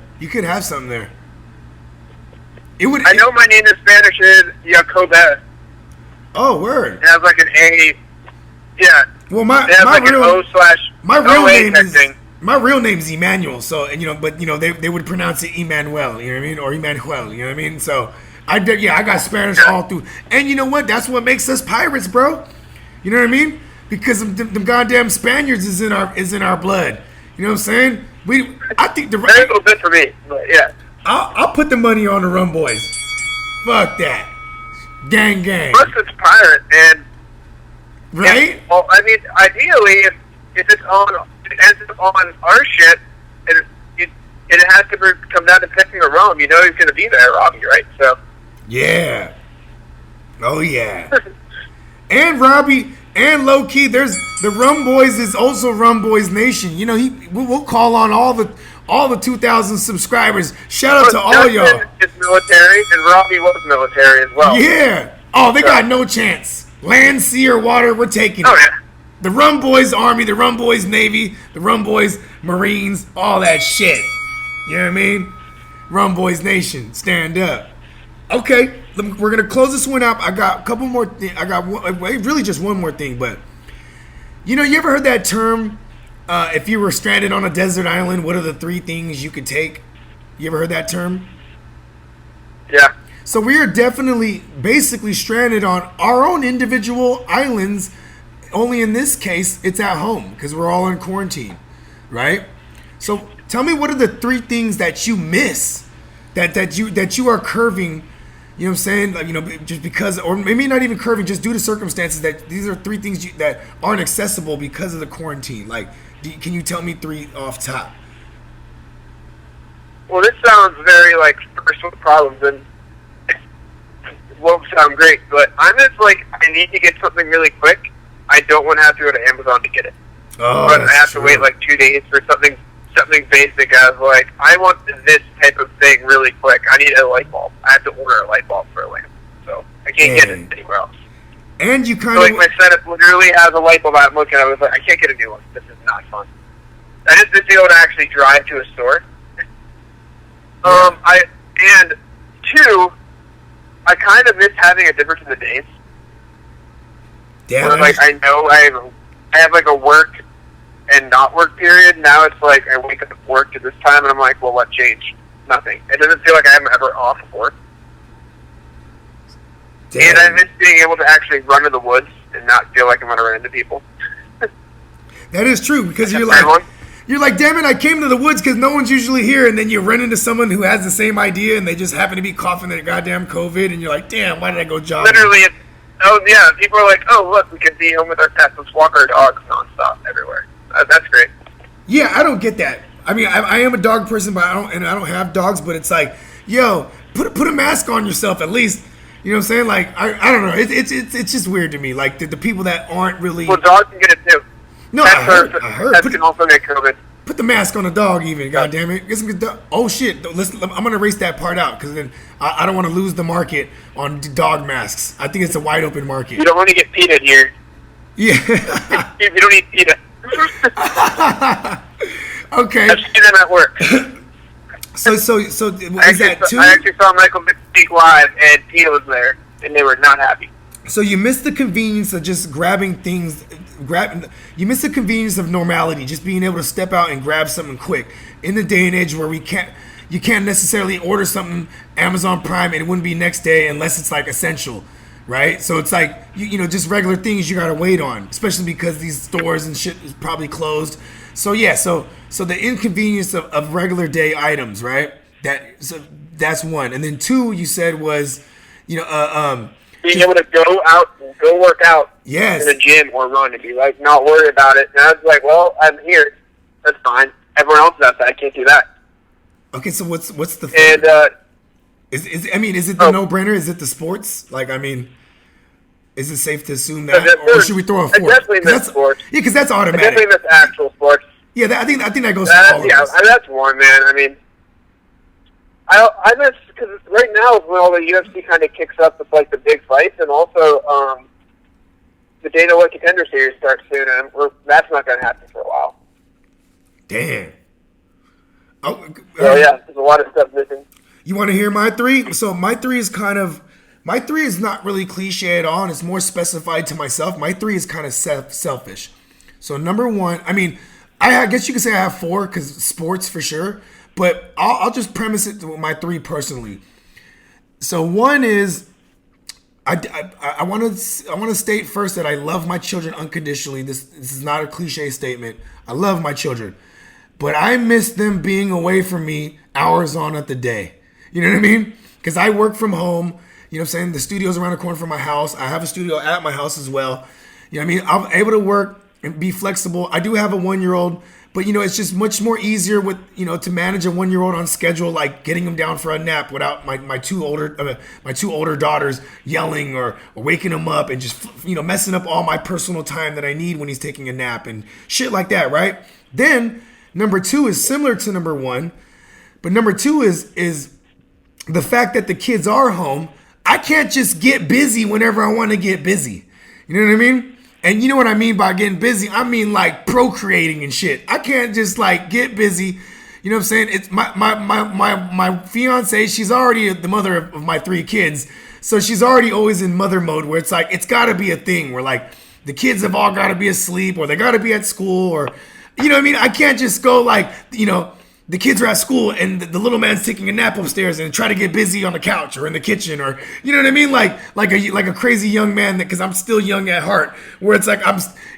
I know my name in Spanish is Jacobe. Oh, word. It has like an A. Yeah. Well, my real name is Emmanuel. So, but they would pronounce it Emmanuel. You know what I mean? Or Emmanuel. You know what I mean? So, I got Spanish all through. And you know what? That's what makes us pirates, bro. You know what I mean? because them goddamn Spaniards is in our blood. You know what I'm saying? I think Very little bit for me, but yeah. I'll put the money on the Rumboyz. Fuck that. Gang. Plus, it's pirate, and Right? well, I mean, ideally, if it ends up on our shit, it has to come down to picking a rum. You know he's going to be there, Robbie, right? So. Yeah. Oh yeah. And Robbie and low key, there's the Rumboyz is also Rumboyz Nation. You know, we'll call on all the 2,000 subscribers. Shout out to all y'all. Is military, and Robbie was military as well. Yeah. Oh, they got no chance. Land, sea, or water, we're taking it. Oh yeah. The Rumboyz Army, the Rumboyz Navy, the Rumboyz Marines, all that shit. You know what I mean? Rumboyz Nation, stand up. Okay, we're gonna close this one up. I got a couple more. I got really just one more thing, but you know, you ever heard that term? If you were stranded on a desert island, what are the 3 things you could take? You ever heard that term? Yeah. So we are definitely basically stranded on our own individual islands. Only in this case, it's at home because we're all in quarantine, right? So tell me, what are the 3 things that you miss, that you are curving? You know what I'm saying? Like, you know, just because, or maybe not even curving, just due to circumstances, that these are 3 things that aren't accessible because of the quarantine. Like, can you tell me 3 off top? Well, this sounds very like first world problems, and it won't sound great, but I'm just like, I need to get something really quick. I don't want to have to go to Amazon to get it. Oh, but I have true. to wait like 2 days for something basic. As like, I want this type of thing really quick. I need a light bulb. I have to order a light bulb for a lamp, so I can't get it anywhere else. And you kind So, of like, my setup literally has a light bulb I'm looking at. I was like, I can't get a new one. This is not fun. I just didn't be able to actually drive to a store. And 2, I kind of miss having a difference in the days. damn. Where, like, I know I have like a work and not work period. Now it's like I wake up at work at this time, and I'm like, well, what changed? Nothing. It doesn't feel like I'm ever off of work. And I miss being able to actually run in the woods and not feel like I'm going to run into people. That is true, because That's you're my one. like, damn it, I came to the woods because no one's usually here, and then you run into someone who has the same idea, and they just happen to be coughing their goddamn COVID, and you're like, damn, why did I go jogging? Literally, people are like, oh, look, we can be home with our pets. Let's walk our dogs nonstop everywhere. That's great. Yeah, I don't get that. I mean, I am a dog person, but I don't have dogs. But it's like, yo, put a mask on yourself at least. You know what I'm saying? Like, I don't know. It's just weird to me. Like the people that aren't really. Well, dogs can get it too. No, I heard. Pets can also get COVID. Put the mask on the dog, even. God damn it! Oh shit! I'm gonna erase that part out because then I don't want to lose the market on dog masks. I think it's a wide open market. You don't want to get PETA here. Yeah. You don't need PETA. Okay. I've seen them at work. So is that 2? I actually saw Michael Vick speak live, and PETA was there, and they were not happy. So you miss the convenience of just grabbing things. You miss the convenience of normality, just being able to step out and grab something quick. In the day and age where you can't necessarily order something Amazon Prime and it wouldn't be next day unless it's like essential, right? So it's like you know, just regular things you gotta wait on, especially because these stores and shit is probably closed. So yeah, so the inconvenience of regular day items, right? That's 1, and then 2 you said was, you know, Being able to go work out yes, in the gym or run and be like, not worry about it. And I was like, well, I'm here. That's fine. Everyone else is outside. I can't do that. Okay, so what's the And is it the no-brainer? Is it the sports? Like, I mean, is it safe to assume that, or should we throw a 4? I definitely miss sports. Yeah, because that's I automatic. definitely miss actual sports. Yeah, I think that goes for all of us. That's one, man. I mean, I miss, because right now is when all the UFC kind of kicks up with like the big fights, and also the Dana White Contender Series starts soon, and that's not going to happen for a while. Damn. Oh, So yeah, there's a lot of stuff missing. You want to hear my 3? So my 3 is not really cliche at all, and it's more specified to myself. My 3 is kind of selfish. So number 1, I mean, I guess you could say I have 4 because sports for sure, but I'll just premise it with my 3 personally. So 1 is I want to state first that I love my children unconditionally. This is not a cliche statement. I love my children, but I miss them being away from me hours on at the day. You know what I mean? Because I work from home. You know what I'm saying? The studio's around the corner from my house. I have a studio at my house as well. You know what I mean? I'm able to work and be flexible. I do have a 1-year-old, but it's just much more easier with to manage a 1-year-old on schedule, like getting him down for a nap without my two older daughters yelling or waking him up and just messing up all my personal time that I need when he's taking a nap and shit like that, right? Then number 2 is similar to number 1, but number 2 is the fact that the kids are home. I can't just get busy whenever I want to get busy. You know what I mean? And you know what I mean by getting busy? I mean like procreating and shit. I can't just like get busy. You know what I'm saying? It's my fiance, she's already the mother of my 3 kids. So she's already always in mother mode where it's like, it's got to be a thing where like the kids have all got to be asleep or they got to be at school or, you know what I mean? I can't just go like, the kids are at school and the little man's taking a nap upstairs and try to get busy on the couch or in the kitchen or, you know what I mean? Like a crazy young man because I'm still young at heart where it's like,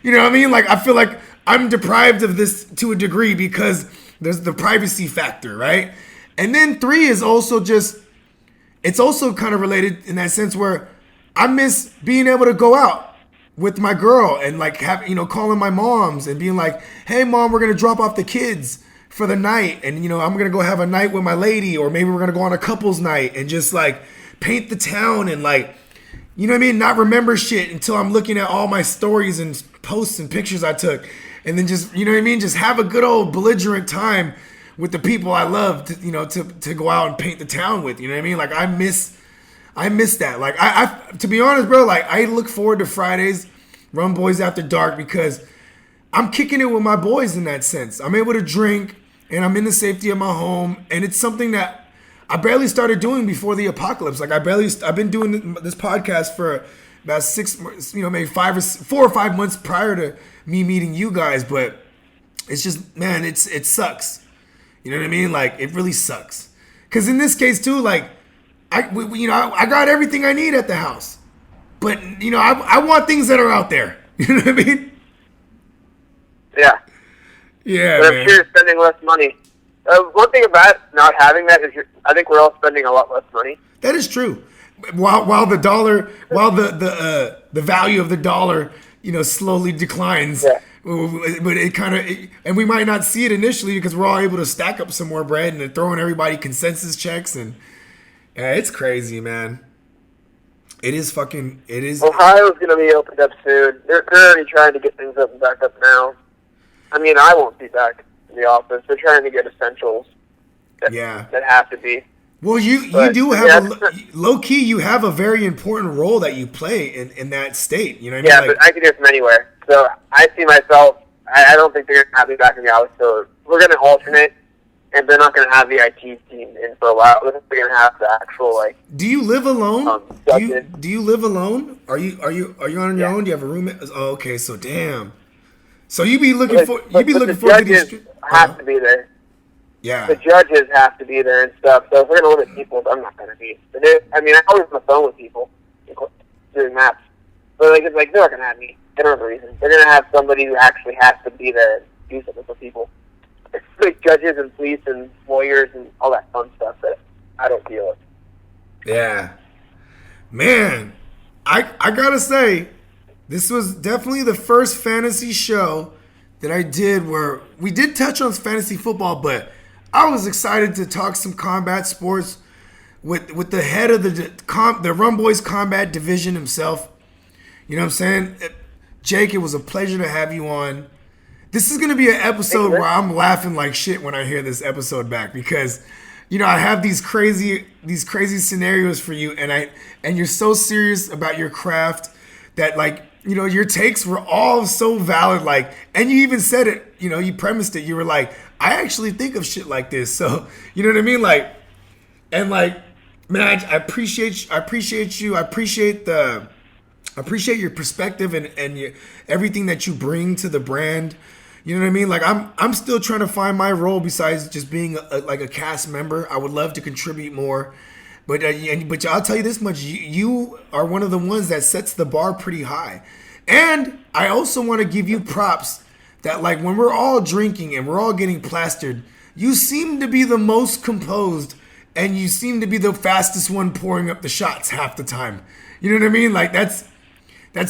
you know what I mean? Like, I feel like I'm deprived of this to a degree because there's the privacy factor, right? And then 3 is also it's also kind of related in that sense where I miss being able to go out with my girl and like calling my moms and being like, hey mom, we're going to drop off the kids for the night and I'm gonna go have a night with my lady or maybe we're gonna go on a couple's night and just like paint the town and like you know what I mean, not remember shit until I'm looking at all my stories and posts and pictures I took and then just just have a good old belligerent time with the people I love to go out and paint the town with. You know what I mean? Like I miss that. Like I to be honest, bro, like I look forward to Fridays, Rumboyz After Dark, because I'm kicking it with my boys in that sense. I'm able to drink and I'm in the safety of my home, and it's something that I barely started doing before the apocalypse. Like I've been doing this podcast for about 6, maybe 4 or 5 months prior to me meeting you guys, but it's just, man, it sucks. You know what I mean? Like it really sucks. Cause in this case too, like I got everything I need at the house, but I want things that are out there. You know what I mean? Yeah. Yeah, but I'm man. sure you're spending less money. One thing about not having that is I think we're all spending a lot less money. That is true. While the dollar, the value of the dollar, slowly declines. Yeah. But it kind of, and we might not see it initially because we're all able to stack up some more bread and they're throwing everybody consensus checks and it's crazy, man. It is. Ohio's going to be opened up soon. They're already trying to get things back up now. I mean, I won't be back in the office. They're trying to get essentials that have to be. Well, you do have low key. You have a very important role that you play in that state. You know what I mean? Yeah, but I can do it from anywhere. So I see myself. I don't think they're going to have me back in the office. So we're going to alternate, and they're not going to have the IT team in for a while. They're going to have the actual Do you live alone? Do you live alone? Are you on your own? Do you have a roommate? Oh, okay. So damn. So you be looking forward to these. Have to be there. Yeah. The judges have to be there and stuff. So if we're going to limit people, I'm not going to be. I mean, I always on the phone with people doing maps. But they're not going to have me. They don't have a reason. They're going to have somebody who actually has to be there and do something for people. It's like judges and police and lawyers and all that fun stuff that I don't deal with. Yeah. Man, I got to say, this was definitely the first fantasy show that I did where we did touch on fantasy football, but I was excited to talk some combat sports with the head of the Rumboyz combat division himself. You know what I'm saying? Jake, it was a pleasure to have you on. This is going to be an episode where I'm laughing like shit when I hear this episode back because, I have these crazy scenarios for you and you're so serious about your craft that your takes were all so valid, and you even said it, you premised it. You were like, I actually think of shit like this. So, you know what I mean? Man, I appreciate you. I appreciate your perspective and everything that you bring to the brand. You know what I mean? I'm still trying to find my role besides just being a cast member. I would love to contribute more. But I'll tell you this much: you are one of the ones that sets the bar pretty high. And I also want to give you props that, like, when we're all drinking and we're all getting plastered, you seem to be the most composed, and you seem to be the fastest one pouring up the shots half the time. You know what I mean? Like, that's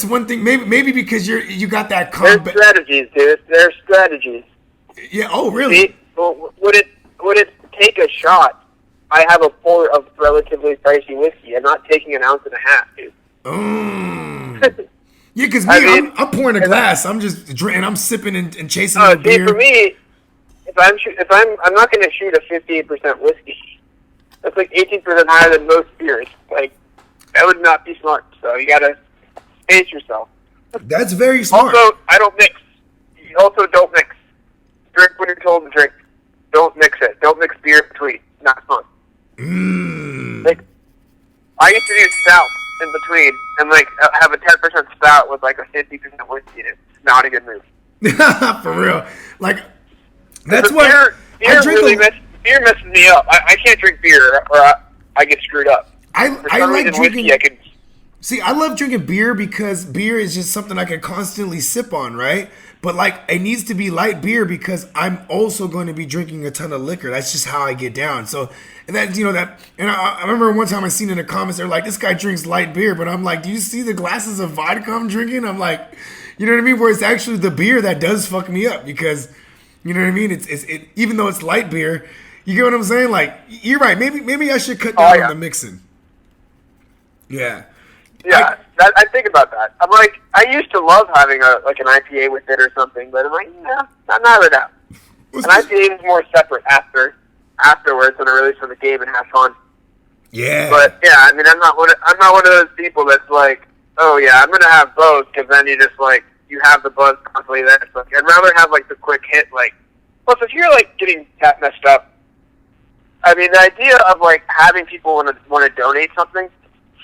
one thing. Maybe because you got that There's strategies, dude. There's strategies. Yeah. Oh, really? See, well, would it take a shot? I have a pour of relatively pricey whiskey. I'm not taking an ounce and a half, dude. Yeah, because I'm pouring a glass. I'm just drinking. I'm sipping and chasing the beer. For me, I'm not going to shoot a 58% whiskey. That's like 18% higher than most beers. Like, that would not be smart. So you got to pace yourself. That's very smart. Also, I don't mix. You also don't mix. Drink when you're told to drink. Don't mix it. Don't mix beer between. Not fun. Like, I used to do stout in between and like have a 10% stout with like a 50% whiskey in it. Not a good move. For real. Like, that's what beer really beer messes me up. I can't drink beer or I get screwed up. I like drinking. Whiskey, See, I love drinking beer because beer is just something I can constantly sip on, right? But, like, it needs to be light beer because I'm also going to be drinking a ton of liquor. That's just how I get down. So, and that, and I remember one time I seen in the comments, they're like, this guy drinks light beer. But I'm like, do you see the glasses of vodka I'm drinking? I'm like, you know what I mean? Where it's actually the beer that does fuck me up because, you know what I mean? It's even though it's light beer, you get what I'm saying? Like, you're right. Maybe I should cut down on the mixing. Yeah. Yeah, I think about that. I'm like, I used to love having an IPA with it or something, but I'm like, no, not right now. An IPA is more separate afterwards when I release from the game and have fun. Yeah. But yeah, I mean, I'm not one of those people that's like, oh yeah, I'm gonna have both because then you just like you have the buzz constantly there. It's like I'd rather have like the quick hit. Like, plus if you're like getting that messed up, I mean, the idea of like having people want to donate something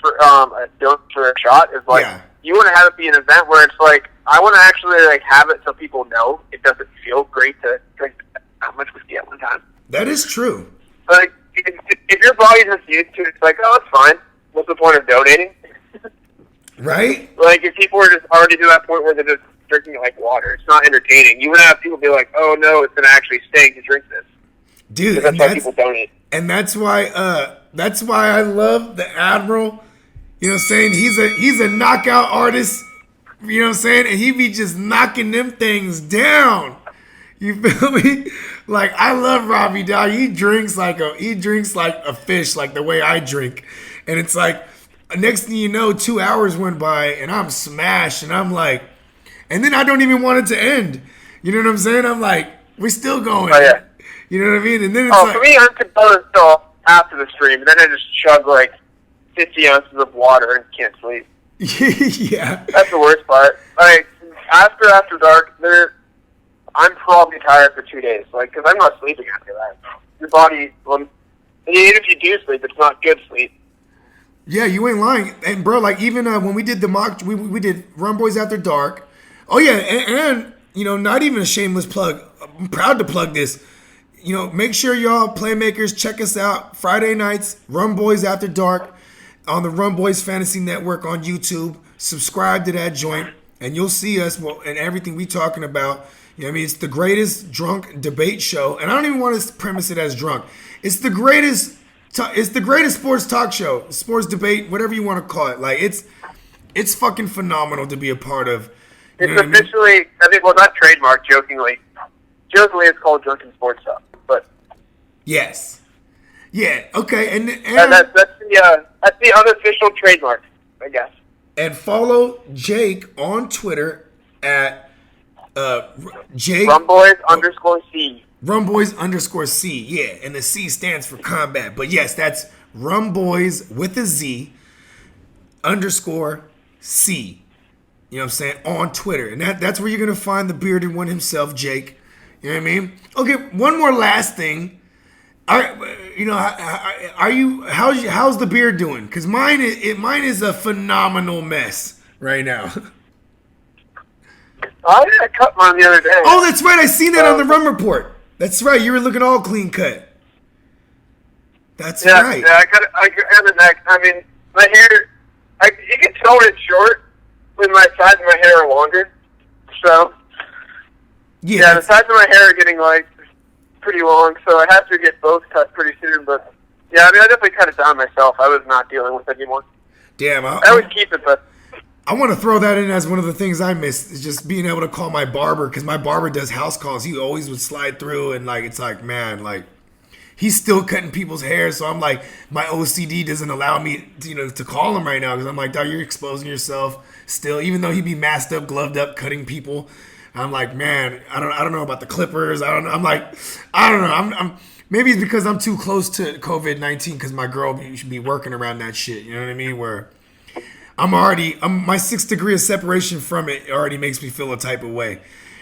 for a shot is like you want to have it be an event where it's like I want to actually like have it so people know it doesn't feel great to drink that much whiskey at one time. That is true. Like if your body's just used to it, it's like, oh, it's fine. What's the point of donating? Right? Like if people are just already to that point where they're just drinking it like water, it's not entertaining. You would have people be like, oh no, it's gonna actually stink to drink this. Dude, that's why people donate. And that's why I love the Admiral. You know what I'm saying? He's a knockout artist. You know what I'm saying? And he be just knocking them things down. You feel me? Like, I love Robbie, dog. He drinks like a fish, like the way I drink. And it's like, next thing you know, 2 hours went by and I'm smashed and I'm like, and then I don't even want it to end. You know what I'm saying? I'm like, we're still going. Oh, yeah. You know what I mean? And then it's for me, I'm composed until after the stream, and then I just chug like 50 ounces of water and can't sleep. Yeah. That's the worst part. Like, after dark, I'm probably tired for 2 days, like, because I'm not sleeping after that. Your body, even if you do sleep, it's not good sleep. Yeah, you ain't lying. And, bro, like, even when we did the mock, we did Rumboyz After Dark. Oh, yeah, and not even a shameless plug. I'm proud to plug this. Make sure y'all, Playmakers, check us out. Friday nights, Rumboyz After Dark on the Rumboyz Fantasy Network on YouTube. Subscribe to that joint, and you'll see us and everything we talking about. You know what I mean? It's the greatest drunk debate show, and I don't even want to premise it as drunk. It's the greatest sports talk show, sports debate, whatever you want to call it. Like, it's fucking phenomenal to be a part of. It's officially, not trademarked, jokingly. Jokingly, it's called Drunken Sports Talk, but yes, yeah, okay, and that's the unofficial trademark, I guess. And follow Jake on Twitter at Jake Rumboyz_C. Rumboyz_C, yeah, and the C stands for combat, but yes, that's Rumboyz with a Z _C. You know what I'm saying? On Twitter, and that's where you're gonna find the bearded one himself, Jake. You know what I mean? Okay, one more last thing. How's the beard doing? Because mine is a phenomenal mess right now. I cut mine the other day. Oh, that's right. I seen that on the Rum Report. That's right. You were looking all clean cut. That's Yeah, right. yeah, I got a neck. I mean, my hair, you can tell when it's short when my sides of my hair are longer. So, yeah, the sides of my hair are getting, like, pretty long, so I have to get both cut pretty soon. But, yeah, I mean, I definitely cut it down myself. I was not dealing with it anymore. Damn. I always keep it, but... I want to throw that in as one of the things I miss is just being able to call my barber, because my barber does house calls. He always would slide through, and like it's like, man, like he's still cutting people's hair. So I'm like, my OCD doesn't allow me to call him right now, because I'm like, dog, you're exposing yourself still, even though he'd be masked up, gloved up, cutting people. I'm like, man, I don't know about the clippers. I don't know. I'm maybe it's because I'm too close to COVID-19, because my girl should be working around that shit. You know what I mean? Where my 6 degree of separation from it already makes me feel a type of way.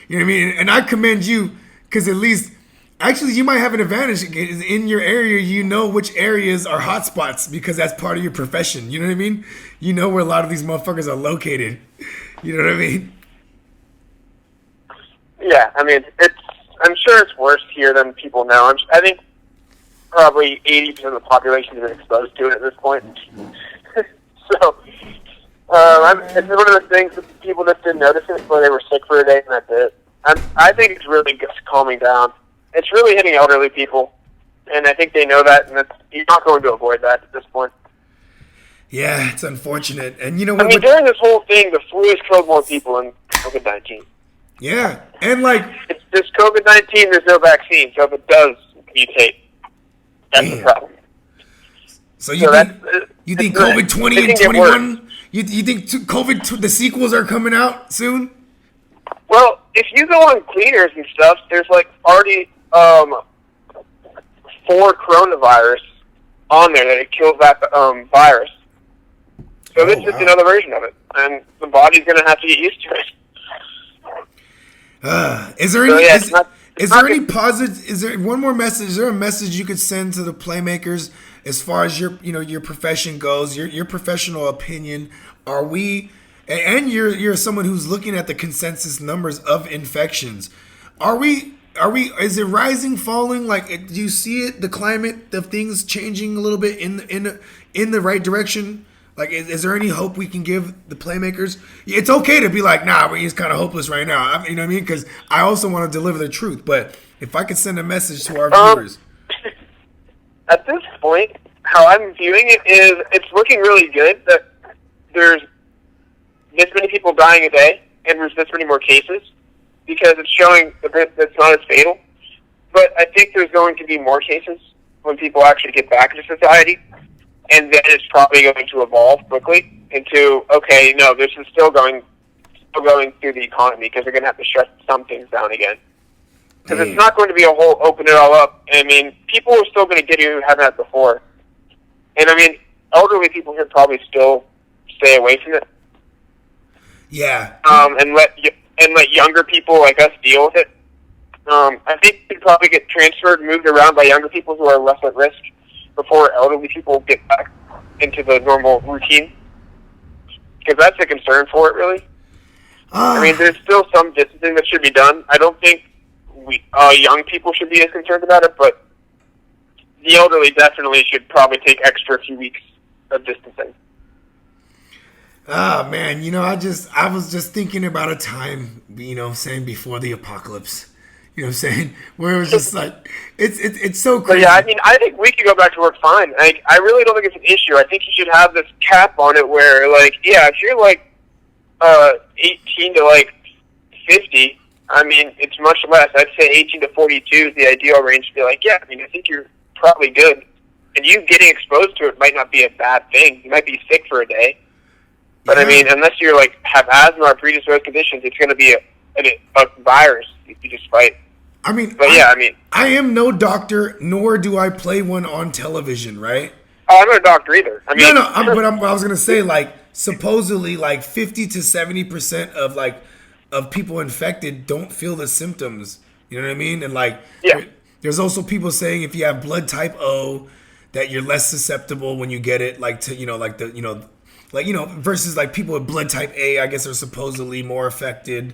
You know what I mean? And I commend you, because at least, actually, you might have an advantage in your area. You know which areas are hot spots, because that's part of your profession. You know what I mean? You know where a lot of these motherfuckers are located. You know what I mean? Yeah, I mean, I'm sure it's worse here than people know. I think probably 80% of the population has been exposed to it at this point. So, it's one of the things that people just didn't notice it before they were sick for a day, and that's it. I think it's really just calming down. It's really hitting elderly people, and I think they know that, and you're not going to avoid that at this point. Yeah, it's unfortunate. And you know what? I mean, during this whole thing, the flu has killed more people than COVID-19. Yeah, and like... There's COVID-19, there's no vaccine, so if it does mutate, that's the problem. So you think COVID 20 and 21? You think COVID the sequels are coming out soon? Well, if you go on cleaners and stuff, there's like already 4 coronavirus on there that it kills that virus. So this is just another version of it, and the body's going to have to get used to it. Is there any? Is there any positive? Is there one more message? Is there a message you could send to the Playmakers as far as your profession goes, your professional opinion? Are we, and you're someone who's looking at the consensus numbers of infections. Are we? Is it rising, falling? Like, do you see it? The climate of things changing a little bit in the right direction? Like, is there any hope we can give the Playmakers? It's okay to be like, nah, we're just kind of hopeless right now. You know what I mean? Because I also want to deliver the truth. But if I could send a message to our viewers. At this point, how I'm viewing it is it's looking really good that there's this many people dying a day and there's this many more cases, because it's showing a bit that's not as fatal. But I think there's going to be more cases when people actually get back into society. And then it's probably going to evolve quickly into, okay, no, this is still going through the economy, because they're going to have to shut some things down again. Because it's not going to be a whole open it all up. I mean, people are still going to get you who haven't had before. And I mean, elderly people should probably still stay away from it. Yeah. And let younger people like us deal with it. I think you'd probably get transferred, moved around by younger people who are less at risk, before elderly people get back into the normal routine. Because that's a concern for it, really. I mean, there's still some distancing that should be done. I don't think young people should be as concerned about it, but the elderly definitely should probably take extra few weeks of distancing. Ah, man, I was just thinking about a time, saying before the apocalypse. You know what I'm saying? Where it was just like, it's so crazy. But yeah, I mean, I think we could go back to work fine. I really don't think it's an issue. I think you should have this cap on it where, like, yeah, if you're like 18 to like 50, I mean, it's much less. I'd say 18 to 42 is the ideal range to be like, yeah, I mean, I think you're probably good. And you getting exposed to it might not be a bad thing. You might be sick for a day. But I mean, unless you're like have asthma or predisposed conditions, it's going to be a virus you just fight. I mean, but yeah, I mean, I am no doctor, nor do I play one on television, right? Oh, I'm not a doctor either. I mean, I was gonna say, like, supposedly, like 50 to 70% of people infected don't feel the symptoms. You know what I mean? And like, there's also people saying if you have blood type O, that you're less susceptible when you get it, like to versus like people with blood type A, I guess are supposedly more affected.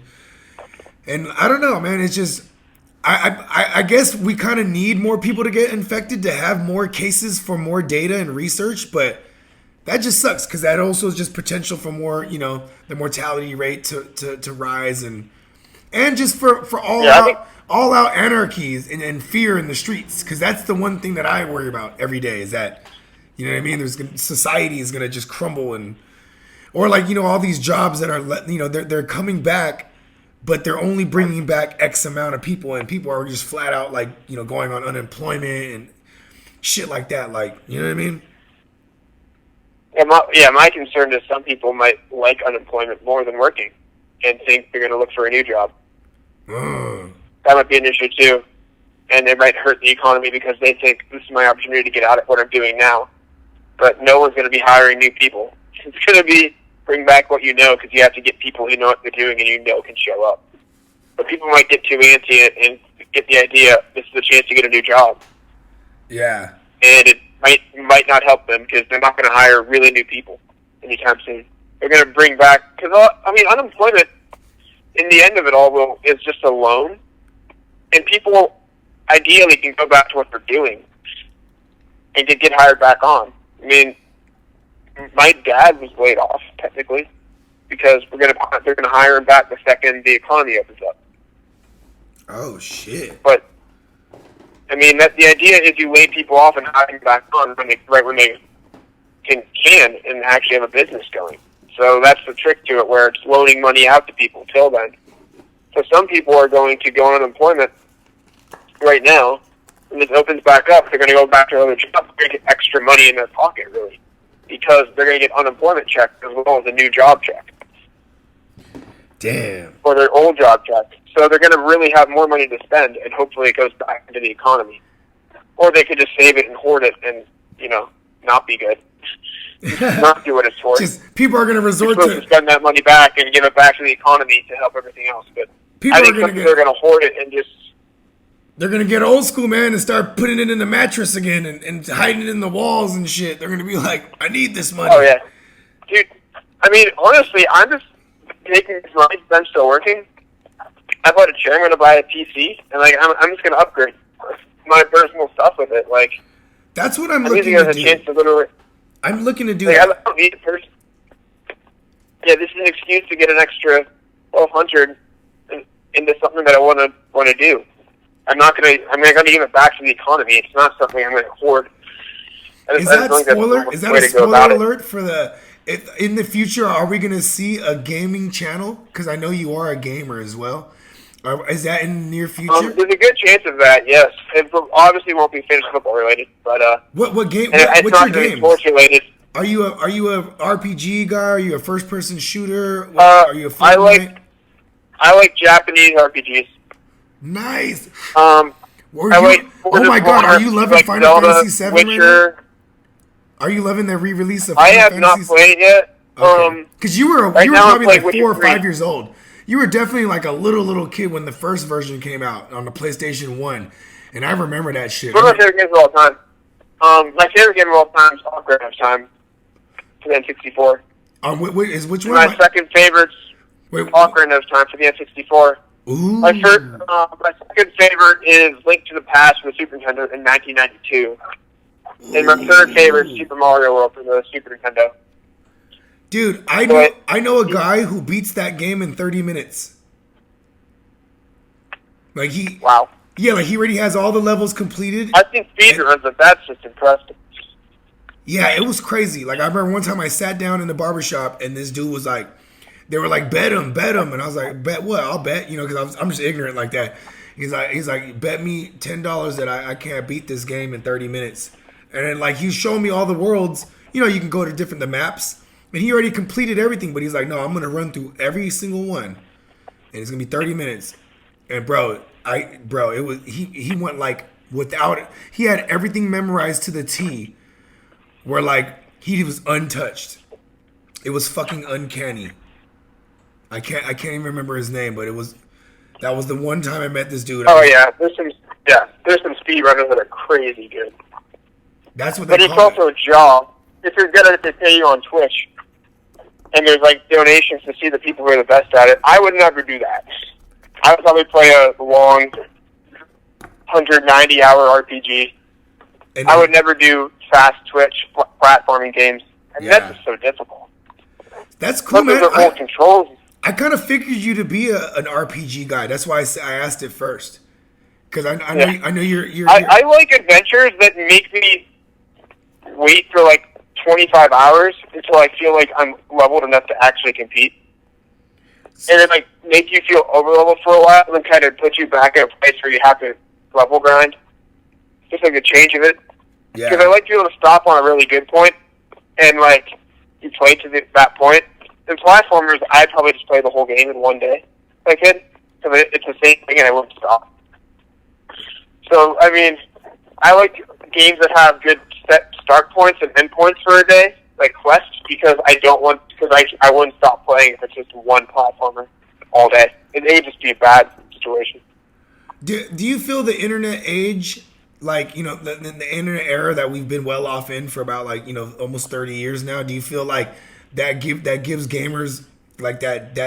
And I don't know, man. It's just I guess we kind of need more people to get infected to have more cases for more data and research, but that just sucks because that also is just potential for more, the mortality rate to rise and just for all out anarchies and fear in the streets, because that's the one thing that I worry about every day is that, you know what I mean? Society is gonna just crumble or like all these jobs that are they're coming back. But they're only bringing back X amount of people, and people are just flat out like, going on unemployment and shit like that. Like, you know what I mean? My concern is some people might like unemployment more than working and think they're going to look for a new job. That might be an issue too. And it might hurt the economy because they think this is my opportunity to get out of what I'm doing now. But no one's going to be hiring new people. It's going to be bring back what you know, because you have to get people who know what they're doing and can show up. But people might get too antsy and get the idea this is a chance to get a new job. Yeah. And it might not help them because they're not going to hire really new people anytime soon. They're going to bring back, because unemployment in the end of it all is just a loan, and people ideally can go back to what they're doing and get hired back on. I mean, my dad was laid off technically because they're gonna hire him back the second the economy opens up. Oh shit! But I mean, the idea is you lay people off and hire them back on when they can and actually have a business going. So that's the trick to it, where it's loaning money out to people till then. So some people are going to go on unemployment right now. When this opens back up, they're going to go back to another job. They're going to get extra money in their pocket, really, because they're going to get unemployment check as well as a new job check. Damn. Or their old job check. So they're going to really have more money to spend, and hopefully it goes back into the economy. Or they could just save it and hoard it and, not be good. Not do what it's for. People are going to resort to spend that money back and give it back to the economy to help everything else. But I think some people are going to hoard it and just... They're going to get old school, man, and start putting it in the mattress again and hiding it in the walls and shit. They're going to be like, I need this money. Oh, yeah. Dude, I mean, honestly, I'm just taking this money. I'm still working. I bought a chair. I'm going to buy a PC. And, I'm just going to upgrade my personal stuff with it. That's what I'm looking to do. Chance to literally, I'm looking to do I don't need a person. Yeah, this is an excuse to get an extra $1,200 into something that I want to do. I'm not gonna give it back to the economy. It's not something I'm gonna hoard. Is that a spoiler alert for in the future? Are we gonna see a gaming channel? Because I know you are a gamer as well. Is that in the near future? There's a good chance of that. Yes, it obviously won't be fantasy football related, but what game? What's your game? Sports related. Are you a RPG guy? Are you a first person shooter? Are you a Fortnite? I like Japanese RPGs. Nice. Oh my god, are you loving Final Fantasy VII right now? Are you loving the re-release of Final Fantasy? I have not played yet. Because you were probably like 4 or 5 years old. You were definitely like a little kid when the first version came out on the PlayStation 1. And I remember that shit. One of my favorite games of all time. My favorite game of all time is Ocarina of Time for the N64. Which one? My second favorite's Ocarina of Time for the N64. Ooh. My second favorite is Link to the Past for the Super Nintendo in 1992. And my third favorite is Super Mario World for the Super Nintendo. Dude, I know a guy who beats that game in 30 minutes. Wow. Yeah, he already has all the levels completed. I think speedruns, but that's just impressive. Yeah, it was crazy. I remember one time I sat down in the barbershop and this dude was like, they were like, bet him. And I was like, bet what? I'll bet, because I'm just ignorant like that. He's like, bet me $10 that I can't beat this game in 30 minutes. And then he's showing me all the worlds. You can go to the maps. And he already completed everything, but he's like, no, I'm going to run through every single one. And it's going to be 30 minutes. And it was, he went without it. He had everything memorized to the T where he was untouched. It was fucking uncanny. I can't even remember his name, but that was the one time I met this dude. There's some speedrunners that are crazy good. That's what they call it. But it's also a job. If you're good at it, they pay you on Twitch. And there's donations to see the people who are the best at it. I would never do that. I would probably play a long 190-hour RPG. And I would never do fast Twitch platforming games. I mean, that's just so difficult. That's cool, man. Their whole controls. I kind of figured you to be an RPG guy. That's why I asked it first. Because I know you're I like adventures that make me wait for like 25 hours until I feel like I'm leveled enough to actually compete. And then like make you feel over leveled for a while and then kind of put you back at a place where you have to level grind. Just like a change of it. Yeah. Because I like to be able to stop on a really good point and like you play to that point. In platformers, I'd probably just play the whole game in one day if I could. Because it's the same thing and I won't stop. So, I mean, I like games that have good set start points and end points for a day, like Quest, because I wouldn't stop playing if it's just one platformer all day. It would just be a bad situation. Do you feel the internet age, like, you know, the internet era that we've been well off in for about, like, you know, almost 30 years now, do you feel like that gives gamers like that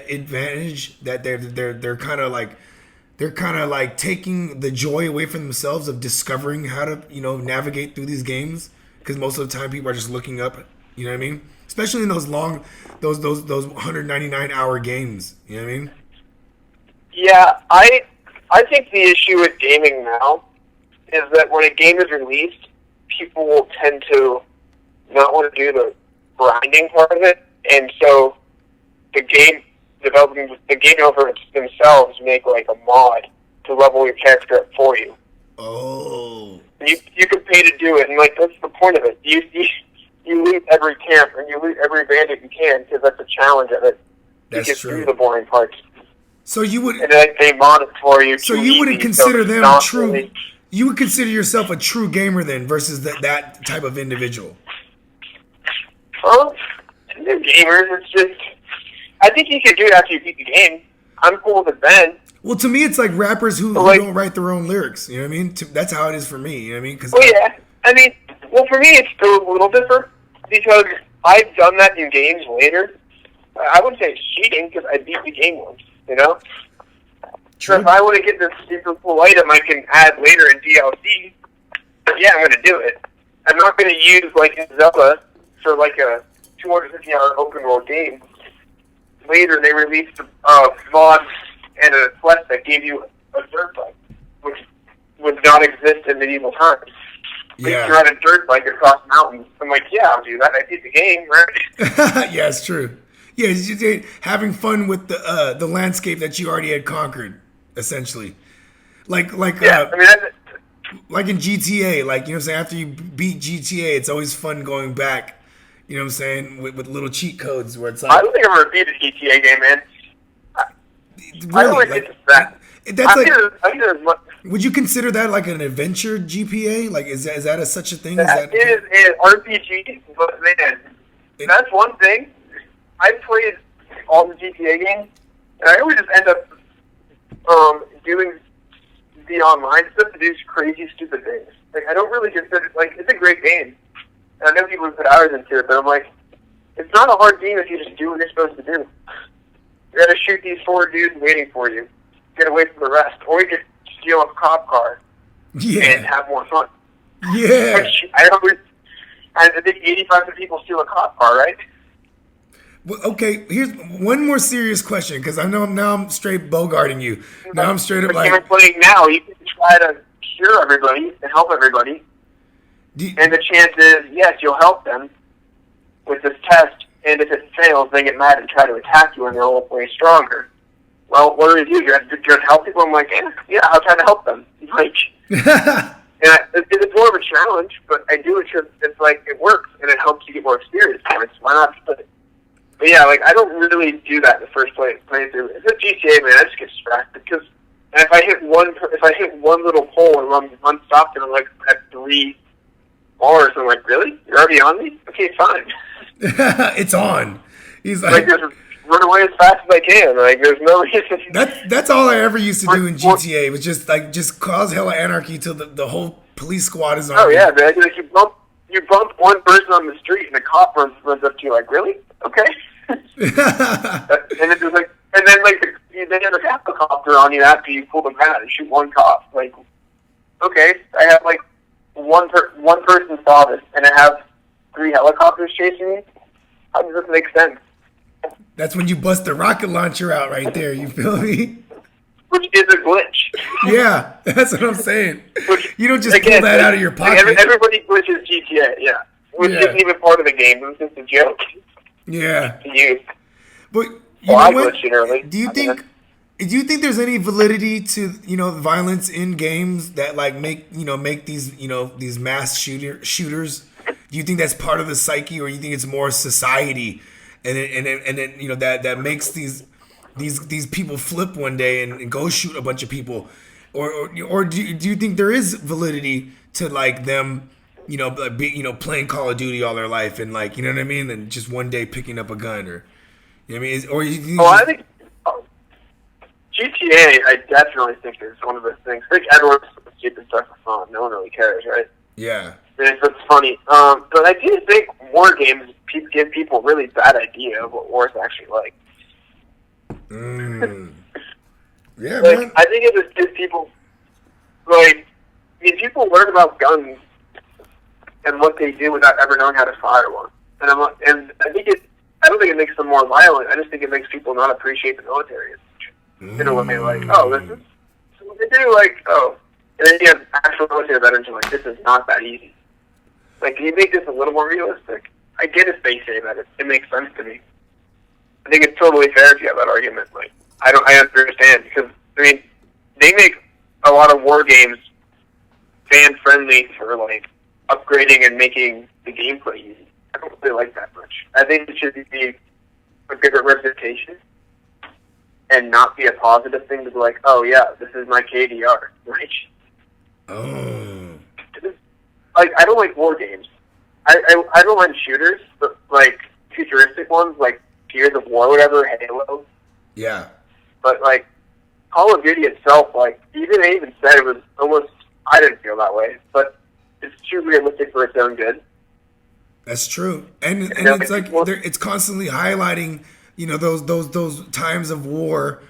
advantage that they're kind of like taking the joy away from themselves of discovering how to, you know, navigate through these games? Because most of the time people are just looking up, you know what I mean? Especially in those long, those 199-hour games, you know what I mean? Yeah, I think the issue with gaming now is that when a game is released, people will tend to not want to do the grinding part of it, and so the game developers themselves make like a mod to level your character up for you. Oh. You can pay to do it, and like that's the point of it. You loot every camp and you loot every bandit you can because that's the challenge of it. That's you get true. through the boring parts. So you would, and then they mod it for you. So you wouldn't consider them true. Really, you would consider yourself a true gamer then, versus that type of individual. Well, they're gamers. It's just, I think you can do it after you beat the game. I'm cool with it then. Well, to me, it's like rappers who don't write their own lyrics. You know what I mean? That's how it is for me. You know what I mean? Well, yeah. I mean, well, for me, it's still a little different because I've done that in games later. I wouldn't say it's cheating because I beat the game once. You know? True. So if I want to get this super cool item I can add later in DLC, yeah, I'm going to do it. I'm not going to use, like, Zelda for, like, a 250-hour open-world game. Later, they released mods and a quest that gave you a dirt bike, which would not exist in medieval times. Yeah. You ride a dirt bike across mountains. I'm like, yeah, I'll do that. I beat the game, right? Yeah, it's true. Yeah, it's just having fun with the landscape that you already had conquered, essentially. Like yeah, I mean, like in GTA, like, you know what I'm saying, after you beat GTA, it's always fun going back, you know what I'm saying, with little cheat codes where it's like, I don't think I'm going to beat a GTA game, man. Really? I don't like get to that. That's would you consider that like an adventure GPA? Like, is that such a thing? It is an RPG, but man, that's one thing. I played all the GTA games, and I always just end up doing the online stuff to do crazy, stupid things. Like, I don't really consider it, like, it's a great game. And I know people put hours into it, but I'm like, it's not a hard game if you just do what you're supposed to do. You gotta shoot these 4 dudes waiting for you. Get away from the rest. Or you could steal a cop car and have more fun. Yeah. I think 85% of people steal a cop car, right? Well, okay, here's one more serious question, because I know now I'm straight Bogarting you. Now I'm straight up like... You're playing now, you can try to cure everybody and help everybody. And the chance is, yes, you'll help them with this test, and if it fails, they get mad and try to attack you, and they'll way stronger. Well, what do you do? You're going to help people? I'm like, yeah, I'll try to help them. Like, it's more of a challenge, but I do it because it's like, it works, and it helps you get more experience points. Why not split it? But yeah, like, I don't really do that in the first playthrough. It's a GTA, man. I just get distracted because if I hit one little pole and run unstopped, and I'm like at 3 bars, I'm like, really? You're already on me? Okay, fine. It's on. He's like just run away as fast as I can. Like, there's no reason. That's all I ever used to do in GTA. Was just cause hella anarchy till the whole police squad is on. Oh yeah, man. Like, you bump one person on the street and the cop runs up to you. Like, really? Okay. And then they have a helicopter on you after you pull them out and shoot one cop. Like, okay, I have like one person saw this, and I have 3 helicopters chasing me. How does this make sense? That's when you bust the rocket launcher out right there. You feel me? Which is a glitch. Yeah, that's what I'm saying. You don't just Again, pull that out of your pocket. Like everybody glitches GTA, yeah. Which isn't even part of the game. It was just a joke. Yeah. To use. But you Well, know I what? glitched it early. Do you think there's any validity to violence in games that like make these mass shooters? Do you think that's part of the psyche, or you think it's more society, and then that makes these people flip one day and go shoot a bunch of people, or do you think there is validity to like them playing Call of Duty all their life and like, you know what I mean, and just one day picking up a gun, or you know what I mean, or you I think GTA, I definitely think is one of those things. I think everyone's stupid stuff for fun. No one really cares, right? yeah. And it's funny. But I do think war games give people a really bad idea of what war is actually like. Yeah, Like, man. I think it just gives people, like, people learn about guns and what they do without ever knowing how to fire one. And I don't think it makes them more violent. I just think it makes people not appreciate the military as much. You know what I mean? Like, oh, this is what they do. Like, oh, and then you have actual military veterans who are like, this is not that easy. Like, can you make this a little more realistic? I get if they say that. It makes sense to me. I think it's totally fair if you have that argument. Like, I understand, because I mean, they make a lot of war games fan friendly for like upgrading and making the gameplay easy. I don't really like that much. I think it should be a bigger representation and not be a positive thing to be like, oh yeah, this is my KDR. Right? Oh. Like, I don't like war games. I don't like shooters, but like futuristic ones, like Gears of War, whatever, Halo. Yeah. But like Call of Duty itself, like they even said it was almost. I didn't feel that way, but it's too realistic for its own good. That's true, and it's like it's constantly highlighting, those times of war.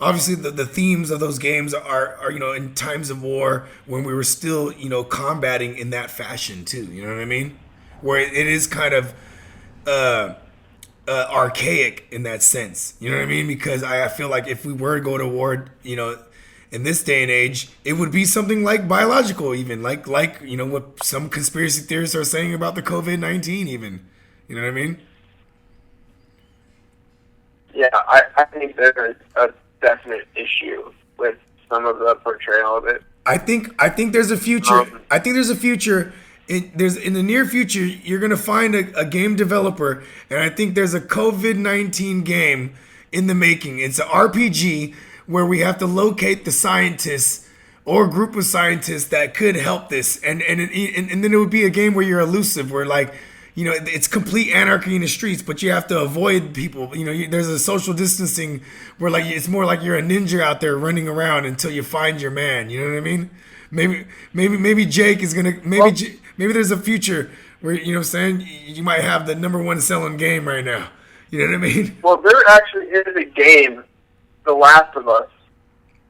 Obviously, the themes of those games are in times of war when we were still combating in that fashion too. You know what I mean? Where it is kind of archaic in that sense. You know what I mean? Because I feel like if we were to go to war, in this day and age, it would be something like biological, even like what some conspiracy theorists are saying about the COVID-19, even. You know what I mean? Yeah, I think there's a definite issue with some of the portrayal of it. I think there's a future. I think there's a future. In the near future, you're gonna find a game developer, and I think there's a COVID-19 game in the making. It's an RPG where we have to locate the scientists or a group of scientists that could help this, and then it would be a game where you're elusive, where like, it's complete anarchy in the streets, but you have to avoid people. There's a social distancing where like it's more like you're a ninja out there running around until you find your man. You know what I mean? Maybe Jake is gonna maybe there's a future where what I'm saying, you might have the #1 selling game right now. You know what I mean? Well, there actually is a game, The Last of Us.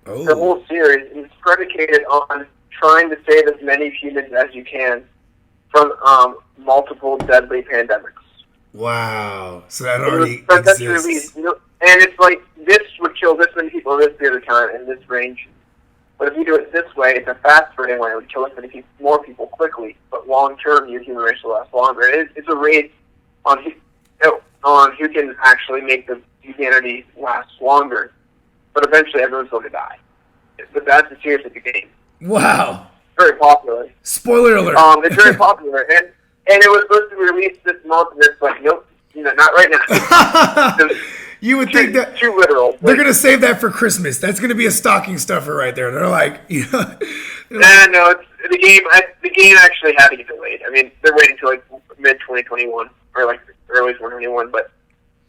Oh. The whole series is predicated on trying to save as many humans as you can from multiple deadly pandemics. Wow. So that already That's exists. released, and it's like, this would kill this many people this period of time in this range. But if you do it this way, it's a fast-spreading way. It would kill as many more people quickly. But long-term, your human race will last longer. It's a race on who can actually make the humanity last longer. But eventually, everyone's going to die. But that's the series of the game. Wow. Very popular. Spoiler alert. It's very popular, and it was supposed to be released this month, and it's like, nope, not right now. You would think that too literal. they're gonna save that for Christmas. That's gonna be a stocking stuffer right there. They're like, No, it's the game. The game actually had to get delayed. I mean, they're waiting till like mid 2021 or like early 2021. But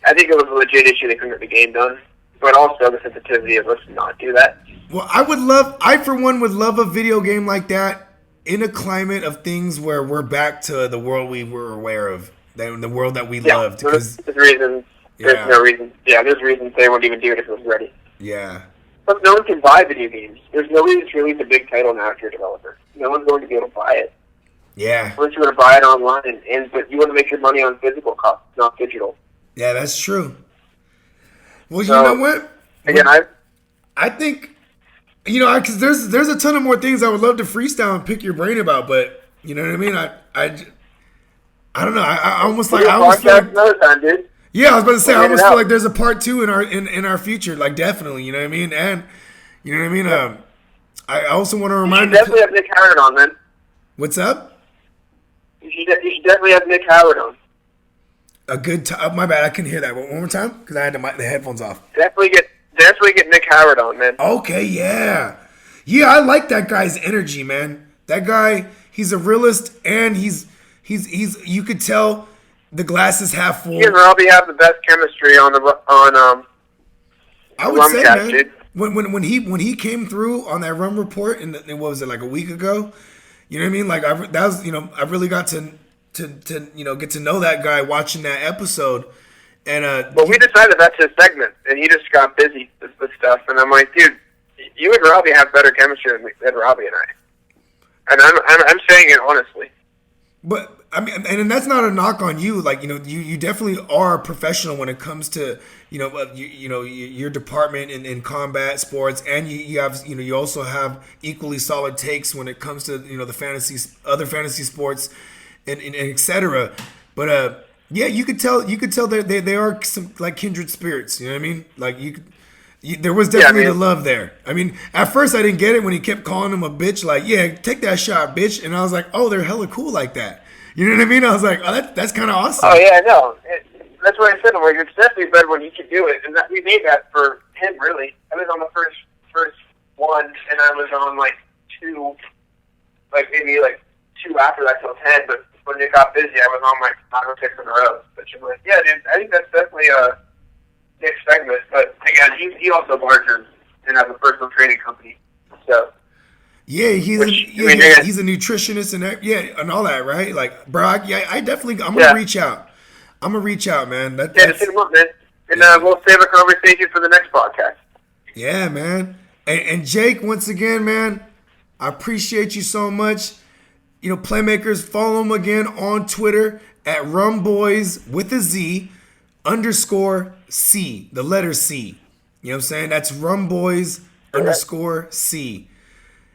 I think it was a legit issue. They couldn't get the game done. But also the sensitivity of let's not do that. Well, I for one would love a video game like that in a climate of things where we're back to the world we were aware of, the world that we loved. Because there's reasons. There's no reason. Yeah, there's reasons they wouldn't even do it if it was ready. Yeah. But no one can buy video games. There's nobody that's released a big title now if you're a developer. No one's going to be able to buy it. Yeah. Unless you want to buy it online, but you want to make your money on physical copies, not digital. Yeah, that's true. Well, So, you know what? Again, I think, because there's a ton of more things I would love to freestyle and pick your brain about, but you know what I mean? I don't know. I almost feel like, another time, dude. yeah, I was about to say, I almost out. feel like there's a part 2 in our future, like definitely, you know what I mean? And you know what I mean? I also want to You remind should definitely have Nick Howard on, man. What's up? You should definitely have Nick Howard on. A good time. My bad, I couldn't hear that one more time because I had the headphones off. Definitely get Nick Howard on, man. Okay, yeah. Yeah, I like that guy's energy, man. That guy, he's a realist, and he's you could tell the glass is half full. He and Robbie have the best chemistry on I would say, Rumcast, man, dude. when he came through on that Rum Report, and what was it, like a week ago? You know what I mean? Like I really got to get to know that guy watching that episode, and But we decided that's his segment, and he just got busy with stuff, and I'm like, dude, you and Robbie have better chemistry than Robbie and I. And I'm saying it honestly. But I mean, and that's not a knock on you. Like, you definitely are a professional when it comes to your department in combat sports, and you also have equally solid takes when it comes to the other fantasy sports, and etc. But yeah, you could tell that they are some like kindred spirits. You know what I mean? Like there was definitely the love there. I mean, at first I didn't get it when he kept calling him a bitch. Like, yeah, take that shot, bitch. And I was like, oh, they're hella cool like that. You know what I mean? I was like, oh, that's kind of awesome. Oh yeah, no, that's what I said. I'm like, it's definitely better when he can do it, and we made that for him. Really, I was on the first one, and I was on like 2, maybe 2 after that till 10. But when it got busy, I was on like 5 or 6 in a row. But you're like, yeah, dude, I think that's definitely a Nick segment. But again, he also larger and has a personal training company, so. Yeah, he's a nutritionist and all that, right? Like, bro, I'm gonna reach out. I'm gonna reach out, man. Just hit him up, man. And we'll save a conversation for the next podcast. Yeah, man. And Jake, once again, man, I appreciate you so much. Playmakers, follow him again on Twitter at Rumboyz with a Z _C, the letter C. You know what I'm saying? That's Rumboyz _C.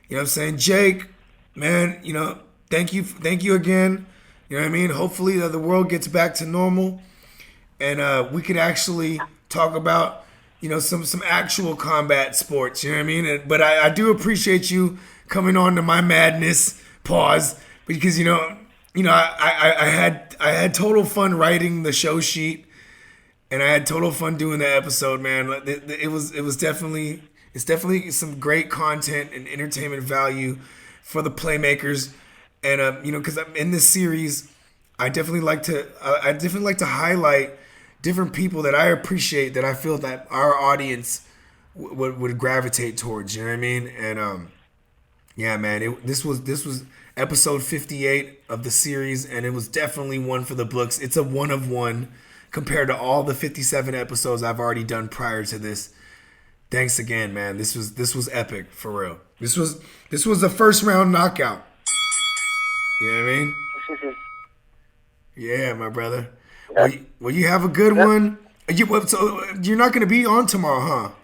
You know what I'm saying? Jake, man, thank you again. You know what I mean? Hopefully the world gets back to normal, and we can actually talk about, some actual combat sports. You know what I mean? But I do appreciate you coming on to my madness, because I had total fun writing the show sheet, and I had total fun doing the episode, man. It's definitely some great content and entertainment value for the Playmakers, and because in this series, I definitely like to highlight different people that I appreciate, that I feel that our audience would gravitate towards. You know what I mean? And yeah, man, this was episode 58 of the series, and it was definitely one for the books. It's a one of one compared to all the 57 episodes I've already done prior to this. Thanks again, man. This was epic, for real. This was a first round knockout. You know what I mean? Yeah, my brother. Well, you have a good one. So you're not going to be on tomorrow,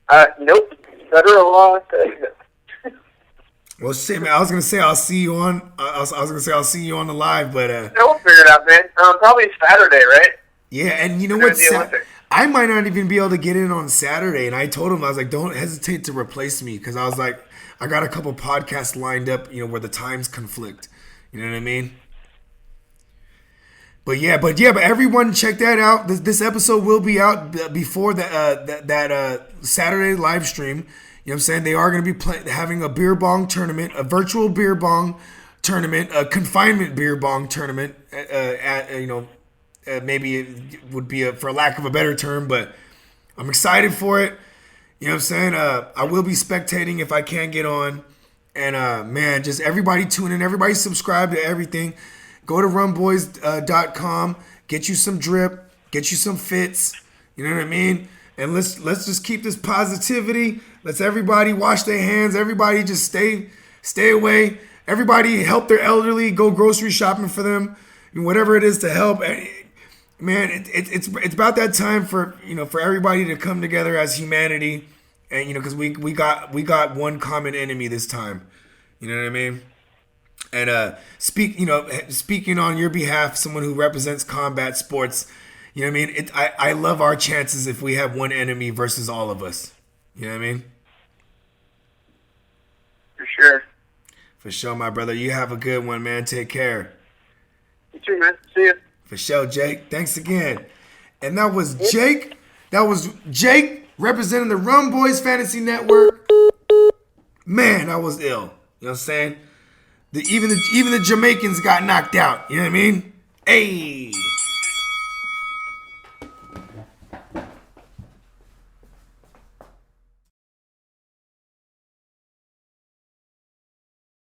huh? Nope. Federal law. Well, shit, man. I was gonna say I'll see you on. I was gonna say I'll see you on the live, but we'll figure it out, man. Probably Saturday, right? Yeah, and you know what? I might not even be able to get in on Saturday, and I told him, I was like, don't hesitate to replace me, because I was like, I got a couple podcasts lined up, where the times conflict. You know what I mean? But everyone check that out. This episode will be out before that Saturday live stream. You know what I'm saying? They are going to be having a beer bong tournament, a virtual beer bong tournament, a confinement beer bong tournament. Maybe it would be for lack of a better term, but I'm excited for it. You know what I'm saying? I will be spectating if I can get on. And man, just everybody tune in. Everybody subscribe to everything. Go to rumboyz.com. Get you some drip. Get you some fits. You know what I mean? and let's just keep this positivity. Let's everybody wash their hands. Everybody just stay away. Everybody help their elderly. Go grocery shopping for them. Whatever it is to help. Man, it's about that time for for everybody to come together as humanity, and because we got one common enemy this time. You know what I mean? And speaking on your behalf, someone who represents combat sports, you know what I mean? I love our chances if we have one enemy versus all of us. You know what I mean? For sure. For sure, my brother. You have a good one, man. Take care. You too, man. See ya. For sure, Jake. Thanks again. And that was Jake. That was Jake representing the Rumboyz Fantasy Network. Man, that was ill. You know what I'm saying? Even the Jamaicans got knocked out. You know what I mean? Hey.